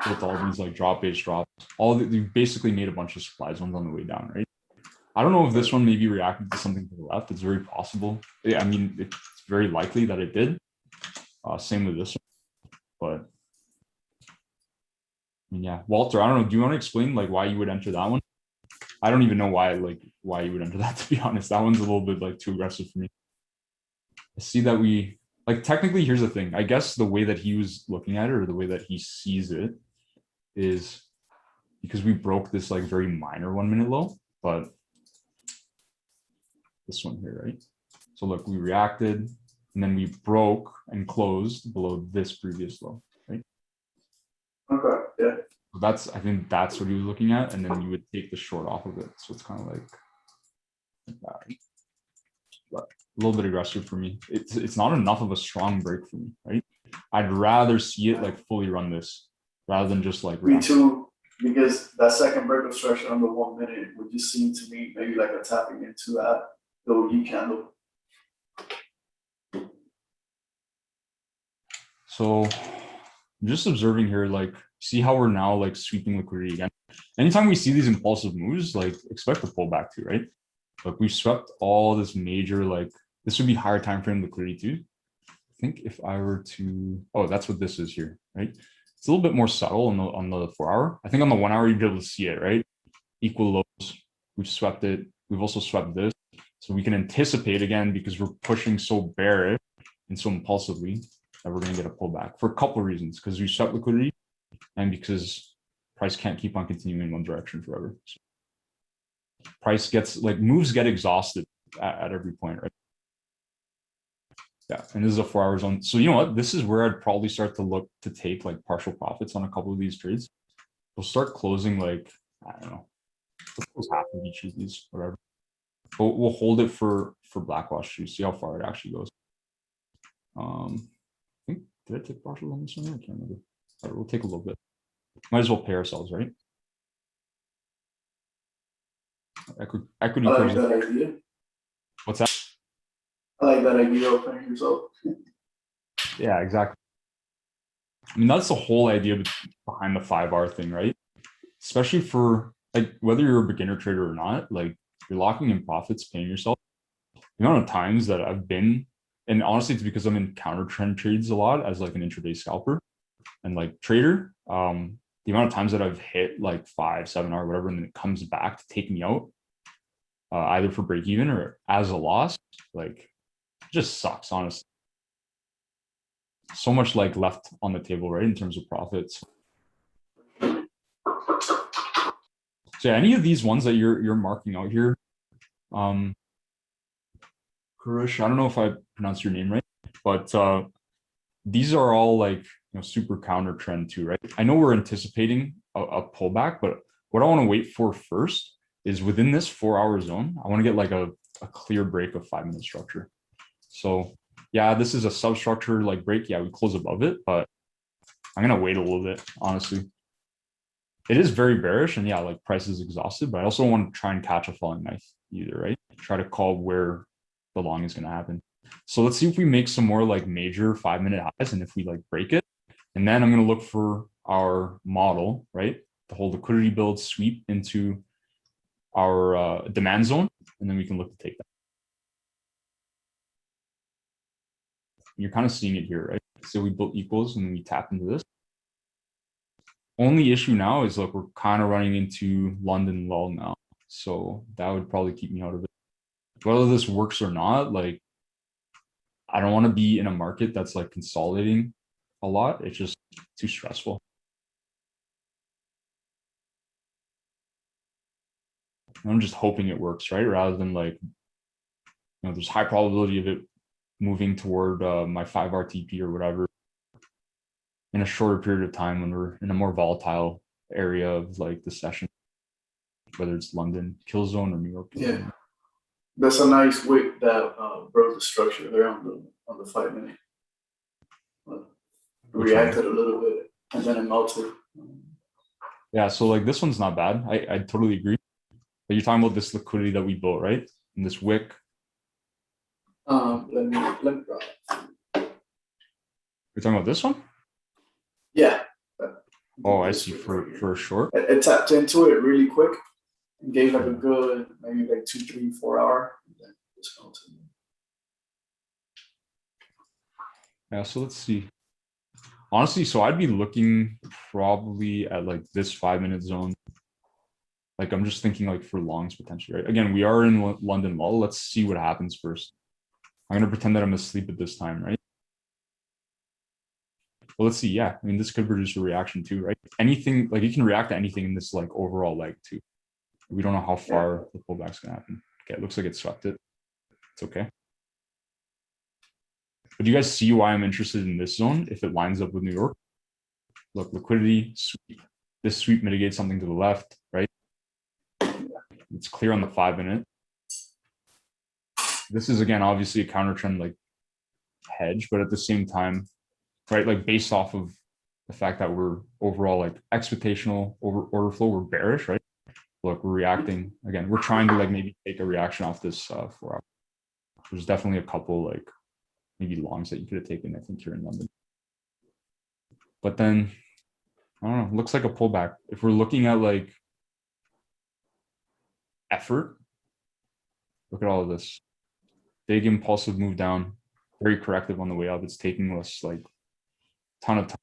built all these like drop base drops. We've basically made a bunch of supply zones on the way down, right? I don't know if this one maybe reacted to something to the left. It's very possible. I mean, it's very likely that it did. Same with this one, but I mean, yeah, Walter, I don't know. Do you want to explain like why you would enter that one? I don't even know why you would enter that, to be honest. That one's a little bit like too aggressive for me. I see that we like technically here's the thing. I guess the way that he was looking at it or the way that he sees it is because we broke this like very minor 1 minute low, but this one here, right? So look, we reacted and then we broke and closed below this previous low, right? Okay, yeah. So I think that's what he was looking at, and then you would take the short off of it. So it's kind of like that. But a little bit aggressive for me. It's not enough of a strong break for me, right? I'd rather see it like fully run this rather than just like me too, because that second break of structure under 1 minute would just seem to me maybe like a tapping into that little E candle. So I'm just observing here, like, see how we're now like sweeping liquidity again. Anytime we see these impulsive moves, like expect a pullback too, right? Like we've swept all this major, like this would be higher time frame liquidity too. I think if I were to, oh, that's what this is here, right? It's a little bit more subtle on the 4 hour. I think on the 1 hour, you'd be able to see it, right? Equal lows, we've swept it. We've also swept this. So we can anticipate again, because we're pushing so bearish and so impulsively that we're going to get a pullback for a couple of reasons, because we swept liquidity and because price can't keep on continuing in one direction forever. So price gets like moves get exhausted at every point, right? Yeah, and this is a 4 hour zone. So you know what? This is where I'd probably start to look to take like partial profits on a couple of these trades. We'll start closing like, I don't know, let's close half of each of these, whatever. But we'll hold it for Blackwash to see how far it actually goes. I think, did I take partial on this one? I can't remember. All right, we'll take a little bit. Might as well pay ourselves, right? Equity. I like that idea. What's that? I like that idea of paying yourself. Yeah, exactly. I mean, that's the whole idea behind the 5 hour thing, right? Especially for like whether you're a beginner trader or not, like you're locking in profits, paying yourself. The amount of times that I've been, and honestly, it's because I'm in counter trend trades a lot as like an intraday scalper and like trader. The amount of times that I've hit like 5, 7 hour, whatever, and then it comes back to take me out, either for break even or as a loss, like it just sucks, honestly. So much like left on the table, right, in terms of profits. So any of these ones that you're marking out here, Kurush, I don't know if I pronounced your name right, but these are all like, you know, super counter trend too, right? I know we're anticipating a pullback, but what I want to wait for first is within this 4 hour zone, I want to get like a clear break of 5 minute structure. So yeah, this is a substructure like break. Yeah, we close above it, but I'm going to wait a little bit, honestly. It is very bearish and yeah, like price is exhausted, but I also want to try and catch a falling knife either, right? Try to call where the long is going to happen. So let's see if we make some more like major 5 minute highs and if we like break it. And then I'm going to look for our model, right? The whole liquidity build sweep into our demand zone. And then we can look to take that. You're kind of seeing it here, right? So we built equals and then we tap into this. Only issue now is look, we're kind of running into London lull now. So that would probably keep me out of it. Whether this works or not, like I don't want to be in a market that's like consolidating a lot. It's just too stressful. I'm just hoping it works, right? Rather than like, you know, there's high probability of it moving toward my 5 RTP or whatever in a shorter period of time when we're in a more volatile area of like the session, whether it's London kill zone or New York. Yeah, that's a nice wick that broke the structure there on the 5 minute. Which one? reacted a little bit, and then it melted. Yeah, so like this one's not bad. I totally agree. But you're talking about this liquidity that we built, right? And this wick. Let me draw it. You're talking about this one? Yeah. Oh, I see. For sure. It tapped into it really quick and gave like a good maybe like 2, 3, 4 hour. And then just melted. Yeah, so let's see. Honestly, so I'd be looking probably at like this 5-minute zone. Like I'm just thinking like for longs potentially, right? Again, we are in London lull. Let's see what happens first. I'm gonna pretend that I'm asleep at this time, right? Well, let's see. Yeah, I mean, this could produce a reaction too, right? Anything, like you can react to anything in this like overall leg too. We don't know how far the pullback's gonna happen. Okay, it looks like it swept it. It's okay. But do you guys see why I'm interested in this zone if it lines up with New York? Look, liquidity, sweep. This sweep mitigates something to the left, right? It's clear on the 5-minute. This is again obviously a counter trend like hedge, but at the same time, right, like based off of the fact that we're overall like expectational over order flow, we're bearish, right? Look, we're reacting again. We're trying to like maybe take a reaction off this 4 hour. There's definitely a couple like maybe longs that you could have taken, I think, here in London. But then I don't know, looks like a pullback. If we're looking at like effort, look at all of this. Big impulsive move down, very corrective on the way up. It's taking us like a ton of time.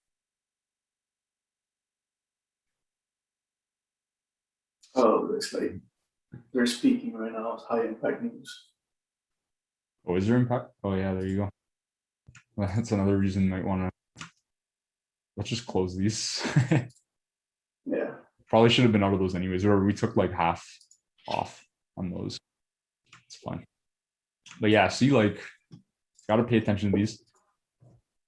Oh, looks like they're speaking right now. It's high impact news. Oh, is there impact? Oh yeah, there you go. Well, that's another reason you might want to. Let's just close these. Yeah. Probably should have been out of those anyways, or we took like half off on those. It's fine. But yeah, see, like, gotta pay attention to these.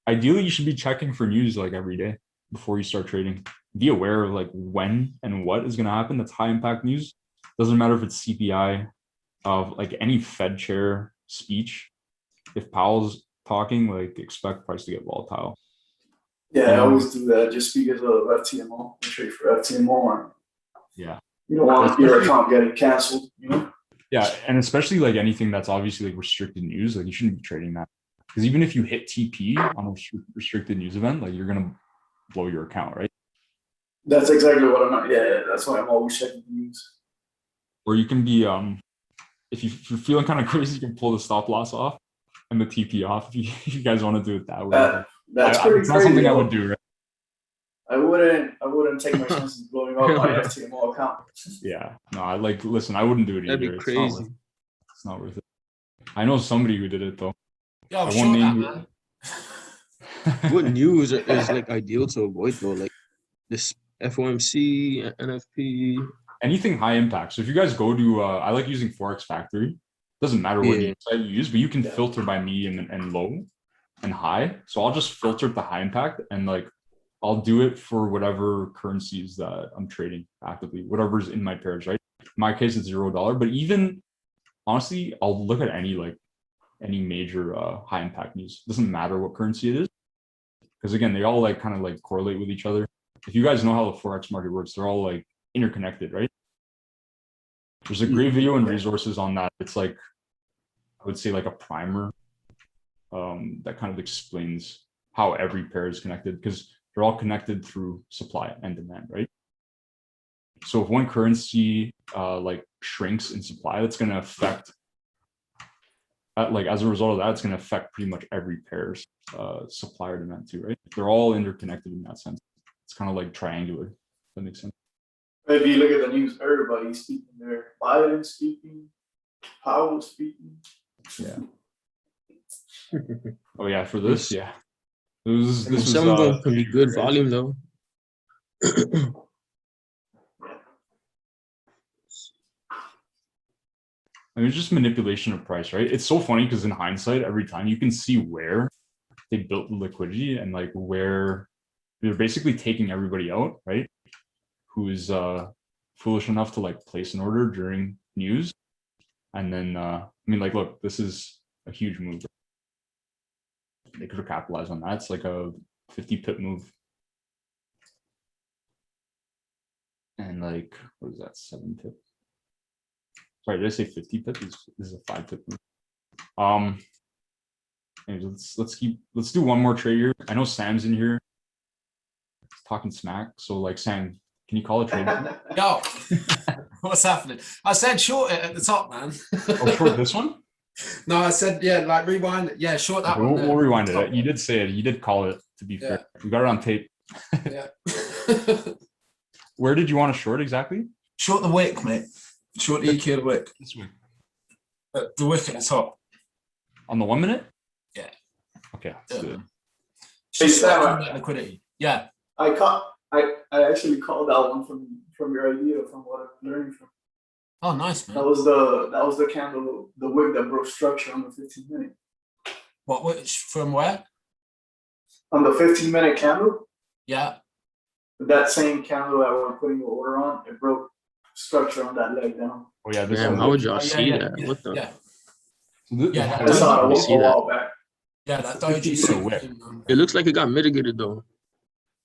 Ideally, you should be checking for news like every day before you start trading. Be aware of like when and what is going to happen. That's high impact news. Doesn't matter if it's CPI, of like any Fed chair speech. If Powell's talking, like expect price to get volatile. Yeah, I always do that just because of FTMO. I trade for FTMO. Yeah. You don't want your account getting canceled, you know? Yeah, and especially like anything that's obviously like restricted news, like you shouldn't be trading that. Because even if you hit TP on a restricted news event, like you're gonna blow your account, right? That's exactly what I'm not. Yeah, that's why I'm always checking the news. Or you can be if you're feeling kind of crazy, you can pull the stop loss off and the TP off if you guys want to do it that way. That's pretty it's crazy. not something I would do, right? I wouldn't take my chances blowing up my FTMO account. Yeah, no, I like listen, I wouldn't do it That'd either. be crazy. It's not worth it. I know somebody who did it though. Yeah, I'm I sure won't that, name man. What news is like ideal to avoid though? Like this FOMC, NFP. Anything high impact. So if you guys go to, I like using Forex Factory. Doesn't matter what Yeah. site you use, but you can filter by medium and low and high. So I'll just filter the high impact and like I'll do it for whatever currencies that I'm trading actively, whatever's in my pairs, right? In my case, it's $0. But even honestly, I'll look at any major high impact news. Doesn't matter what currency it is, because again, they all like kind of like correlate with each other. If you guys know how the Forex market works, they're all like interconnected, right? There's a great video and resources on that. It's like, I would say like a primer that kind of explains how every pair is connected, because they're all connected through supply and demand, right? So if one currency like shrinks in supply, that's going to affect, like as a result of that, it's going to affect pretty much every pair's supply or demand too, right? They're all interconnected in that sense. It's kind of like triangular. If that makes sense. If you look at the news, everybody's speaking there. Biden speaking, Powell speaking. Yeah. Oh yeah, for this, yeah. This Some of was, them can be good volume though. I mean, it's just manipulation of price, right? It's so funny because in hindsight, every time you can see where they built the liquidity and like where they're basically taking everybody out, right? Who is foolish enough to like place an order during news. And then, I mean, like, look, this is a huge move. They could have capitalized on that. It's like a 50 pip move. And like, what is that? 7 pip. Sorry, did I say 50 pip? This is a 5 pip move. Anyways, let's do one more trade here. I know Sam's in here talking smack. So like, Sam, can you call a trade? Yo, what's happening? I said short it at the top, man. Oh, short this one? No, I said, yeah, like rewind it. Yeah, short that Okay, one. we'll rewind it. You did say it. You did call it, to be fair. We got it on tape. Yeah. Where did you want to short exactly? Short the wick, mate. Short the EQ of the wick. This wick. The wick at the top. On the 1 minute? Yeah. Okay, that's good. Just Sam, that liquidity. Yeah. I actually called that one from your idea, from what I'm learning from. Oh, nice, man. That was the candle, the wick that broke structure on the 15-minute. What, which, from where? On the 15-minute candle, Yeah. that same candle that we're putting the order on, it broke structure on that leg down. Oh yeah, this Damn, one. how would y'all Yeah, see yeah, that? yeah, What the? Yeah. I that saw doji, it a while back. yeah, that doji thing. It looks like it got mitigated though.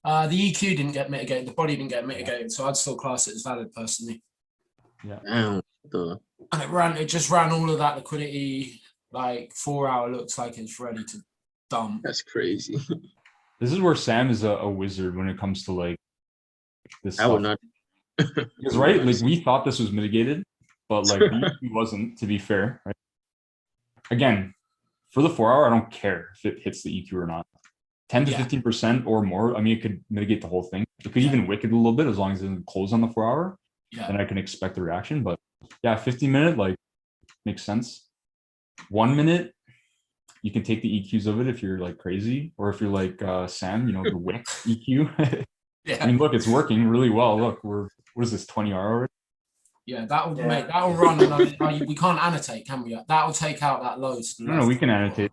The EQ didn't get mitigated, the body didn't get mitigated, so I'd still class it as valid personally. Yeah. Damn. And it just ran all of that liquidity, like 4 hour looks like it's ready to dump. That's crazy. This is where Sam is a wizard when it comes to like this I stuff. would not. Because right, like we thought this was mitigated, but like it wasn't, to be fair. Right? Again, for the 4 hour, I don't care if it hits the EQ or not. 10 to 15% or more. I mean, it could mitigate the whole thing. It could even wick it a little bit as long as it doesn't close on the 4 hour. Yeah. Then I can expect the reaction. But yeah, 15-minute like makes sense. 1 minute, you can take the EQs of it if you're like crazy, or if you're like Sam, you know, the wick EQ. Yeah. I mean, look, it's working really well. Look, what is this, 20 hour? Yeah, that'll make that'll run. We can't annotate, can we? That'll take out that load. No, we can annotate.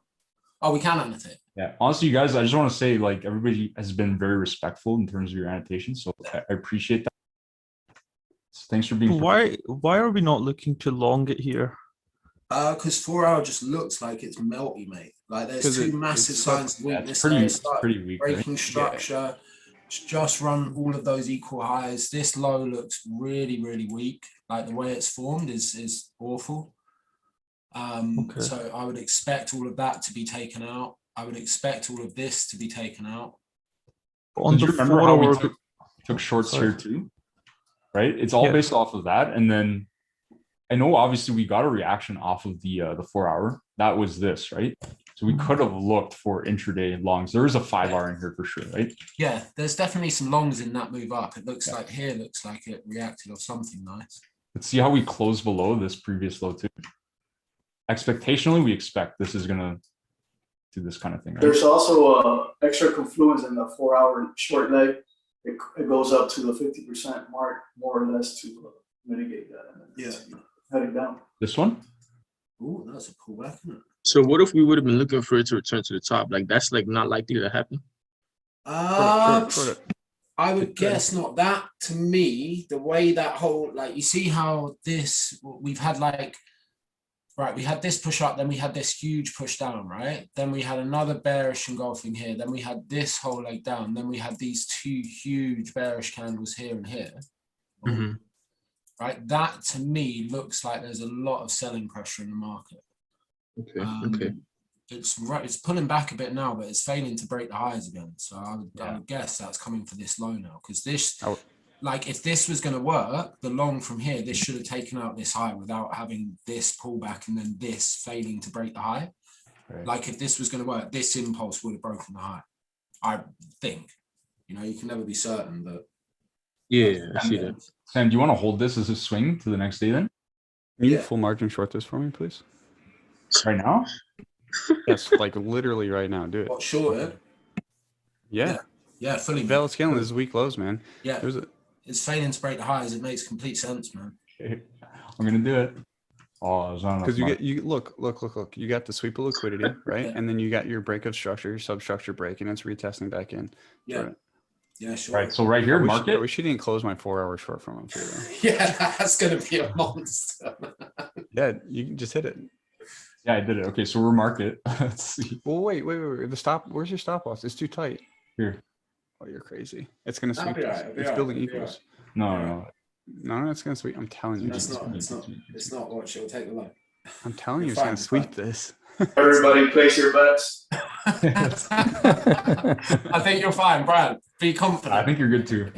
Oh, we can annotate. Yeah, honestly, you guys, I just want to say, like, everybody has been very respectful in terms of your annotation, so I appreciate that. So thanks for being. Why are we not looking to long it here? Because 4 hour just looks like it's melty, mate. Like there's two massive signs of weakness there. It's like pretty weak, breaking right? structure. Just run all of those equal highs. This low looks really, really weak. Like the way it's formed is awful. So I would expect all of that to be taken out. I would expect all of this to be taken out. Do you remember how we took shorts here too? Right? It's all based off of that. And then I know obviously we got a reaction off of the 4 hour. That was this, right? So we could have looked for intraday longs. There is a 5 hour in here for sure, right? Yeah, there's definitely some longs in that move up. It looks like here looks like it reacted or something nice. Let's see how we close below this previous low too. Expectationally, we expect this is gonna do this kind of thing, right? There's also extra confluence in the 4 hour short leg. It goes up to the 50% mark, more or less, to mitigate that. And then heading down. This one? Oh, that's a pullback, isn't it? So what if we would have been looking for it to return to the top? Like that's like not likely to happen. I would guess not. That to me, the way that whole, like, you see how this, we've had like, right, we had this push up, then we had this huge push down, right? Then we had another bearish engulfing here. Then we had this whole leg down. Then we had these two huge bearish candles here and here. Mm-hmm. Right, that to me looks like there's a lot of selling pressure in the market. Okay. It's pulling back a bit now, but it's failing to break the highs again. So I would guess that's coming for this low now, because this, like, if this was going to work, the long from here, this should have taken out this high without having this pullback and then this failing to break the high. Right. Like if this was going to work, this impulse would have broken the high. I think, you know, you can never be certain, but yeah, I see that. Sam, do you want to hold this as a swing to the next day then? Can you full margin short this for me, please? Right now? Yes, like literally right now. Do it. What, short it? Yeah. Yeah, fully. Valid scaling, this is weak lows, man. Yeah. It's failing to break the highs. It makes complete sense, man. Okay. I'm gonna do it. Oh, because you look. You got the sweep of liquidity, right? And then you got your break of structure, your substructure break, and it's retesting back in. Yeah. Right. Yeah, sure. Right. So right here, market. I wish you didn't close my 4 hour short from him too. Yeah, that's gonna be a monster. Yeah, you can just hit it. Yeah, I did it. Okay, so we're market. Let's see. Well, wait. The stop. Where's your stop loss? It's too tight. Here. Oh, you're crazy. It's gonna I'll sweep be this. alright, I'll be It's alright, building I'll be equals. No, Alright. no. No, it's gonna sweep. I'm telling you. It's not what she'll take the line. I'm telling You're you, it's gonna fine, sweep fine. this. Everybody place your bets. I think you're fine, Brad. Be confident. I think you're good too.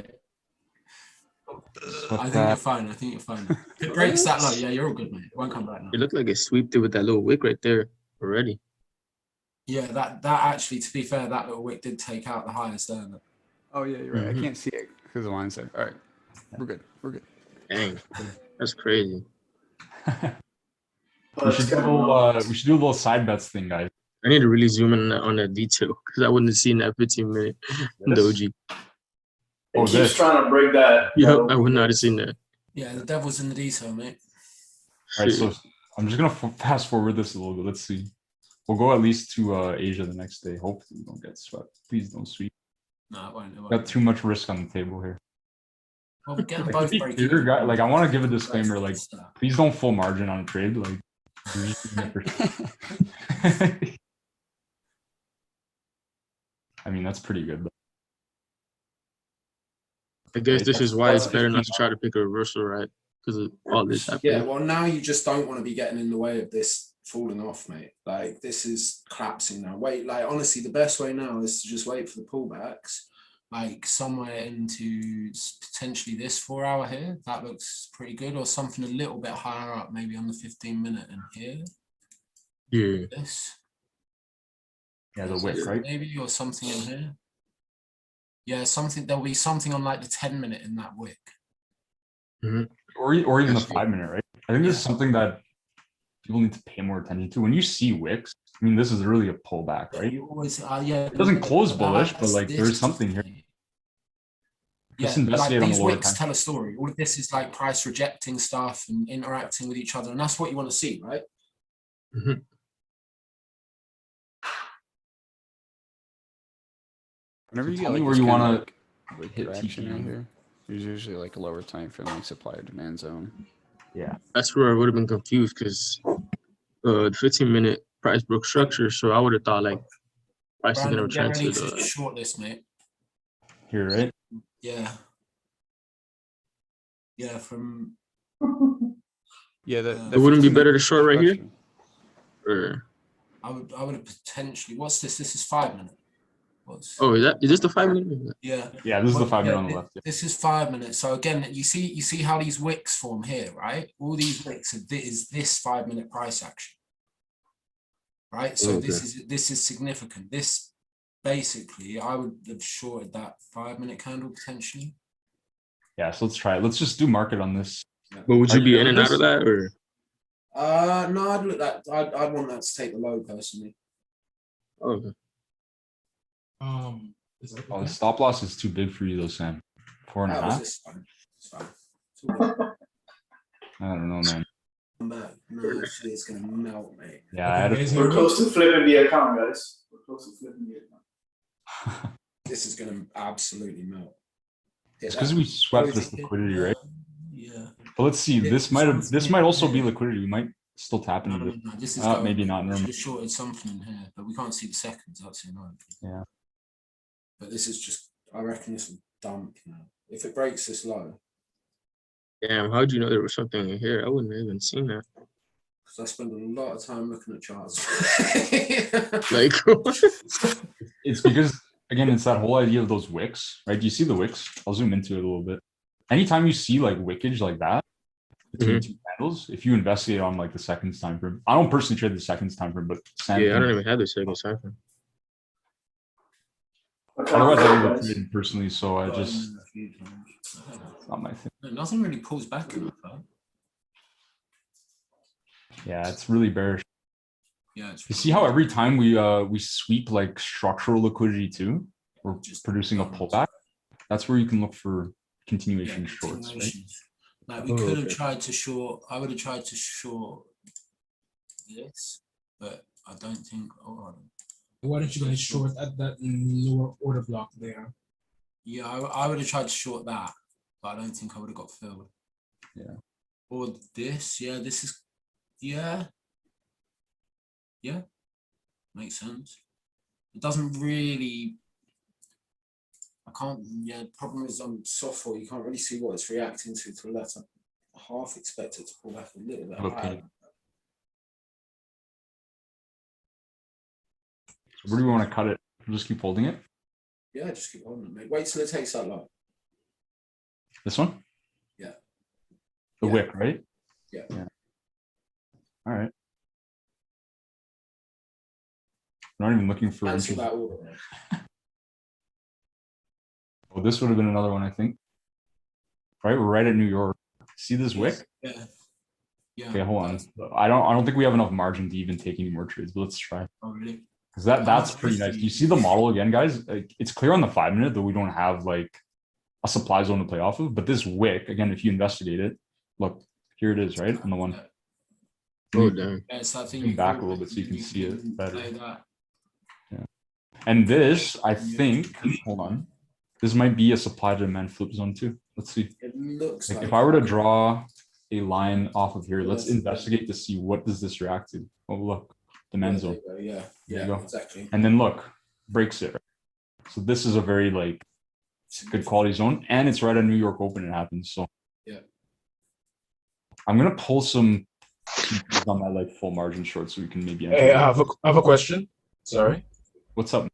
I think you're fine. I think you're fine. If it breaks that low, yeah, you're all good, mate. It won't come back now. It looked like it sweeped it with that little wick right there already. Yeah, that actually, to be fair, that little wick did take out the highest there. Oh yeah, you're right. I can't see it because the line's there. All right, we're good. We're good. Dang, that's crazy. We should do a little side bets thing, guys. I need to really zoom in on that detail because I wouldn't have seen that 15-minute doji. It keeps trying to break that. Yep, I would not have seen that. Yeah, the devil's in the detail, mate. All right, so I'm just gonna fast forward this a little bit. Let's see. We'll go at least to Asia the next day. Hopefully, we don't get swept. Please don't sweep. No, it won't. Got too much risk on the table here. Well, we get them both breaking. Like, I want to give a disclaimer. Like, please don't full margin on a trade. Like, you're just doing it for- I mean, that's pretty good. I guess this is why it's better not to try to pick a reversal, right? Because of all this happening. Yeah, well, now you just don't want to be getting in the way of this falling off, mate. Like, this is collapsing now. Wait, like, honestly, the best way now is to just wait for the pullbacks, like somewhere into potentially this 4 hour here. That looks pretty good, or something a little bit higher up, maybe on the 15-minute and here. Yeah. This. Yeah, the wick, right? Maybe, or something in here. Yeah, something. There'll be something on like the 10-minute in that wick. Or even the 5-minute, right? I think this is something that people need to pay more attention to. When you see wicks, I mean, this is really a pullback, right? You always, yeah. It doesn't close bullish, but like there's something here. Yeah, Just investigate like on the these lower wicks time. tell a story. All of this is like price rejecting stuff and interacting with each other, and that's what you want to see, right? Whenever you Tell get me like where this you kind of, want like hit reaction TP. right here, there's usually like a lower time frame, like supply or demand zone. Yeah. That's where I would have been confused because the 15-minute price broke structure. So I would have thought like price is Brandon, gonna get return ready to to the short this, mate. Here, right? Yeah. Yeah, from. Yeah, It wouldn't be better to short right here? Or I would have potentially. What's this? This is 5-minute. oh, is this the 5-minute? Yeah. Yeah, this is the 5-minute on the left. Yeah. This is 5 minutes. So again, you see how these wicks form here, right? All these wicks is this 5-minute price action, right? So this is significant. This basically, I would have shorted that 5-minute candle potentially. Yeah, so let's try it. Let's just do market on this. But would you be in and out of that, or? No, I'd look at. I'd want that to take the low personally. Okay. Oh, the stop loss is too big for you though, Sam. 4.5. It's fine. It's fine. It's all good. I don't know, man. No, it's gonna melt, mate. Yeah, we're close to flipping the account, guys. We're close to flipping the account. This is gonna absolutely melt. It's because we swept this liquidity, right? Yeah. But let's see. This might also be liquidity. We might still tap into No, this is maybe not. Should have shorted something in here, but we can't see the seconds. That's annoying. Yeah. But this is just. I reckon this will dump now. If it breaks this low. Damn, how'd you know there was something in here? I wouldn't have even seen that. Because I spend a lot of time looking at charts. Like, it's because again, it's that whole idea of those wicks, right? Do you see the wicks? I'll zoom into it a little bit. Anytime you see like wickage like that between two candles, if you investigate on like the seconds time frame, I don't personally trade the seconds time frame, but Sam, yeah, I don't even have the seconds time frame. Otherwise, I would trade it personally. So I just it's not my thing. Nothing really pulls back enough. Huh? Yeah, it's really bearish. Yeah, you see how every time we sweep like structural liquidity too, we're just producing a pullback. That's where you can look for continuation shorts, right? Like we could have tried to short. I would have tried to short this, but I don't think. Why don't you guys short at that lower order block there? Yeah, I would have tried to short that, but I don't think I would have got filled. Yeah. Or this, yeah, this is, yeah. Yeah, makes sense. It doesn't really, I can't. Yeah, the problem is on soft fall, you can't really see what it's reacting to the left. I half expect it to pull back a little bit Okay. higher. Where do we want to cut it? We'll just keep holding it. Yeah, just keep holding it, mate. Wait till it takes that low. This one? Yeah. The Yeah. wick, right? Yeah. All right. Not even looking for Cancel inches. that order. Oh, this would have been another one, I think. Right, we're right at New York. See this wick? Yeah. Yeah. Okay, hold on. I don't think we have enough margin to even take any more trades, but let's try. Oh, really? Because that's pretty nice. Do you see the model again, guys? Like, it's clear on the 5 minute that we don't have like a supply zone to play off of. But this wick, again, if you investigate it, look, here it is, right? On the one. Oh, damn. Yeah, so I think Zoom you back can- a little bit so you can see it better. play that. Yeah. And this, I think, hold on. This might be a supply to demand flip zone too. Let's see. It looks Like like if I were to that. draw a line off of here, let's Yes. investigate to see what does this react to. Oh, look, demand Yeah, zone. there you go. Yeah, There you yeah, go. exactly. And then look, breaks it. So this is a very like good quality zone, and it's right at New York Open. It happens. So yeah, I'm gonna pull some on that like full margin short, so we can maybe. Hey, I have a question. Sorry. What's up?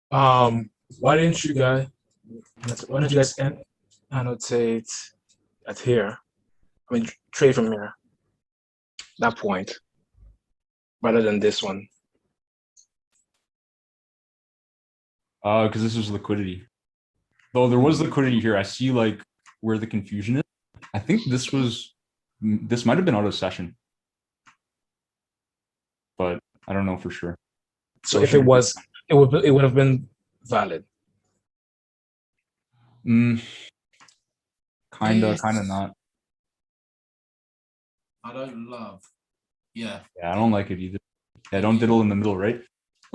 Why didn't you guys annotate at here? I mean, trade from here. That point, rather than this one. Because this is liquidity. Though there was liquidity here, I see like where the confusion is. I think this might have been out of session, but I don't know for sure. So if it was, it would have been valid. Kinda not. I don't love. Yeah. Yeah, I don't like it either. Yeah, don't diddle in the middle, right?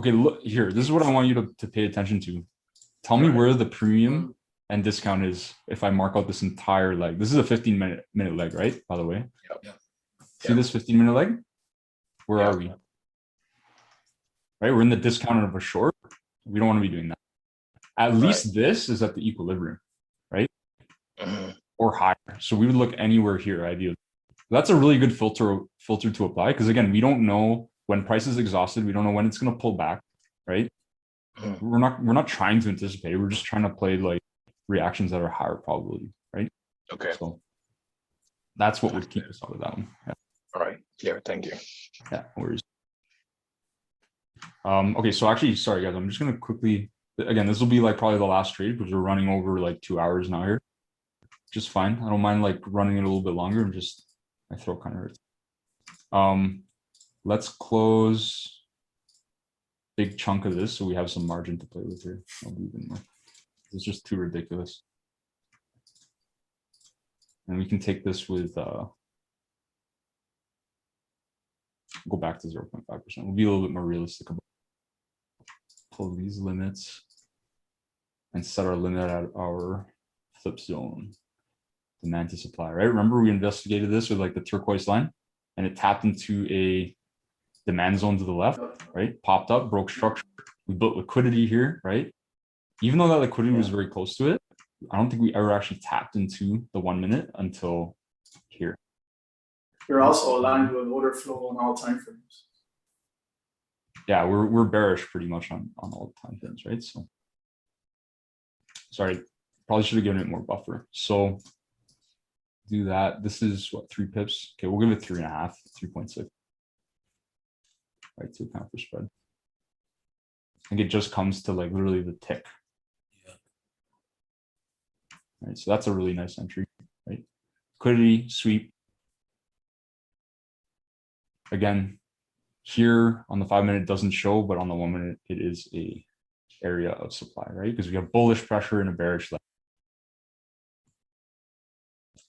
Okay, look here. This is what I want you to pay attention to. Tell me where the premium and discount is if I mark out this entire leg. This is a 15-minute leg, right? By the way. Yep. See this 15-minute leg? Where are we? Right, we're in the discount of a short. We don't want to be doing that. At least this is at the equilibrium, right? Or higher. So we would look anywhere here, ideally. That's a really good filter to apply because again, we don't know when price is exhausted. We don't know when it's going to pull back, right? We're not trying to anticipate. We're just trying to play like reactions that are higher probability, right? Okay. So that's what would keep us out of that one. Yeah. All right. Clear. Thank you. Yeah, no worries. Okay, so actually, sorry guys, I'm just gonna quickly again, this will be like probably the last trade because we're running over like 2 hours now here. Just fine. I don't mind like running it a little bit longer and just my throat kind of hurts. Let's close big chunk of this so we have some margin to play with here. I'll do even more. It's just too ridiculous. And we can take this with go back to 0.5%. We'll be a little bit more realistic about pull these limits and set our limit at our flip zone. Demand to supply, right? Remember we investigated this with like the turquoise line and it tapped into a demand zone to the left, right? Popped up, broke structure. We built liquidity here, right? Even though that liquidity was very close to it, I don't think we ever actually tapped into the 1 minute until here. You're also aligned with order flow on all time frames. Yeah, we're bearish pretty much on all the time frames, right? So sorry, probably should have given it more buffer. So do that. This is what, 3 pips? Okay, we'll give it 3.5, 3.6. Right, to account for spread. I think it just comes to like literally the tick. Yeah. Right, so that's a really nice entry, right? Liquidity, sweep. Again, here on the 5 minute doesn't show, but on the 1 minute, it is a area of supply, right? Because we have bullish pressure and a bearish leg.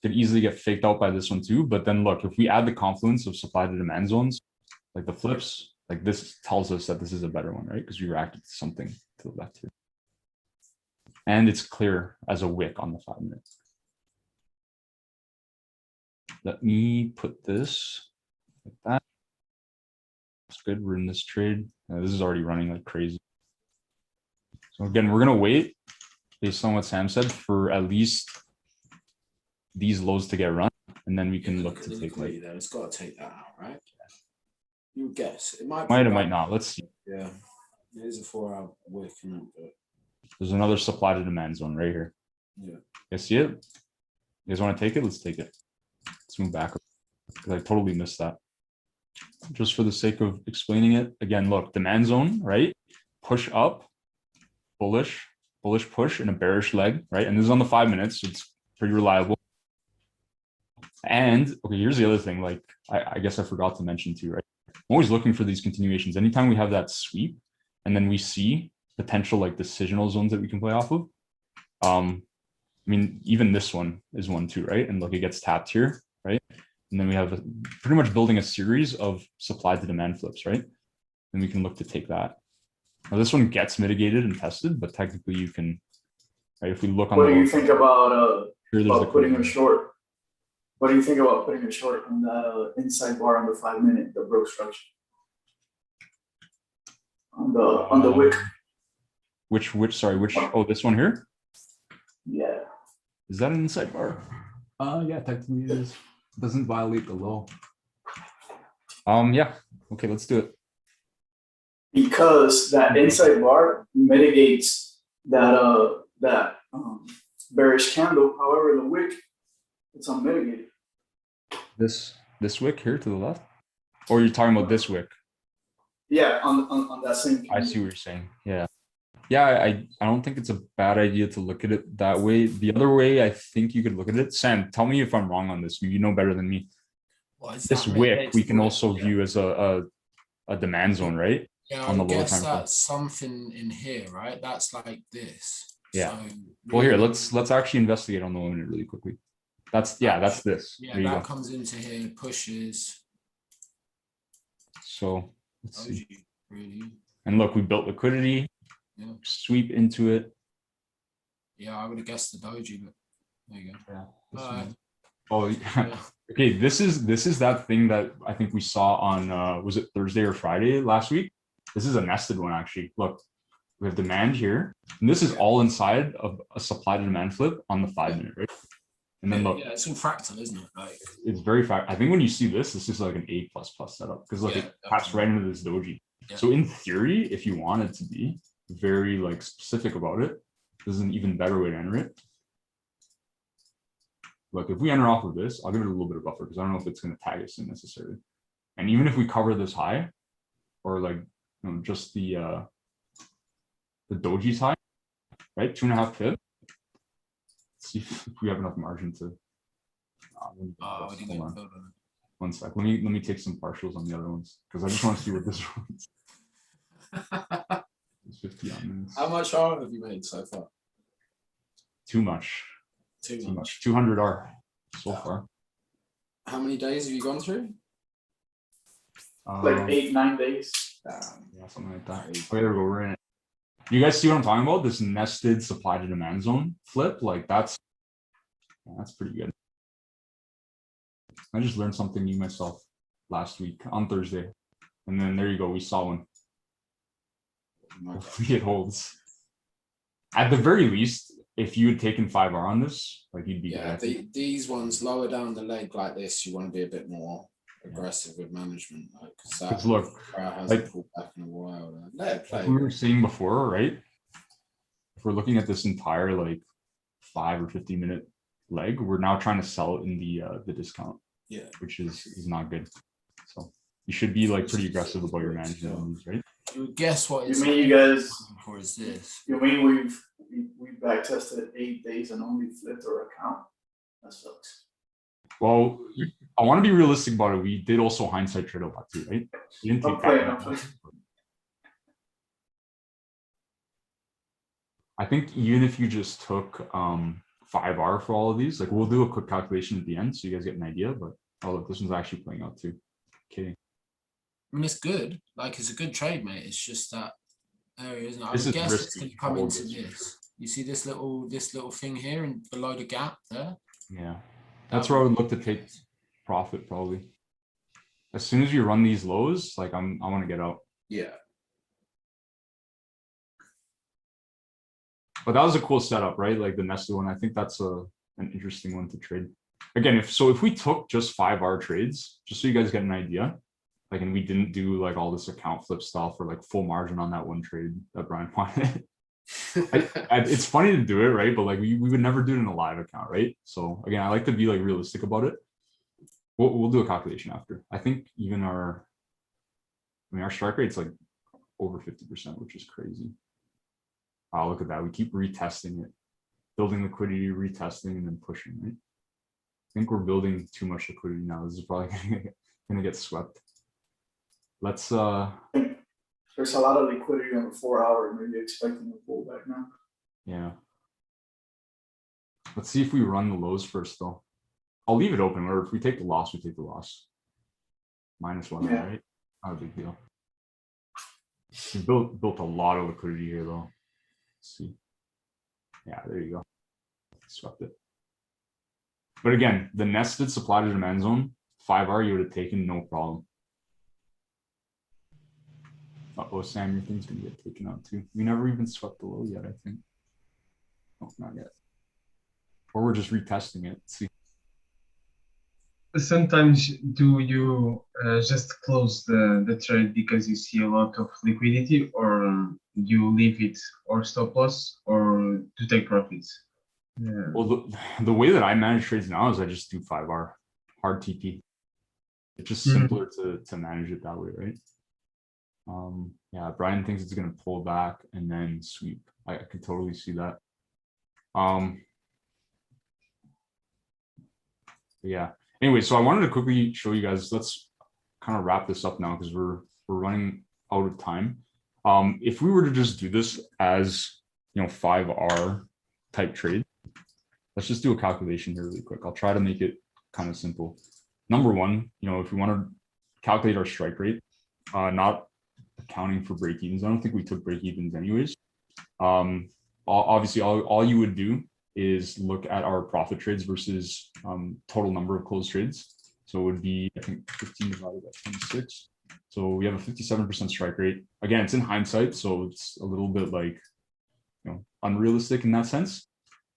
Could easily get faked out by this one too, but then look, if we add the confluence of supply to demand zones, like the flips, like this tells us that this is a better one, right? Because we reacted to something to the left here. And it's clear as a wick on the 5 minute. Let me put this like that. That's good. We're in this trade. This is already running like crazy. So again, we're gonna wait based on what Sam said, for at least these lows to get run, and then we can look to take like. There, it's got to take that out, right? You guess it might. It might not. Let's see. Yeah, it is a 4-hour wick, but there's another supply to demand zone right here. Yeah. You see it? You guys want to take it? Let's take it. Let's move back because I totally missed that. Just for the sake of explaining it again, look, demand zone, right? Push up, bullish push in a bearish leg, right? And this is on the 5 minutes, so it's pretty reliable. And okay, here's the other thing. Like I guess I forgot to mention too, right? I'm always looking for these continuations. Anytime we have that sweep, and then we see potential like decisional zones that we can play off of. I mean, even this one is one too, right? And look, it gets tapped here, right? And then we have pretty much building a series of supply to demand flips, right? And we can look to take that. Now this one gets mitigated and tested, but technically you can, right? If we look on what the do you think about putting code. a short? What do you think about putting a short on the inside bar on the 5 minute, the broke structure? On the wick. Which, oh, this one here? Yeah. Is that an inside bar? Yeah, technically it is. It doesn't violate the low. Yeah. Okay, let's do it. Because that inside bar mitigates that bearish candle. However, the wick, it's unmitigated. This wick here to the left? Or you're talking about this wick? Yeah, on that same candle. I see what you're saying. Yeah. Yeah, I don't think it's a bad idea to look at it that way. The other way I think you could look at it, Sam, tell me if I'm wrong on this. You know better than me. This wick we can also view as a demand zone, right? Yeah, on the I lower guess time frame. that's something in here, right? That's like this. Yeah. So Well, here, really- let's actually investigate on the low end really quickly. That's this. Yeah, There you that go. comes into here, pushes. So let's see. Really. And look, we built liquidity. Yeah. Sweep into it. Yeah, I would have guessed the doji, but there you go. Yeah. This Uh, one. Oh, yeah. Okay. This is that thing that I think we saw on was it Thursday or Friday last week? This is a nested one actually. Look, we have demand here, and this is all inside of a supply to demand flip on the 5 minute, right? And then look, yeah, it's all fractal, isn't it? Like it's very fact. I think when you see this is like an A++ setup because look, Yeah, it passed right into this doji. Yeah. So in theory, if you wanted to be very like specific about it, this is an even better way to enter it. Look, if we enter off of this, I'll give it a little bit of buffer because I don't know if it's going to tag us in necessarily. And even if we cover this high, or like just the doji's high, right? 2.5 pip. Let's see if we have enough margin to. Hold on. 1 sec. Let me take some partials on the other ones because I just want to see what this runs. It's 50 on this. how much R have you made so far? Too much. Too Too much. much. 200 R so far. How many days have you gone through? Like 8-9 days. Yeah, something like that. Okay, there we go. We're in it. You guys see what I'm talking about? This nested supply to demand zone flip, like that's pretty good. I just learned something new myself last week on Thursday, and then there you go. We saw one. Hopefully it holds. At the very least, if you had taken 5R on this, like you'd be Yeah, good. these ones lower down the leg like this, you want to be a bit more aggressive with management, like because that look, crowd hasn't like, pulled back in a while. Let it play. Like we were saying before, right? If we're looking at this entire like 5 or 50 minute leg, we're now trying to sell it in the discount. Yeah, which is not good. So you should be like pretty aggressive about your management on these, right? You would guess what You mean you guys? or is this? You mean we back tested 8 days and only flipped our account? That sucks. Well, I want to be realistic about it. We did also hindsight trade a lot too, right? We didn't take that. I think even if you just took 5R for all of these, like we'll do a quick calculation at the end so you guys get an idea, but oh look, this one's actually playing out too. Kidding. I mean, it's good. Like it's a good trade, mate. It's just that area, isn't it? I This would is guess it's risky. going to come All into this. this. You see this little thing here and below the gap there. Yeah, that's where I would look to take profit probably. As soon as you run these lows, like I want to get out. Yeah. But that was a cool setup, right? Like the nested one. I think that's an interesting one to trade. Again, if we took just 5R trades, just so you guys get an idea, like, and we didn't do like all this account flip stuff or like full margin on that one trade that Brian wanted. It's funny to do it, right? But like we would never do it in a live account, right? So again, I like to be like realistic about it. We'll do a calculation after. I think even our strike rate's like over 50%, which is crazy. Oh, look at that. We keep retesting it, building liquidity, retesting, and then pushing, right? I think we're building too much liquidity now. This is probably gonna get swept. Let's There's a lot of liquidity on the 4 hour, maybe expecting a pullback now. Yeah. Let's see if we run the lows first though. I'll leave it open, or if we take the loss, we take the loss. -1, Yeah. right? Not a big deal. We built a lot of liquidity here though. Let's see. Yeah, there you go. Swept it. But again, the nested supply to demand zone, 5R, you would have taken no problem. Uh-oh, Sam, your thing's gonna get taken out too. We never even swept the low yet, I think. No, not yet. Or we're just retesting it. Let's see. Sometimes do you just close the trade because you see a lot of liquidity, or you leave it or stop loss, or to take profits? Yeah. Well, the way that I manage trades now is I just do 5R hard TP. It's just simpler to manage it that way, right? Yeah, Brian thinks it's gonna pull back and then sweep. I can totally see that. Yeah. Anyway, so I wanted to quickly show you guys. Let's kind of wrap this up now because we're running out of time. If we were to just do this as 5R type trade, let's just do a calculation here really quick. I'll try to make it kind of simple. Number one, if we want to calculate our strike rate, not accounting for break evens. I don't think we took break evens anyways. Obviously, all you would do is look at our profit trades versus total number of closed trades. So it would be, I think, 15 divided by 26. So we have a 57% strike rate. Again, it's in hindsight, so it's a little bit like unrealistic in that sense.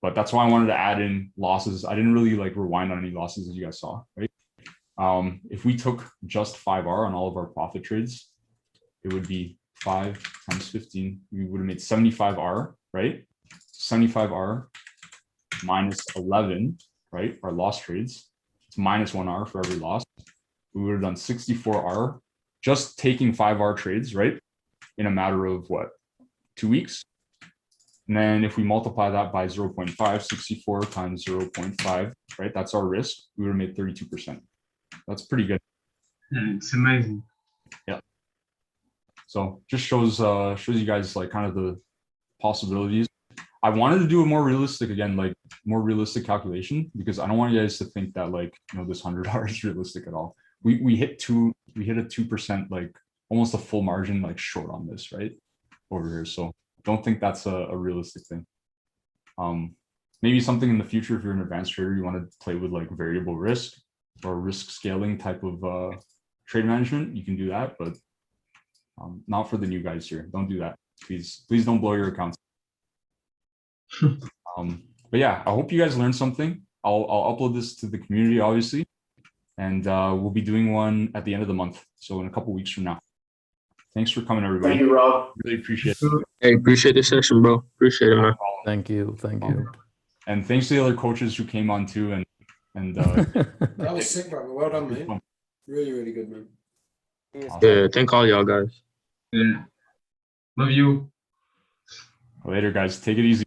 But that's why I wanted to add in losses. I didn't really like rewind on any losses as you guys saw, right? If we took just 5R on all of our profit trades, it would be 5 times 15. We would have made 75R, right? 75R minus 11, right? Our loss trades. It's -1R for every loss. We would have done 64R just taking 5R trades, right? In a matter of what? 2 weeks. And then if we multiply that by 0.5, 64 times 0.5, right? That's our risk. We would have made 32%. That's pretty good. Yeah, it's amazing. Yeah. So just shows you guys like kind of the possibilities. I wanted to do a more realistic, again, like more realistic calculation, because I don't want you guys to think that like, this $100 is realistic at all. We hit a 2%, like almost a full margin, like short on this, right? Over here. So don't think that's a realistic thing. Maybe something in the future, if you're an advanced trader, you want to play with like variable risk or risk scaling type of trade management, you can do that, but not for the new guys here. Don't do that. Please don't blow your accounts. But yeah, I hope you guys learned something. I'll upload this to the community, obviously, and we'll be doing one at the end of the month, so in a couple weeks from now. Thanks for coming, everybody. Thank you, Rob. Really appreciate it. Hey, appreciate the session, bro. Appreciate it, man. Thank you. And thanks to the other coaches who came on too, and That was sick, bro. Well done, man. Really, really good, man. Yeah, thank all y'all guys. Yeah. Love you. Later, guys. Take it easy.